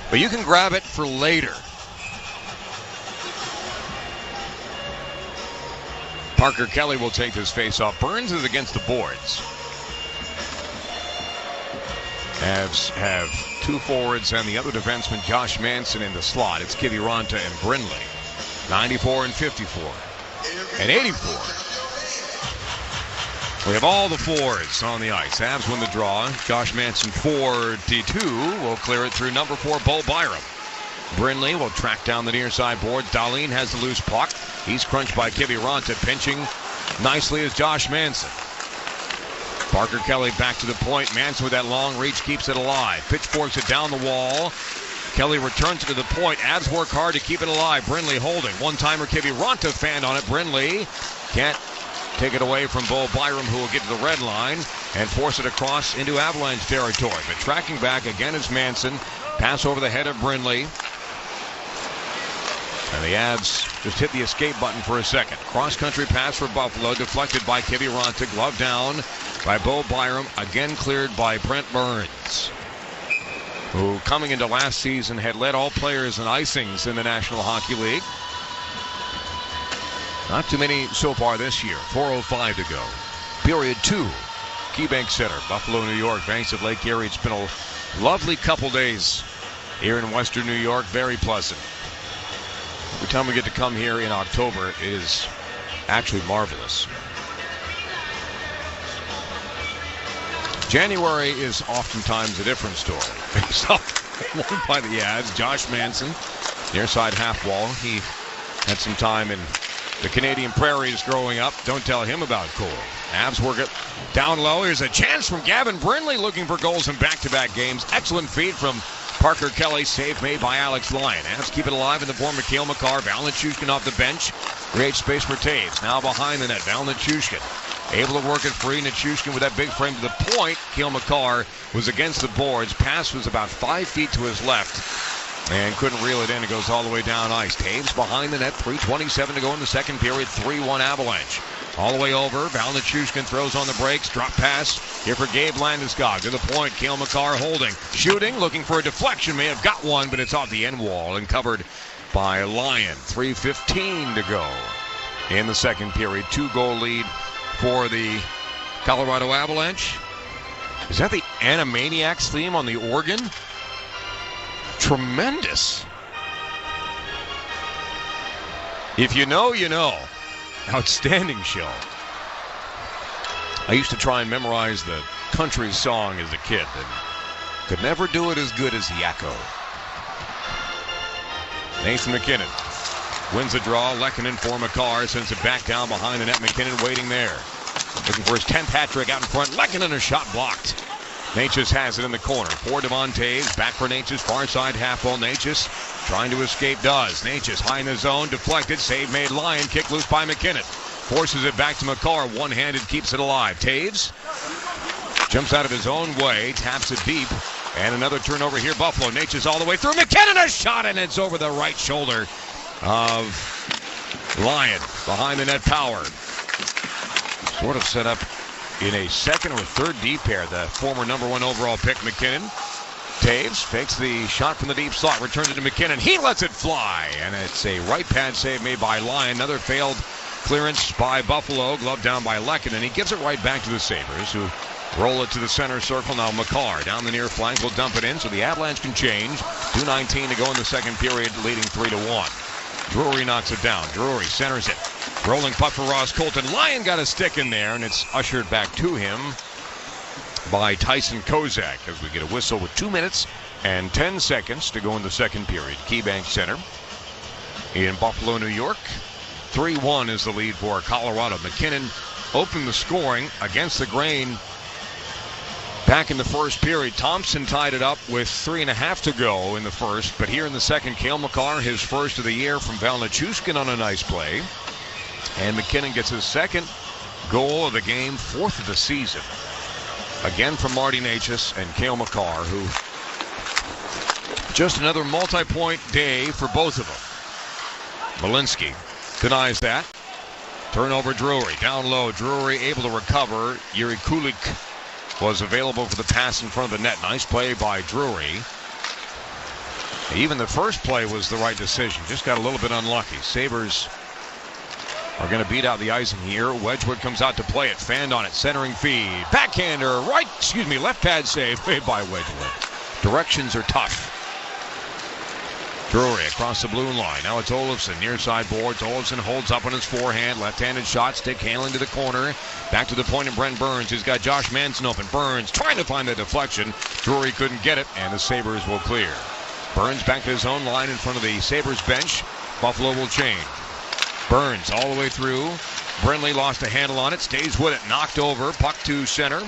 But you can grab it for later. Parker Kelly will take this face-off. Burns is against the boards. Avs have two forwards and the other defenseman, Josh Manson, in the slot. It's Kiviranta and Brindley. 94 and 54. And 84. We have all the forwards on the ice. Avs win the draw. Josh Manson 42 will clear it through number 4, Bo Byram. Brindley will track down the near side boards. Dahlin has the loose puck. He's crunched by Kiviranta. Pinching nicely is Josh Manson. Parker Kelly back to the point. Manson with that long reach keeps it alive. Pitchforks it down the wall. Kelly returns it to the point. Avs work hard to keep it alive. Brindley holding. One-timer Kiviranta fanned on it. Brindley can't take it away from Bo Byram, who will get to the red line and force it across into Avalanche territory. But tracking back again is Manson. Pass over the head of Brindley. And the Avs just hit the escape button for a second. Cross-country pass for Buffalo, deflected by Kiviranta. Glove down by Bo Byram. Again cleared by Brent Burns, who coming into last season had led all players in icings in the National Hockey League. Not too many so far this year. 4:05 to go. Period 2. KeyBank Center, Buffalo, New York, banks of Lake Erie. It's been a lovely couple days here in Western New York. Very pleasant. Every time we get to come here in October, it is actually marvelous. January is oftentimes a different story. Based off one by the ads, Josh Manson, near side half wall. He had some time in the Canadian prairies growing up. Don't tell him about Cole. Avs work it down low. Here's a chance from Gavin Brindley, looking for goals in back-to-back games. Excellent feed from Parker Kelly. Save made by Alex Lyon. Avs keep it alive in the form of Cale Makar. Valenchushkin off the bench. Creates space for Taves. Now behind the net. Valenchushkin able to work it free. Nichushkin with that big frame to the point. Cale Makar was against the boards. Pass was about 5 feet to his left. And couldn't reel it in. It goes all the way down ice. Taves behind the net. 3:27 to go in the second period. 3-1 Avalanche. All the way over. Valenchushkin throws on the brakes. Drop pass here for Gabe Landeskog. To the point. Cale Makar holding. Shooting. Looking for a deflection. May have got one, but it's off the end wall and covered by Lyon. 3:15 to go in the second period. 2-goal lead for the Colorado Avalanche. Is that the Animaniacs theme on the organ? Tremendous. If you know, you know. Outstanding show. I used to try and memorize the country song as a kid and could never do it as good as Yakko. Nathan MacKinnon wins the draw. Lehkonen for Makar, sends it back down behind the net. MacKinnon waiting there. Looking for his 10th hat trick out in front. Lehkonen, a shot blocked. Natchez has it in the corner. For Devon Taves. Back for Natchez. Far side half wall. Natchez trying to escape does. Natchez high in the zone. Deflected. Save made. Lyon. Kick loose by MacKinnon. Forces it back to Makar. One-handed keeps it alive. Taves jumps out of his own way. Taps it deep. And another turnover here. Buffalo. Natchez all the way through. MacKinnon a shot, and it's over the right shoulder of Lyon. Behind the net Power. Sort of set up in a second or third deep pair. The former #1 overall pick, MacKinnon. Taves fakes the shot from the deep slot. Returns it to MacKinnon. He lets it fly. And it's a right pad save made by Lyon. Another failed clearance by Buffalo. Glove down by Lehkonen. He gives it right back to the Sabres, who roll it to the center circle. Now Makar down the near flank will dump it in, so the Avalanche can change. 2:19 to go in the second period, leading 3-1. Drury knocks it down. Drury centers it. Rolling puck for Ross Colton. Lyon got a stick in there, and it's ushered back to him by Tyson Kozak as we get a whistle with 2 minutes and 10 seconds to go in the second period. KeyBank Center in Buffalo, New York. 3-1 is the lead for Colorado. MacKinnon opened the scoring against the grain back in the first period. Thompson tied it up with 3.5 to go in the first, but here in the second, Cale Makar, his first of the year from Valenchushkin on a nice play. And MacKinnon gets his second goal of the game, 4th of the season. Again from Marty Natchez and Cale Makar, who just another multi-point day for both of them. Malinsky denies that. Turnover Drury, down low. Drury able to recover. Yuri Kulik was available for the pass in front of the net. Nice play by Drury. Even the first play was the right decision. Just got a little bit unlucky. Sabres are going to beat out the icing here. Wedgwood comes out to play it. Fanned on it. Centering feed. Backhander. Left pad save made by Wedgwood. Directions are tough. Drury across the blue line. Now it's Olofsson. Near side boards. Olofsson holds up on his forehand. Left-handed shot. Stick handling to the corner. Back to the point of Brent Burns, who's got Josh Manson open. Burns trying to find the deflection. Drury couldn't get it, and the Sabres will clear. Burns back to his own line in front of the Sabres bench. Buffalo will change. Burns all the way through. Brindley lost a handle on it. Stays with it. Knocked over. Puck to center.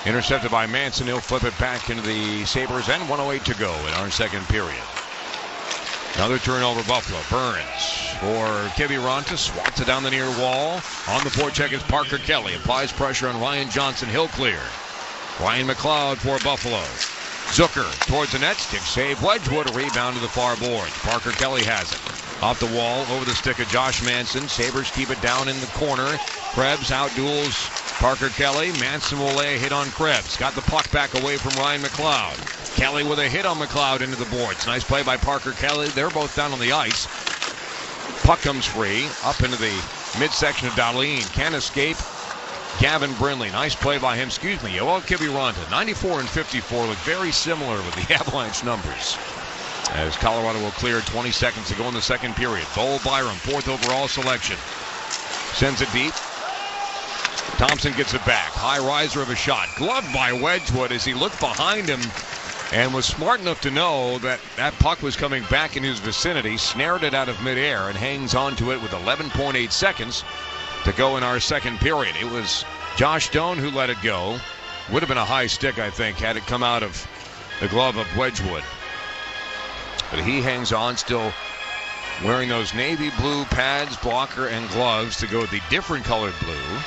Intercepted by Manson. He'll flip it back into the Sabres end. 1:08 to go in our second period. Another turnover, Buffalo. Burns for Kiviranta. Swats it down the near wall. On the forecheck is Parker Kelly. Applies pressure on Ryan Johnson. He'll clear. Ryan McLeod for Buffalo. Zucker towards the net. Stick save. Wedgwood. A rebound to the far boards. Parker Kelly has it. Off the wall, over the stick of Josh Manson. Sabres keep it down in the corner. Krebs outduels Parker Kelly. Manson will lay a hit on Krebs. Got the puck back away from Ryan McLeod. Kelly with a hit on McLeod into the boards. Nice play by Parker Kelly. They're both down on the ice. Puck comes free up into the midsection of Darlene. Can't escape. Gavin Brindley. Nice play by him. Excuse me. Yoel Kiviranta. 94 and 54 look very similar with the Avalanche numbers. As Colorado will clear 20 seconds to go in the second period. Bo Byram, 4th overall selection. Sends it deep. Thompson gets it back. High riser of a shot. Gloved by Wedgwood as he looked behind him and was smart enough to know that that puck was coming back in his vicinity. Snared it out of midair and hangs on to it with 11.8 seconds to go in our second period. It was Josh Doan who let it go. Would have been a high stick, I think, had it come out of the glove of Wedgwood. But he hangs on, still wearing those navy blue pads, blocker, and gloves to go with the different colored blue.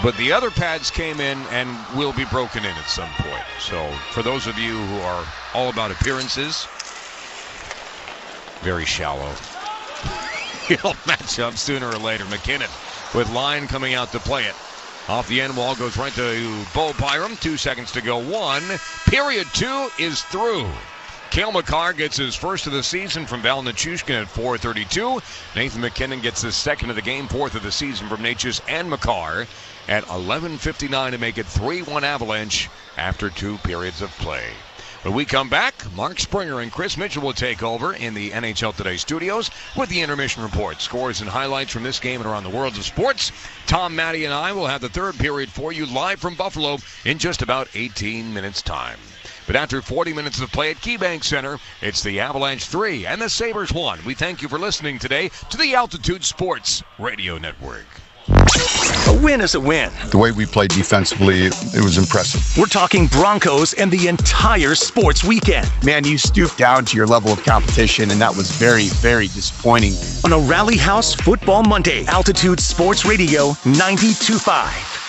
But the other pads came in and will be broken in at some point. So for those of you who are all about appearances, very shallow. He'll match up sooner or later. McKinnon with line coming out to play it. Off the end wall goes right to Bo Byram. 2 seconds to go. Period 2 is through. Cale Makar gets his first of the season from Val Nichushkin at 4:32. Nathan McKinnon gets his second of the game, 4th of the season from Natchez and Makar at 11:59 to make it 3-1 Avalanche after 2 periods of play. When we come back, Mark Springer and Chris Mitchell will take over in the NHL Today studios with the intermission report. Scores and highlights from this game and around the world of sports. Tom, Maddie, and I will have the third period for you live from Buffalo in just about 18 minutes' time. But after 40 minutes of play at KeyBank Center, it's the Avalanche 3 and the Sabres 1. We thank you for listening today to the Altitude Sports Radio Network. A win is a win. The way we played defensively, it was impressive. We're talking Broncos and the entire sports weekend. Man, you stooped down to your level of competition, and that was very, very disappointing. On a Rally House Football Monday, Altitude Sports Radio 92.5.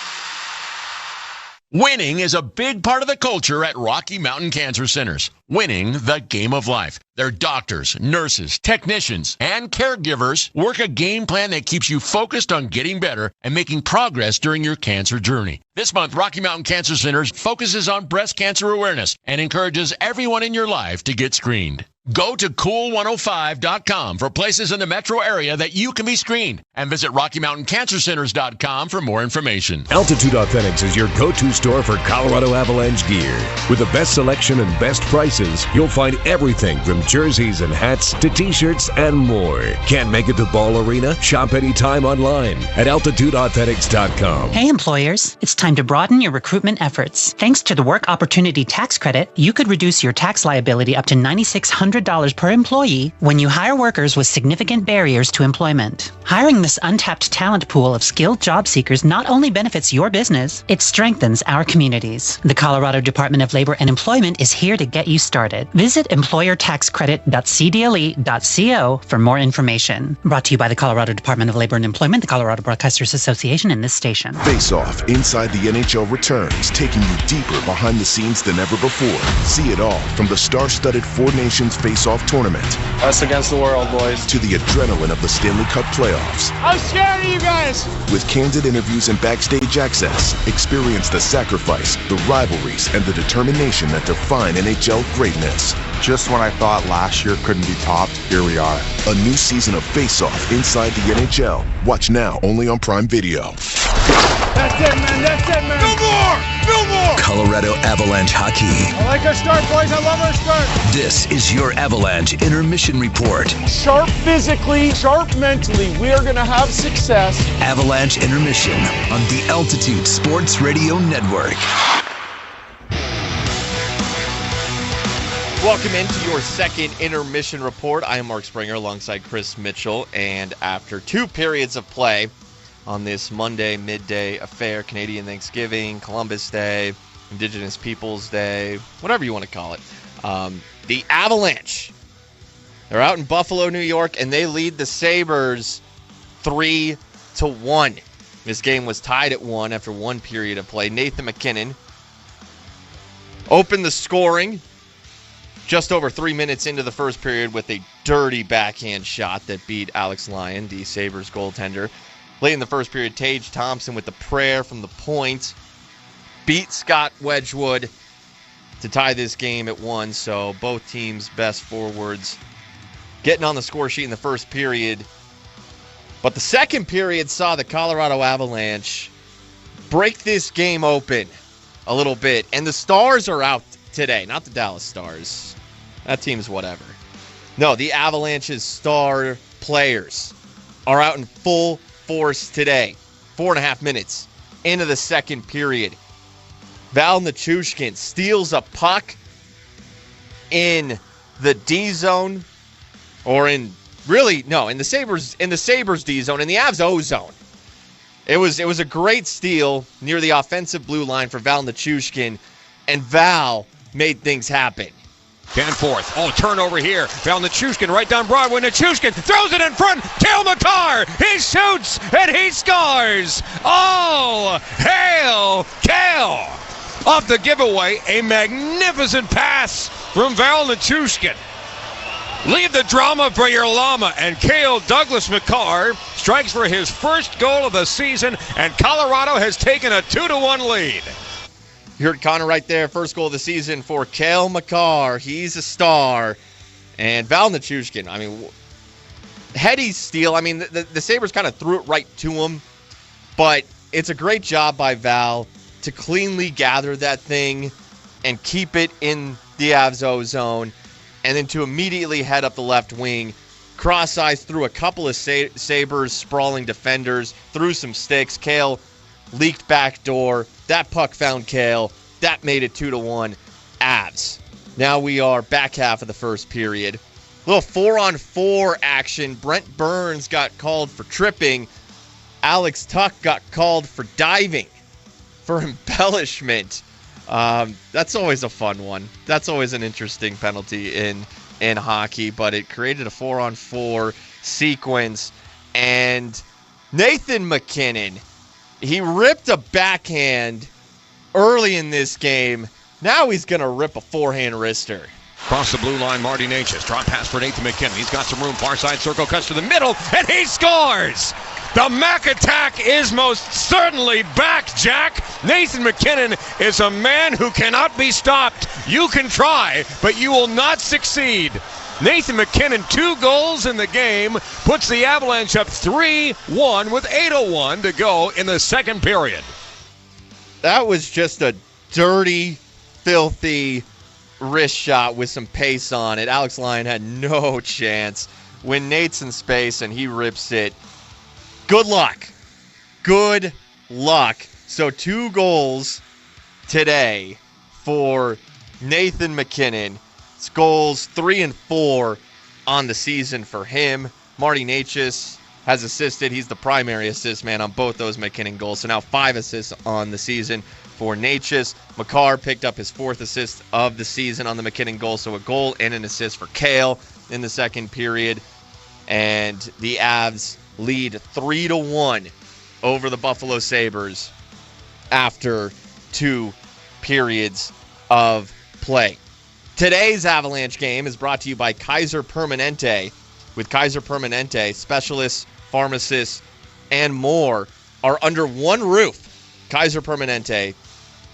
Winning is a big part of the culture at Rocky Mountain Cancer Centers. Winning the game of life. Their doctors, nurses, technicians, and caregivers work a game plan that keeps you focused on getting better and making progress during your cancer journey. This month, Rocky Mountain Cancer Centers focuses on breast cancer awareness and encourages everyone in your life to get screened. Go to cool105.com for places in the metro area that you can be screened, and visit RockyMountainCancerCenters.com for more information. Altitude Authentics is your go-to store for Colorado Avalanche gear. With the best selection and best prices, you'll find everything from jerseys and hats to t-shirts and more. Can't make it to Ball Arena? Shop anytime online at AltitudeAuthentics.com. Hey employers, it's time to broaden your recruitment efforts. Thanks to the Work Opportunity Tax Credit, you could reduce your tax liability up to $9,600 per employee when you hire workers with significant barriers to employment. Hiring this untapped talent pool of skilled job seekers not only benefits your business, it strengthens our communities. The Colorado Department of Labor and Employment is here to get you started. Visit employertaxcredit.cdle.co for more information. Brought to you by the Colorado Department of Labor and Employment, the Colorado Broadcasters Association, and this station. Face Off Inside the NHL returns, taking you deeper behind the scenes than ever before. See it all from the star-studded Four Nations Face Off tournament. Us against the world, boys. To the adrenaline of the Stanley Cup playoffs. I'm scared of you guys. With candid interviews and backstage access, experience the sacrifice, the rivalries, and the determination that define NHL greatness. Just when I thought last year couldn't be topped, here we are. A new season of Face Off Inside the NHL. Watch now only on Prime Video. That's it, man. That's it, man. No more. No more. Colorado Avalanche hockey. I like our start, boys. I love our start. This is your Avalanche Intermission Report. Sharp physically, sharp mentally. We are going to have success. Avalanche Intermission on the Altitude Sports Radio Network. Welcome into your second intermission report. I am Mark Springer alongside Chris Mitchell. And after 2 periods of play on this Monday midday affair, Canadian Thanksgiving, Columbus Day, Indigenous Peoples Day, whatever you want to call it, the Avalanche, they're out in Buffalo, New York, and they lead the Sabres 3-1. This game was tied at 1 after 1 period of play. Nathan McKinnon opened the scoring just over 3 minutes into the first period with a dirty backhand shot that beat Alex Lyon, the Sabres goaltender. Late in the first period, Tage Thompson with the prayer from the point beat Scott Wedgwood to tie this game at 1. So both teams' best forwards getting on the score sheet in the first period. But the second period saw the Colorado Avalanche break this game open a little bit. And the Stars are out today, not the Dallas Stars. That team's whatever. No, the Avalanche's star players are out in full force today. 4.5 minutes into the second period. Val Nichushkin steals a puck in the D zone, or in the Sabres D zone, in the Avs O zone. It was a great steal near the offensive blue line for Val Nichushkin, and Val made things happen. Danforth. Oh, turnover here. Val Nichushkin right down Broadway. Nichushkin throws it in front. Cale Makar. He shoots and he scores. Oh, hail Cale. Off the giveaway, a magnificent pass from Val Nichushkin. Leave the drama for your llama. And Cale Douglas Makar strikes for his first goal of the season, and Colorado has taken a 2-1 lead. You heard Connor right there. First goal of the season for Cale Makar. He's a star. And Val Nichushkin, I meady steal. I mean, the Sabres kind of threw it right to him. But it's a great job by Val to cleanly gather that thing and keep it in the Avs O zone. And then to immediately head up the left wing. Cross eyes through a couple of Sabres sprawling defenders. Through some sticks. Cale leaked back door. That puck found Cale. That made it 2-1 Avs. Now we are back half of the first period. Little 4-on-4 action. Brent Burns got called for tripping. Alex Tuck got called for diving, for embellishment. That's always a fun one. That's always an interesting penalty in hockey, but it created a 4-on-4 sequence. And Nathan MacKinnon, he ripped a backhand early in this game. Now he's going to rip a forehand wrister. Across the blue line, Marty Necas. Drop pass for Nathan MacKinnon. He's got some room. Far side circle, cuts to the middle, and he scores! The Mac attack is most certainly back, Jack. Nathan MacKinnon is a man who cannot be stopped. You can try, but you will not succeed. Nathan MacKinnon, 2 goals in the game, puts the Avalanche up 3-1 with 8:01 to go in the second period. That was just a dirty, filthy wrist shot with some pace on it. Alex Lyon had no chance. When Nate's in space and he rips it, good luck. Good luck. So 2 goals today for Nathan MacKinnon. It's goals 3 and 4 on the season for him. Marty Necas has assisted. He's the primary assist man on both those MacKinnon goals. So now 5 assists on the season for Necas. Makar picked up his 4th assist of the season on the MacKinnon goal. So a goal and an assist for Cale in the second period. And the Avs lead 3-1 over the Buffalo Sabres after 2 periods of play. Today's Avalanche game is brought to you by Kaiser Permanente. With Kaiser Permanente, specialists, pharmacists, and more are under one roof. Kaiser Permanente,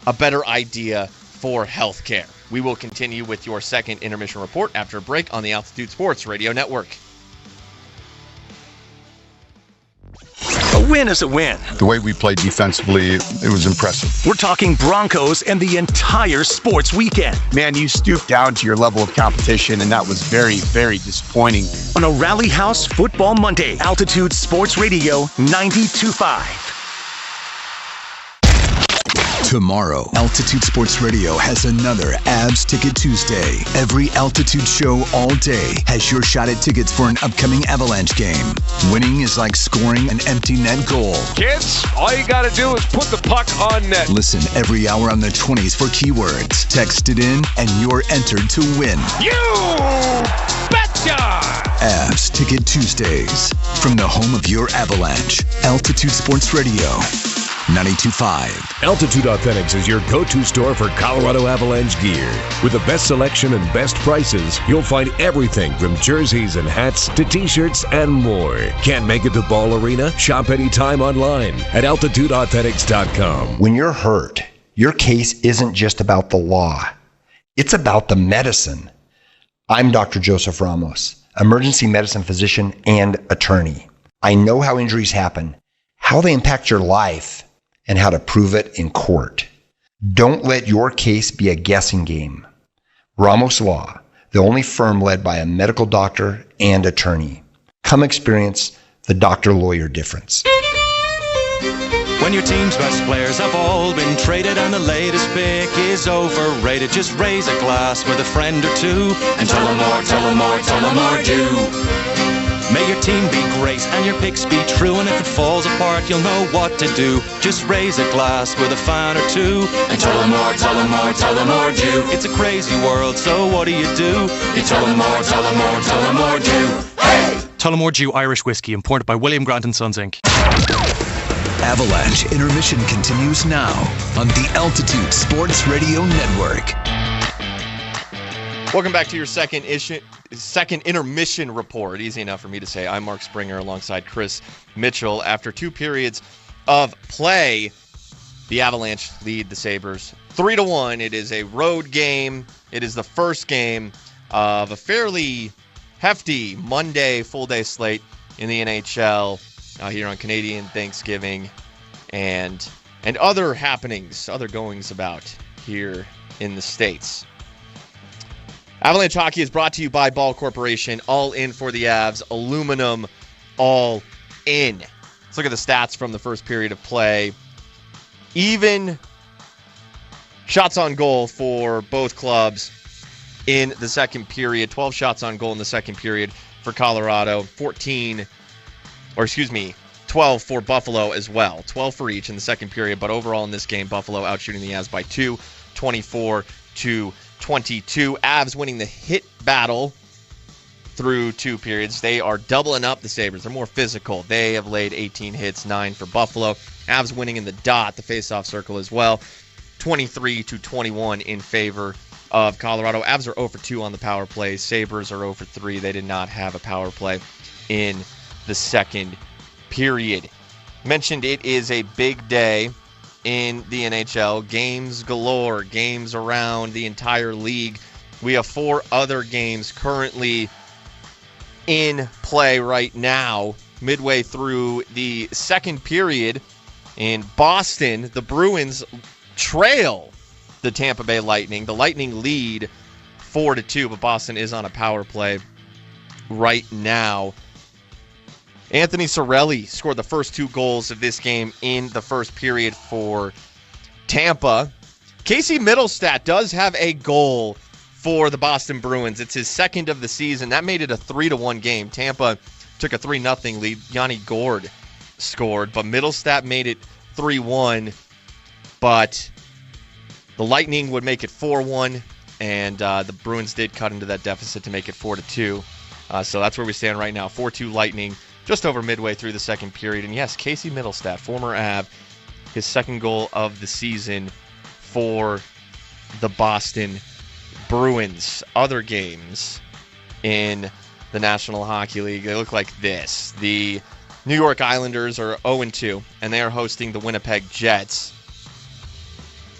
a better idea for healthcare. We will continue with your second intermission report after a break on the Altitude Sports Radio Network. A win is a win. The way we played defensively, it was impressive. We're talking Broncos and the entire sports weekend. Man, you stooped down to your level of competition, and that was very, very disappointing. On a Rally House Football Monday, Altitude Sports Radio 92.5. Tomorrow, Altitude Sports Radio has another Avs Ticket Tuesday. Every Altitude show all day has your shot at tickets for an upcoming Avalanche game. Winning is like scoring an empty net goal. Kids, all you got to do is put the puck on net. Listen every hour on the 20s for keywords. Text it in and you're entered to win. You betcha! Avs Ticket Tuesdays. From the home of your Avalanche, Altitude Sports Radio 92.5. Altitude Authentics is your go-to store for Colorado Avalanche gear. With the best selection and best prices, you'll find everything from jerseys and hats to t-shirts and more. Can't make it to Ball Arena? Shop anytime online at altitudeauthentics.com. When you're hurt, your case isn't just about the law. It's about the medicine. I'm Dr. Joseph Ramos, emergency medicine physician, and attorney. I know how injuries happen, how they impact your life, and how to prove it in court. Don't let your case be a guessing game. Ramos Law, the only firm led by a medical doctor and attorney. Come experience the doctor-lawyer difference. When your team's best players have all been traded and the latest pick is overrated, just raise a glass with a friend or two and tell them more, tell them more, tell them more do. May your team be great and your picks be true, and if it falls apart you'll know what to do. Just raise a glass with a fan or two and tell them more, tell them more, tell them more do. It's a crazy world, so what do? You tell them more, tell them more, tell them more do. Hey! Tullamore Dew Irish Whiskey, imported by William Grant & Sons, Inc. Avalanche intermission continues now on the Altitude Sports Radio Network. Welcome back to your second intermission report. Easy enough for me to say. I'm Mark Springer alongside Chris Mitchell. After 2 periods of play, the Avalanche lead the Sabres 3-1. It is a road game. It is the first game of a fairly hefty Monday full-day slate in the NHL here on Canadian Thanksgiving and other happenings, other goings about here in the States. Avalanche Hockey is brought to you by Ball Corporation. All in for the Avs. Aluminum, all in. Let's look at the stats from the first period of play. Even shots on goal for both clubs in the second period. 12 shots on goal in the second period for Colorado. 12 for Buffalo as well. 12 for each in the second period. But overall in this game, Buffalo outshooting the Avs by 2, 24-22. Avs winning the hit battle through 2 periods. They are doubling up the Sabres. They're more physical. They have laid 18 hits, 9 for Buffalo. Avs winning in the dot, the faceoff circle as well. 23-21 in favor of Colorado. Avs are 0 for 2 on the power play. Sabres are 0 for 3. They did not have a power play in the second period. Mentioned it is a big day in the NHL. Games galore, games around the entire league. We have 4 other games currently in play right now. Midway through the second period in Boston, the Bruins trail the Tampa Bay Lightning. The Lightning lead 4-2, but Boston is on a power play right now. Anthony Cirelli scored the first 2 goals of this game in the first period for Tampa. Casey Middlestat does have a goal for the Boston Bruins. It's his second of the season. That made it a 3-1 game. Tampa took a 3-0 lead. Yanni Gourde scored, but Middlestat made it 3-1. But the Lightning would make it 4-1, and the Bruins did cut into that deficit to make it 4-2. So that's where we stand right now. 4-2 Lightning. Just over midway through the second period. And yes, Casey Middlestat, former Av, his second goal of the season for the Boston Bruins. Other games in the National Hockey League, they look like this. The New York Islanders are 0-2, and they are hosting the Winnipeg Jets.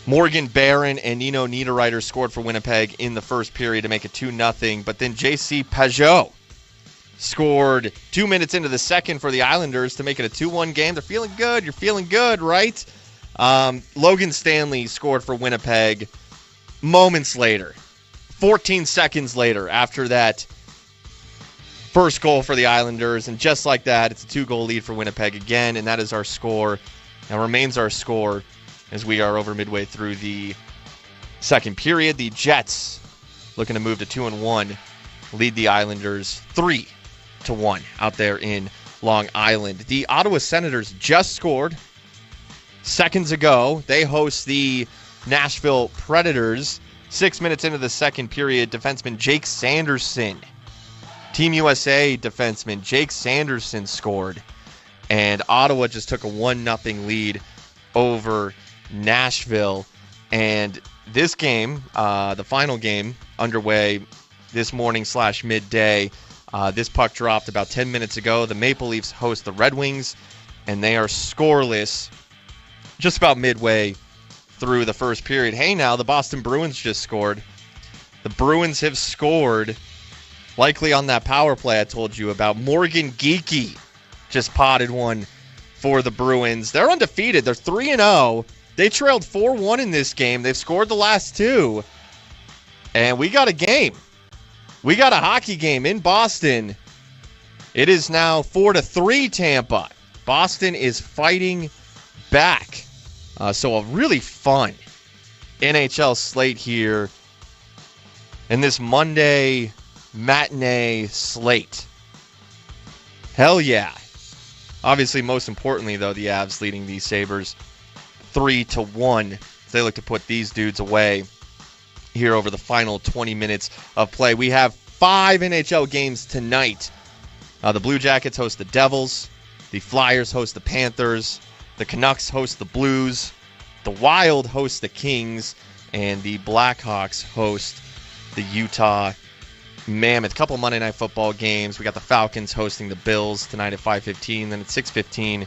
Morgan Barron and Nino Niederreiter scored for Winnipeg in the first period to make it 2-0, but then J.C. Pajot scored 2 minutes into the second for the Islanders to make it a 2-1 game. They're feeling good. You're feeling good, right? Logan Stanley scored for Winnipeg moments later, 14 seconds later after that first goal for the Islanders. And just like that, it's a 2-goal lead for Winnipeg again, and that is our score and remains our score as we are over midway through the second period. The Jets looking to move to 2-1, lead the Islanders 3-1 out there in Long Island. The Ottawa Senators just scored seconds ago. They host the Nashville Predators. 6 minutes into the second period, defenseman Jake Sanderson, Team USA defenseman Jake Sanderson scored, and Ottawa just took a 1-0 lead over Nashville. And this game, the final game underway this morning / midday, this puck dropped about 10 minutes ago. The Maple Leafs host the Red Wings, and they are scoreless just about midway through the first period. Hey, now the Boston Bruins just scored. The Bruins have scored likely on that power play I told you about. Morgan Geekie just potted one for the Bruins. They're undefeated. They're 3-0. They trailed 4-1 in this game. They've scored the last two. And we got a game. We got a hockey game in Boston. It is now 4-3 Tampa. Boston is fighting back. So a really fun NHL slate here in this Monday matinee slate. Hell yeah. Obviously, most importantly, though, the Avs leading these Sabres 3-1. They look to put these dudes away here over the final 20 minutes of play. We have 5 NHL games tonight. The Blue Jackets host the Devils. The Flyers host the Panthers. The Canucks host the Blues. The Wild host the Kings. And the Blackhawks host the Utah Mammoth. Couple Monday Night Football games. We got the Falcons hosting the Bills tonight at 5:15. Then at 6:15,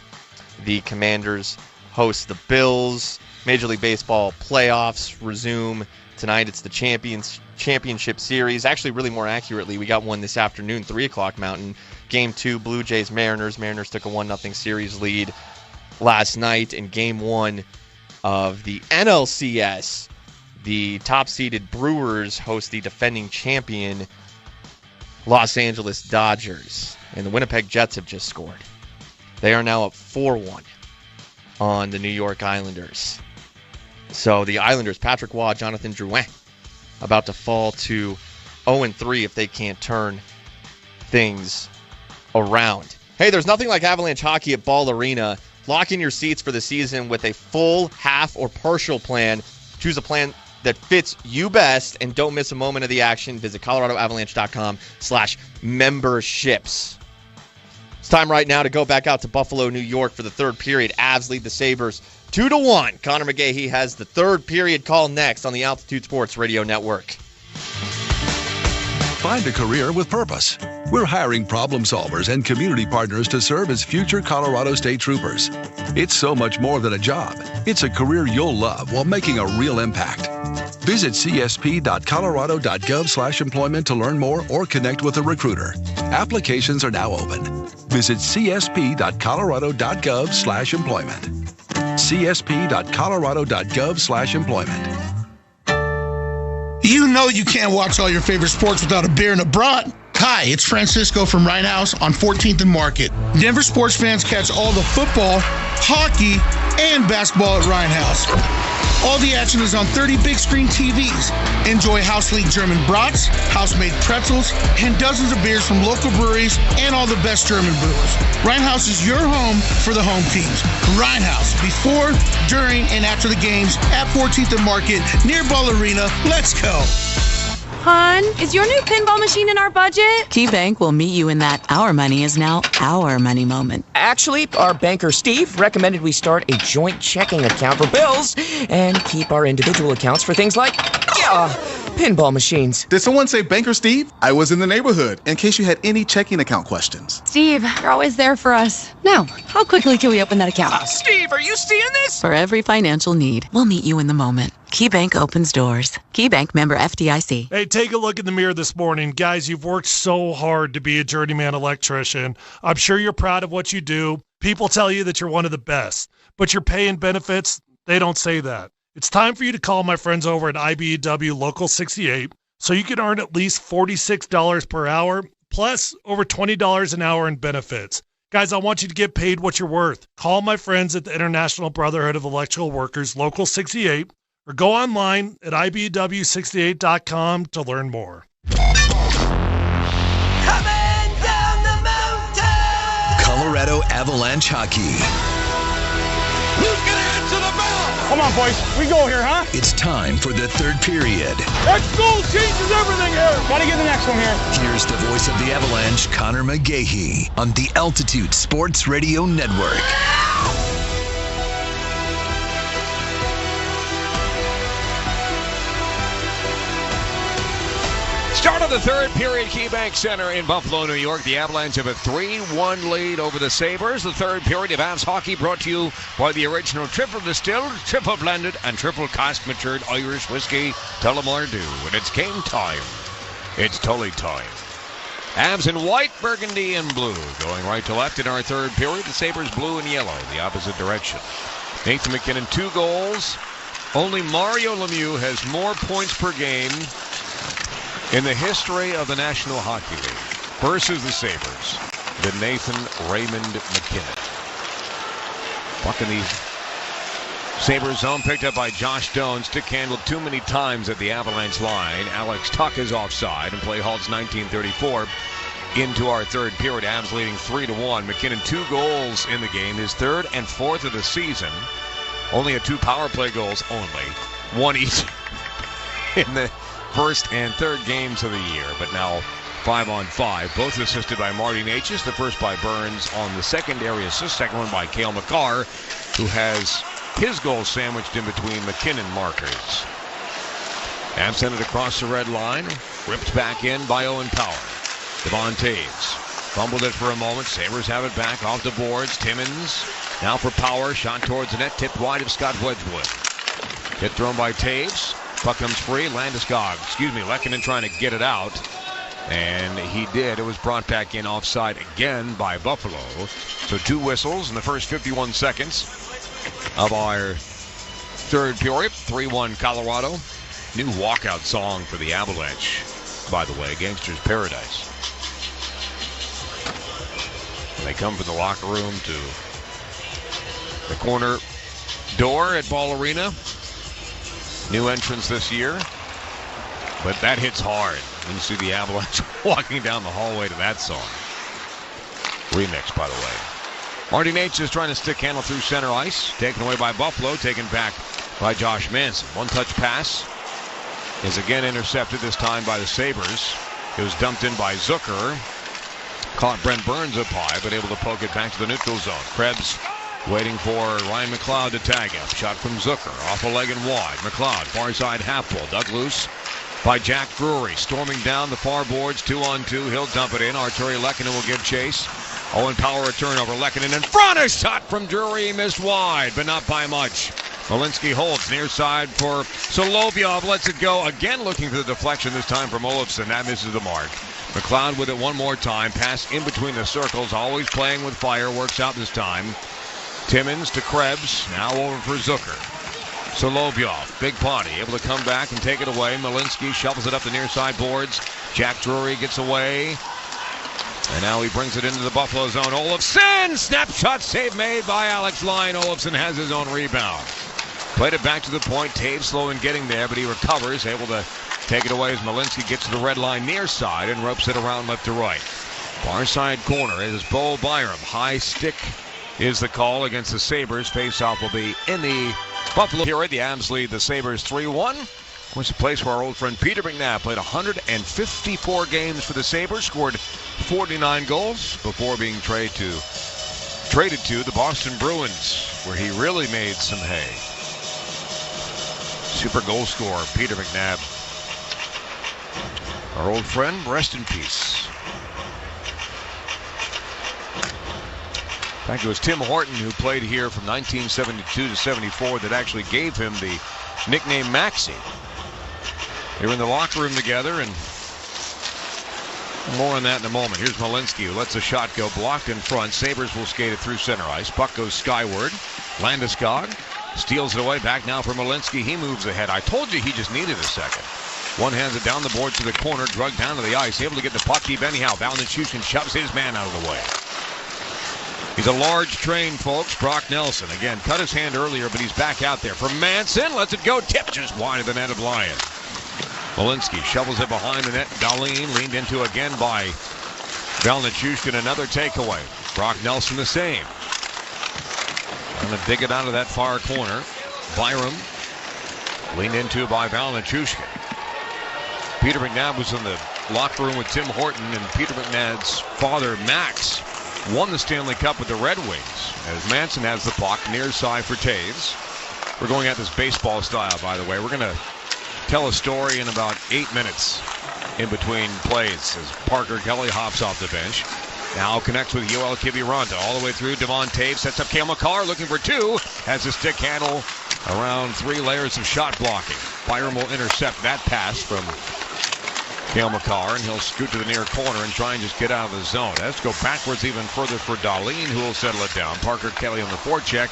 the Commanders host the Bills. Major League Baseball playoffs resume tonight. It's the championship series. Actually, really more accurately, we got one this afternoon, 3 o'clock Mountain. Game 2, Blue Jays Mariners. Mariners took a 1-0 series lead last night. In Game 1 of the NLCS, the top-seeded Brewers host the defending champion Los Angeles Dodgers. And the Winnipeg Jets have just scored. They are now up 4-1 on the New York Islanders. So the Islanders, Patrick Waugh, Jonathan Drouin, about to fall to 0-3 if they can't turn things around. Hey, there's nothing like Avalanche hockey at Ball Arena. Lock in your seats for the season with a full, half, or partial plan. Choose a plan that fits you best, and don't miss a moment of the action. Visit coloradoavalanche.com/memberships. It's time right now to go back out to Buffalo, New York for the third period. Avs lead the Sabres 2-1. Connor McGahey has the third period call next on the Altitude Sports Radio Network. Find a career with purpose. We're hiring problem solvers and community partners to serve as future Colorado State Troopers. It's so much more than a job. It's a career you'll love while making a real impact. Visit csp.colorado.gov/employment to learn more or connect with a recruiter. Applications are now open. Visit csp.colorado.gov/employment. csp.colorado.gov/employment. You know you can't watch all your favorite sports without a beer and a brat. Hi, it's Francisco from Rhinehouse on 14th and Market. Denver sports fans catch all the football, hockey, and basketball at Rhinehouse. All the action is on 30 big screen TVs. Enjoy House League German brats, house-made pretzels, and dozens of beers from local breweries and all the best German brewers. Rhinehouse is your home for the home teams. Rhinehouse, before, during, and after the games at 14th and Market near Ball Arena. Let's go. Hon, is your new pinball machine in our budget? KeyBank will meet you in that our money is now our money moment. Actually, our banker Steve recommended we start a joint checking account for bills and keep our individual accounts for things like, pinball machines. Did someone say Banker Steve? I was in the neighborhood, in case you had any checking account questions. Steve, you're always there for us. Now, how quickly can we open that account? Steve, are you seeing this? For every financial need, we'll meet you in the moment. KeyBank opens doors. KeyBank, member FDIC. Hey, take a look in the mirror this morning. Guys, you've worked so hard to be a journeyman electrician. I'm sure you're proud of what you do. People tell you that you're one of the best. But your pay and benefits, they don't say that. It's time for you to call my friends over at IBEW Local 68 so you can earn at least $46 per hour, plus over $20 an hour in benefits. Guys, I want you to get paid what you're worth. Call my friends at the International Brotherhood of Electrical Workers, Local 68, or go online at IBEW68.com to learn more. Colorado Avalanche hockey. Who's going to answer the bell? Come on, boys. We go here, huh? It's time for the third period. That goal changes everything here. Got to get the next one here. Here's the voice of the Avalanche, Connor McGahey, on the Altitude Sports Radio Network. Start of the third period, KeyBank Center in Buffalo, New York. The Avalanche have a 3-1 lead over the Sabres. The third period of Avs hockey brought to you by the original triple distilled, triple blended, and triple cask matured Irish whiskey, Tullamore Dew. And it's game time. It's Tully time. Avs in white, burgundy, and blue. Going right to left in our third period. The Sabres blue and yellow, the opposite direction. Nathan MacKinnon, 2 goals. Only Mario Lemieux has more points per game in the history of the National Hockey League versus the Sabres than Nathan Raymond MacKinnon. Puck in the Sabres zone, picked up by Josh Doan. Stick handled too many times at the Avalanche line. Alex Tuch is offside, and play halts 19:34 into our third period. Avs leading 3-1. MacKinnon 2 goals in the game, his 3rd and 4th of the season. Only had 2 power play goals only. 1 each in the first and third games of the year, but now 5-on-5. Both assisted by Marty Necas. The first by Burns on the secondary assist. Second one by Cale Makar, who has his goal sandwiched in between MacKinnon markers. Avs sent it across the red line. Ripped back in by Owen Power. Devon Taves fumbled it for a moment. Sabres have it back off the boards. Timmins now for Power. Shot towards the net. Tipped wide of Scott Wedgwood. Hit thrown by Taves. Puck comes free. Lehkonen trying to get it out. And he did. It was brought back in offside again by Buffalo. So 2 whistles in the first 51 seconds of our third period. 3-1 Colorado. New walkout song for the Avalanche, by the way, Gangster's Paradise. And they come from the locker room to the corner door at Ball Arena. New entrance this year. But that hits hard. You see the Avalanche walking down the hallway to that song. Remix, by the way. Marty Necas is trying to stick handle through center ice. Taken away by Buffalo. Taken back by Josh Manson. 1-touch pass is again intercepted, this time by the Sabres. It was dumped in by Zucker. Caught Brent Burns up high, but able to poke it back to the neutral zone. Krebs waiting for Ryan McLeod to tag him. Shot from Zucker. Off a leg and wide. McLeod, far side half wall. Dug loose by Jack Drury. Storming down the far boards. 2-on-2. He'll dump it in. Arturi Lehkonen will give chase. Owen Power, a turnover. Lehkonen in front. A shot from Drury. Missed wide, but not by much. Malinsky holds near side for Solovyov. Lets it go. Again looking for the deflection, this time from Olofsson. That misses the mark. McLeod with it one more time. Pass in between the circles. Always playing with fire. Works out this time. Timmins to Krebs. Now over for Zucker. Solovyov, big body, able to come back and take it away. Malinsky shovels it up the near side boards. Jack Drury gets away. And now he brings it into the Buffalo zone. Olofsson! Snapshot save made by Alex Lyon. Olofsson has his own rebound. Played it back to the point. Taves slow in getting there, but he recovers. Able to take it away as Malinsky gets to the red line near side and ropes it around left to right. Far side corner is Bo Byram. High stick is the call against the Sabres. Face-off will be in the Buffalo period. The Avs lead the Sabres 3-1. Of course, a place where our old friend Peter McNabb played 154 games for the Sabres, scored 49 goals before being traded to the Boston Bruins, where he really made some hay. Super goal scorer, Peter McNabb. Our old friend, rest in peace. In fact, it was Tim Horton who played here from 1972 to 74 that actually gave him the nickname Maxie. They were in the locker room together, and more on that in a moment. Here's Malinsky, who lets the shot go, blocked in front. Sabres will skate it through center ice. Puck goes skyward. Landeskog steals it away. Back now for Malinsky. He moves ahead. I told you he just needed a second. One hands it down the board to the corner, drugged down to the ice. Able to get the puck deep anyhow. Valentin shoves his man out of the way. He's a large train, folks. Brock Nelson. Again, cut his hand earlier, but he's back out there. For Manson, lets it go. Tip just wide of the net of Lyon. Malinsky shovels it behind the net. Dahlin leaned into again by Valentin. Another takeaway. Brock Nelson the same. Trying to dig it out of that far corner. Byram leaned into by Valentin. Peter McNabb was in the locker room with Tim Horton, and Peter McNabb's father, Max, won the Stanley Cup with the Red Wings. As Manson has the puck near side for Taves. We're going at this baseball style, by the way. We're going to tell a story in about 8 minutes in between plays as Parker Kelly hops off the bench. Now connects with Yoel Kiviranta all the way through. Devon Taves sets up Cale Makar looking for 2. Has a stick handle around 3 layers of shot blocking. Byram will intercept that pass from Cale Makar, and he'll scoot to the near corner and try and just get out of the zone. Let's go backwards even further for Dahlin, who will settle it down. Parker Kelly on the forecheck,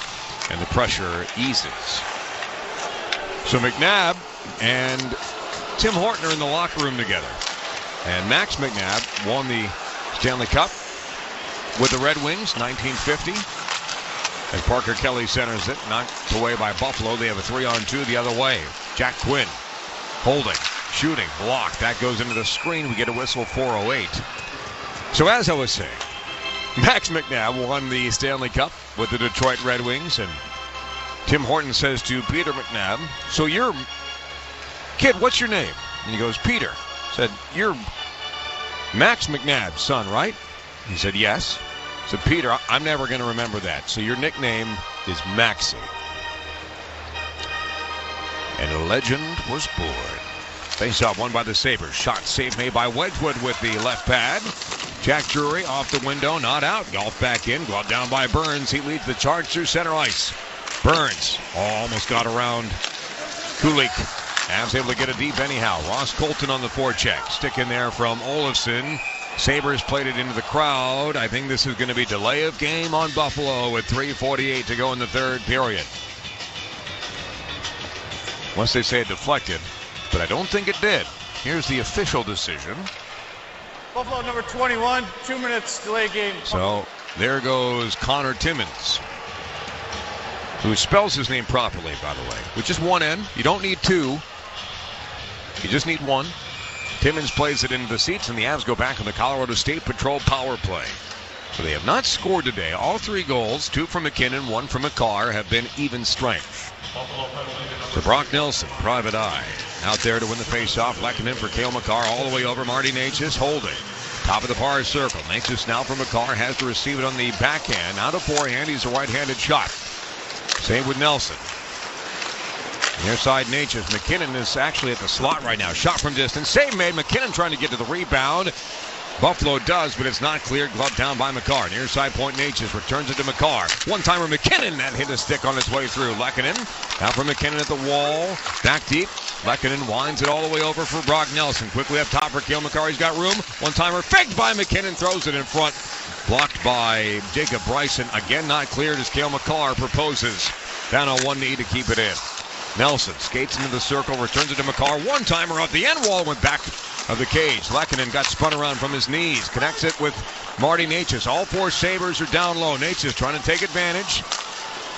and the pressure eases. So McNabb and Tim Horton are in the locker room together. And Max McNabb won the Stanley Cup with the Red Wings, 1950. As Parker Kelly centers it, knocked away by Buffalo. They have a 3-on-2 the other way. Jack Quinn holding, shooting, blocked. That goes into the screen. We get a whistle, 4:08. So as I was saying, Max McNabb won the Stanley Cup with the Detroit Red Wings. And Tim Horton says to Peter McNabb, so you're, kid, what's your name? And he goes, Peter. Said, you're Max McNabb's son, right? He said, yes. Said, Peter, I'm never going to remember that. So your nickname is Maxie. And a legend was born. Face-off won by the Sabres. Shot save made by Wedgwood with the left pad. Jack Drury off the window, not out. Golf back in, glove down by Burns. He leads the charge through center ice. Burns almost got around Kulik. Avs able to get it deep anyhow. Ross Colton on the forecheck. Stick in there from Olofsson. Sabres played it into the crowd. I think this is going to be delay of game on Buffalo with 3:48 to go in the third period. Once they say it deflected, but I don't think it did. Here's the official decision. Buffalo number 21, 2 minutes delay game. So there goes Connor Timmins, who spells his name properly, by the way, with just one N. You don't need two. You just need one. Timmins plays it into the seats, and the Avs go back on the Colorado State Patrol power play. So they have not scored today. All 3 goals, 2 from McKinnon, 1 from Makar, have been even strength. So Brock Nelson, private eye, out there to win the faceoff. Lehkonen for Cale Makar, all the way over. Marty Necas holding. Top of the par circle. Necas now for Makar, has to receive it on the backhand. Out of forehand, he's a right-handed shot. Same with Nelson. Near side Necas. McKinnon is actually at the slot right now. Shot from distance. Save made. McKinnon trying to get to the rebound. Buffalo does, but it's not cleared. Glove down by Makar. Near side point Necas returns it to Makar. One-timer McKinnon. That hit a stick on its way through. Lehkonen. Out for McKinnon at the wall. Back deep. Lehkonen winds it all the way over for Brock Nelson. Quickly up top for Cale Makar. He's got room. One-timer faked by McKinnon. Throws it in front. Blocked by Jacob Bryson. Again not cleared as Cale Makar proposes. Down on one knee to keep it in. Nelson skates into the circle, returns it to Makar. One-timer off the end wall, went back of the cage. Lehkonen got spun around from his knees. Connects it with Marty Necas. All 4 Sabres are down low. Necas trying to take advantage.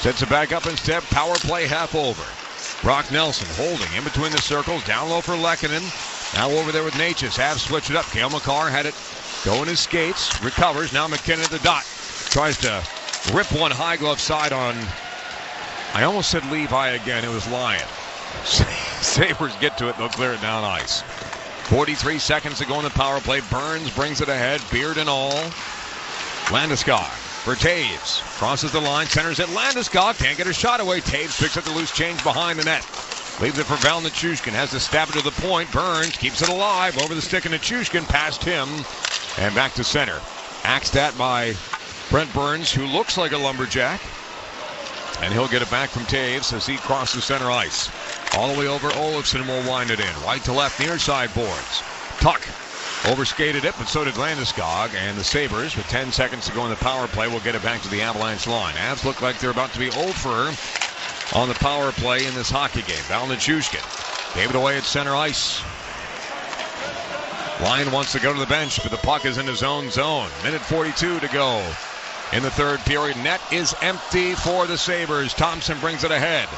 Sets it back up instead. Power play half over. Brock Nelson holding in between the circles. Down low for Lehkonen. Now over there with Necas. Have switched it up. Cale Makar had it go in his skates. Recovers. Now McKinnon at the dot. Tries to rip one high glove side on... I almost said Levi again. It was Lyon. Sabres get to it. They'll clear it down ice. 43 seconds to go in the power play. Burns brings it ahead. Beard and all. Landeskog for Taves. Crosses the line. Centers it. Landeskog can't get a shot away. Taves picks up the loose change behind the net. Leaves it for Val Nichushkin. Has to stab it to the point. Burns keeps it alive. Over the stick of Nichushkin. Past him. And back to center. Axed at by Brent Burns, who looks like a lumberjack. And he'll get it back from Taves as he crosses center ice. All the way over, Olofsson will wind it in. Right to left, near side boards. Tuck overskated it, but so did Landeskog. And the Sabres, with 10 seconds to go in the power play, will get it back to the Avalanche line. Avs look like they're about to be over on the power play in this hockey game. Val Nichushkin gave it away at center ice. Lyon wants to go to the bench, but the puck is in his own zone. Minute 42 to go in the third period. Net is empty for the Sabres. Thompson brings it ahead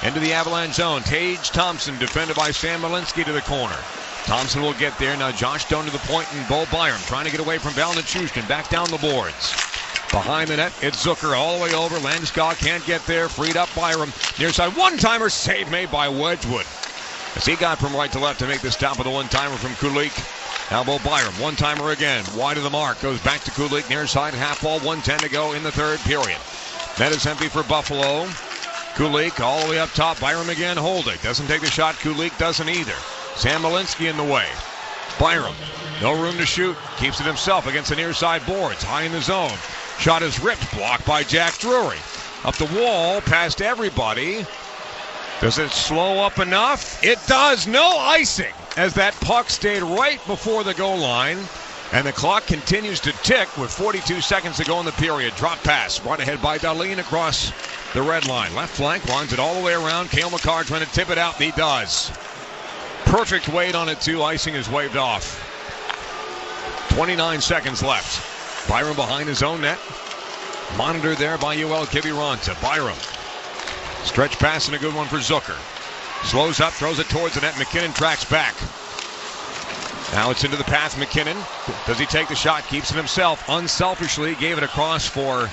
into the Avalanche zone. Tage Thompson defended by Sam Malinsky to the corner. Thompson will get there. Now Josh Stone to the point, and Bo Byram trying to get away from Val Nichushkin. Back down the boards. Behind the net, it's Zucker all the way over. Landeskog can't get there. Freed up Byram. Near side, one-timer save made by Wedgwood. As he got from right to left to make the stop with a one-timer from Kulik. Now Bo Byram, one-timer again. Wide of the mark, goes back to Kulik. Near side, half wall, 1:10 to go in the third period. Net is empty for Buffalo. Kulik all the way up top. Byram again holding. Doesn't take the shot. Kulik doesn't either. Sam Malinsky in the way. Byram, no room to shoot. Keeps it himself against the near side boards. High in the zone. Shot is ripped. Blocked by Jack Drury. Up the wall, past everybody. Does it slow up enough? It does. No icing as that puck stayed right before the goal line. And the clock continues to tick with 42 seconds to go in the period. Drop pass brought ahead by Darlene across the red line. Left flank, winds it all the way around. Cale Makar trying to tip it out, and he does. Perfect weight on it, too. Icing is waved off. 29 seconds left. Byram behind his own net. Monitored there by UL Kiviranta. Byram. Stretch pass and a good one for Zucker. Slows up, throws it towards the net. McKinnon tracks back. Now it's into the path. McKinnon. Does he take the shot? Keeps it himself. Unselfishly gave it across for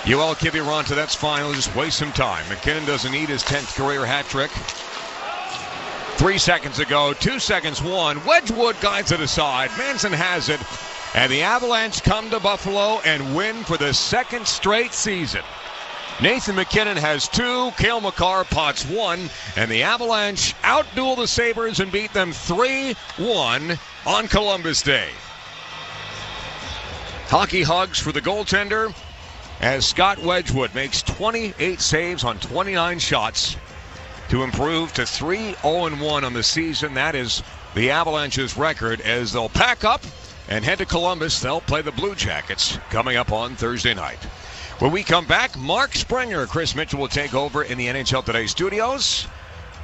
UL Kiviranta. That's fine. He'll just waste some time. McKinnon doesn't need his 10th career hat trick. 3 seconds ago. 2 seconds, one. Wedgwood guides it aside. Manson has it. And the Avalanche come to Buffalo and win for the second straight season. Nathan McKinnon has 2, Cale Makar pots 1, and the Avalanche outduel the Sabres and beat them 3-1 on Columbus Day. Hockey hugs for the goaltender as Scott Wedgwood makes 28 saves on 29 shots to improve to 3-0-1 on the season. That is the Avalanche's record as they'll pack up and head to Columbus. They'll play the Blue Jackets coming up on Thursday night. When we come back, Mark Springer, Chris Mitchell will take over in the NHL Today studios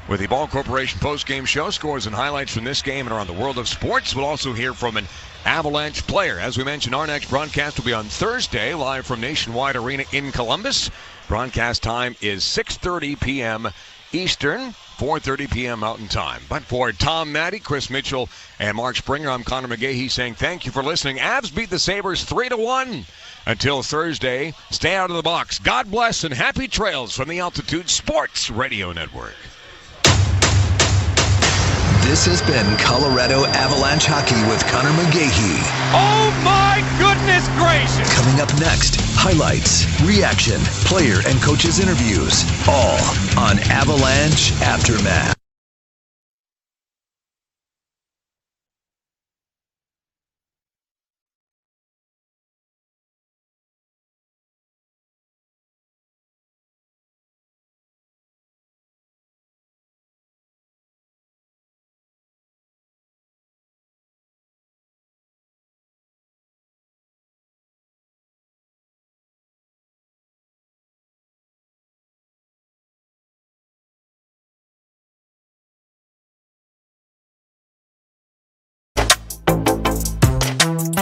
with the Ball Corporation post-game show, scores and highlights from this game and around the world of sports. We'll also hear from an Avalanche player. As we mentioned, our next broadcast will be on Thursday, live from Nationwide Arena in Columbus. Broadcast time is 6:30 p.m. Eastern, 4:30 p.m. Mountain Time. But for Tom Maddie, Chris Mitchell, and Mark Springer, I'm Connor McGahey saying thank you for listening. Avs beat the Sabres 3-1. Until Thursday, stay out of the box. God bless and happy trails from the Altitude Sports Radio Network. This has been Colorado Avalanche Hockey with Connor McGahey. Oh my goodness gracious! Coming up next, highlights, reaction, player and coaches interviews, all on Avalanche Aftermath.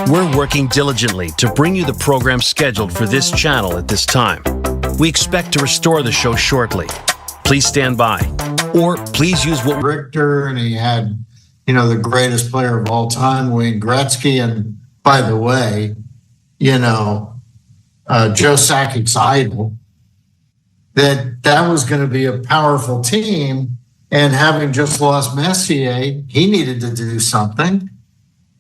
We're working diligently to bring you the program scheduled for this channel at this time. We expect to restore the show shortly. Please stand by. Or please use what Richter, and he had, the greatest player of all time, Wayne Gretzky. And by the way, Joe Sakic's idol, that was going to be a powerful team. And having just lost Messier, he needed to do something.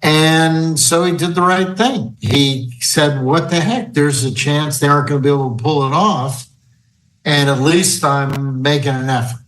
And so he did the right thing. He said, what the heck? There's a chance they aren't going to be able to pull it off. And at least I'm making an effort.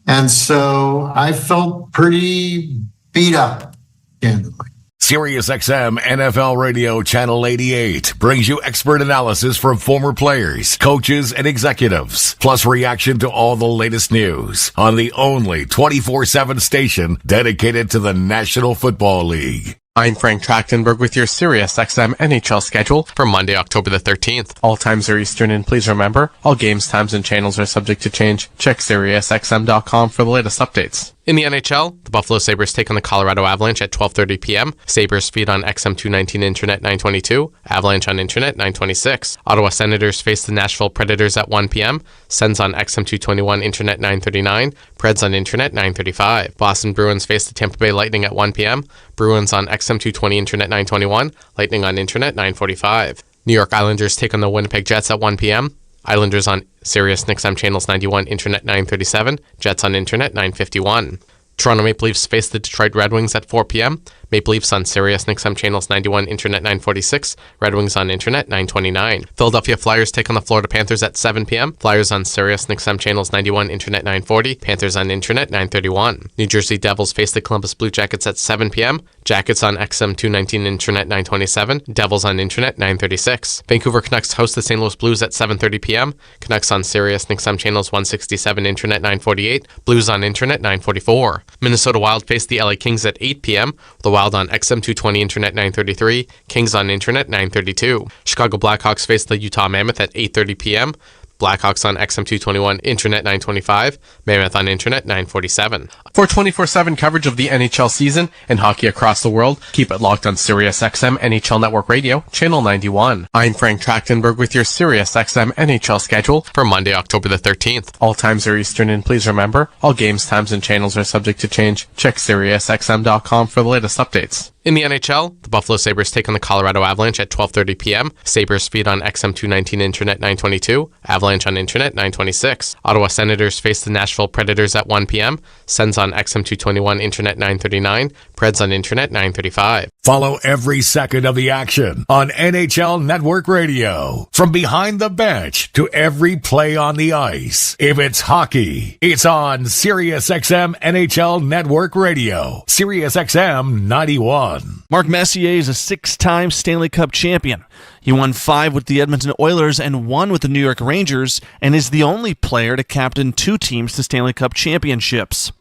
And so I felt pretty beat up, candidly. SiriusXM NFL Radio Channel 88 brings you expert analysis from former players, coaches, and executives, plus reaction to all the latest news on the only 24/7 station dedicated to the National Football League. I'm Frank Trachtenberg with your SiriusXM NHL schedule for Monday, October the 13th. All times are Eastern, and please remember, all games, times, and channels are subject to change. Check SiriusXM.com for the latest updates. In the NHL, the Buffalo Sabres take on the Colorado Avalanche at 12:30 p.m. Sabres feed on XM219 Internet 922, Avalanche on Internet 926. Ottawa Senators face the Nashville Predators at 1 p.m. Sens on XM221 Internet 939, Preds on Internet 935. Boston Bruins face the Tampa Bay Lightning at 1 p.m. Bruins on XM220 Internet 921, Lightning on Internet 945. New York Islanders take on the Winnipeg Jets at 1 p.m. Islanders on Sirius XM Channels 91, Internet 937, Jets on Internet 951. Toronto Maple Leafs face the Detroit Red Wings at 4 p.m. Maple Leafs on Sirius XM channels 91, Internet 946. Red Wings on Internet 929. Philadelphia Flyers take on the Florida Panthers at 7 p.m. Flyers on Sirius XM channels 91, Internet 940. Panthers on Internet 931. New Jersey Devils face the Columbus Blue Jackets at 7 p.m. Jackets on XM 219, Internet 927. Devils on Internet 936. Vancouver Canucks host the St. Louis Blues at 7:30 p.m. Canucks on Sirius XM channels 167, Internet 948. Blues on Internet 944. Minnesota Wild face the LA Kings at 8 p.m. The Wild on XM 220, Internet 933. Kings on Internet 932. Chicago Blackhawks face the Utah Mammoth at 8:30 p.m. Blackhawks on XM 221, Internet 925, Mammoth on Internet 947. For 24/7 coverage of the NHL season and hockey across the world, keep it locked on Sirius XM NHL Network Radio, Channel 91. I'm Frank Trachtenberg with your Sirius XM NHL schedule for Monday, October the 13th. All times are Eastern, and please remember, all games, times, and channels are subject to change. Check SiriusXM.com for the latest updates. In the NHL, the Buffalo Sabres take on the Colorado Avalanche at 12:30 p.m. Sabres feed on XM 219, Internet 922. Avalanche on Internet 926. Ottawa Senators face the Nashville Predators at 1 p.m. Sens on XM 221, Internet 939. Preds on Internet 935. Follow every second of the action on NHL Network Radio. From behind the bench to every play on the ice. If it's hockey, it's on SiriusXM NHL Network Radio. SiriusXM 91. Mark Messier is a 6-time Stanley Cup champion. He won 5 with the Edmonton Oilers and 1 with the New York Rangers, and is the only player to captain 2 teams to Stanley Cup championships.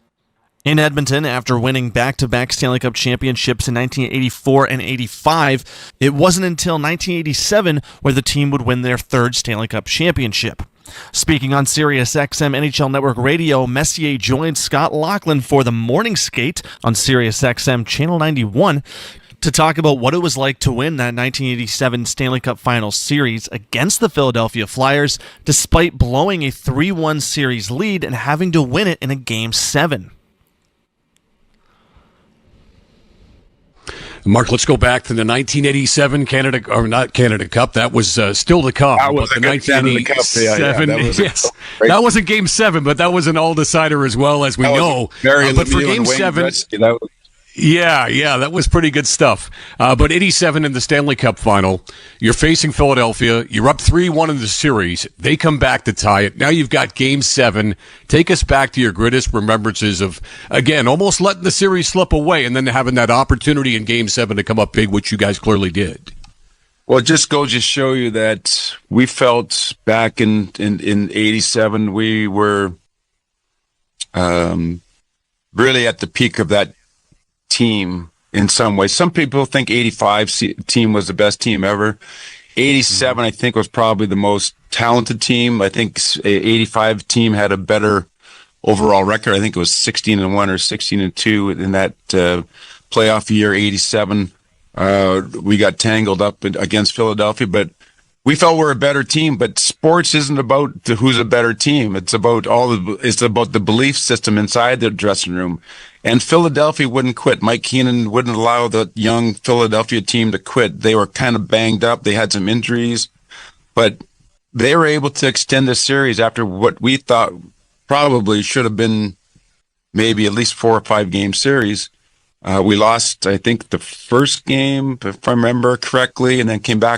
In Edmonton, after winning back-to-back Stanley Cup championships in 1984 and 85, it wasn't until 1987 where the team would win their 3rd Stanley Cup championship. Speaking on Sirius XM NHL Network Radio, Messier joined Scott Laughlin for the morning skate on Sirius XM Channel 91 to talk about what it was like to win that 1987 Stanley Cup Finals series against the Philadelphia Flyers, despite blowing a 3-1 series lead and having to win it in a Game 7. Mark, let's go back to the 1987 Canada, or not Canada Cup. That was still to come. That was the 1987. That wasn't Game 7, but that was an all-decider as well, as we know. But for Game 7, that was pretty good stuff. But 87 in the Stanley Cup Final, you're facing Philadelphia. You're up 3-1 in the series. They come back to tie it. Now you've got Game 7. Take us back to your greatest remembrances of, again, almost letting the series slip away and then having that opportunity in Game 7 to come up big, which you guys clearly did. Well, it just goes to show you that we felt back in 87, we were really at the peak of that team in some ways. Some people think 85 team was the best team ever. 87, I think, was probably the most talented team. I think 85 team had a better overall record. I think it was 16-1 or 16-2 in that playoff year. 87, we got tangled up against Philadelphia, but we felt we're a better team. But sports isn't about who's a better team. It's about the belief system inside the dressing room. And Philadelphia wouldn't quit. Mike Keenan wouldn't allow the young Philadelphia team to quit. They were kind of banged up. They had some injuries, but they were able to extend the series after what we thought probably should have been maybe at least 4 or 5 game series. We lost, I think, the first game, if I remember correctly, and then came back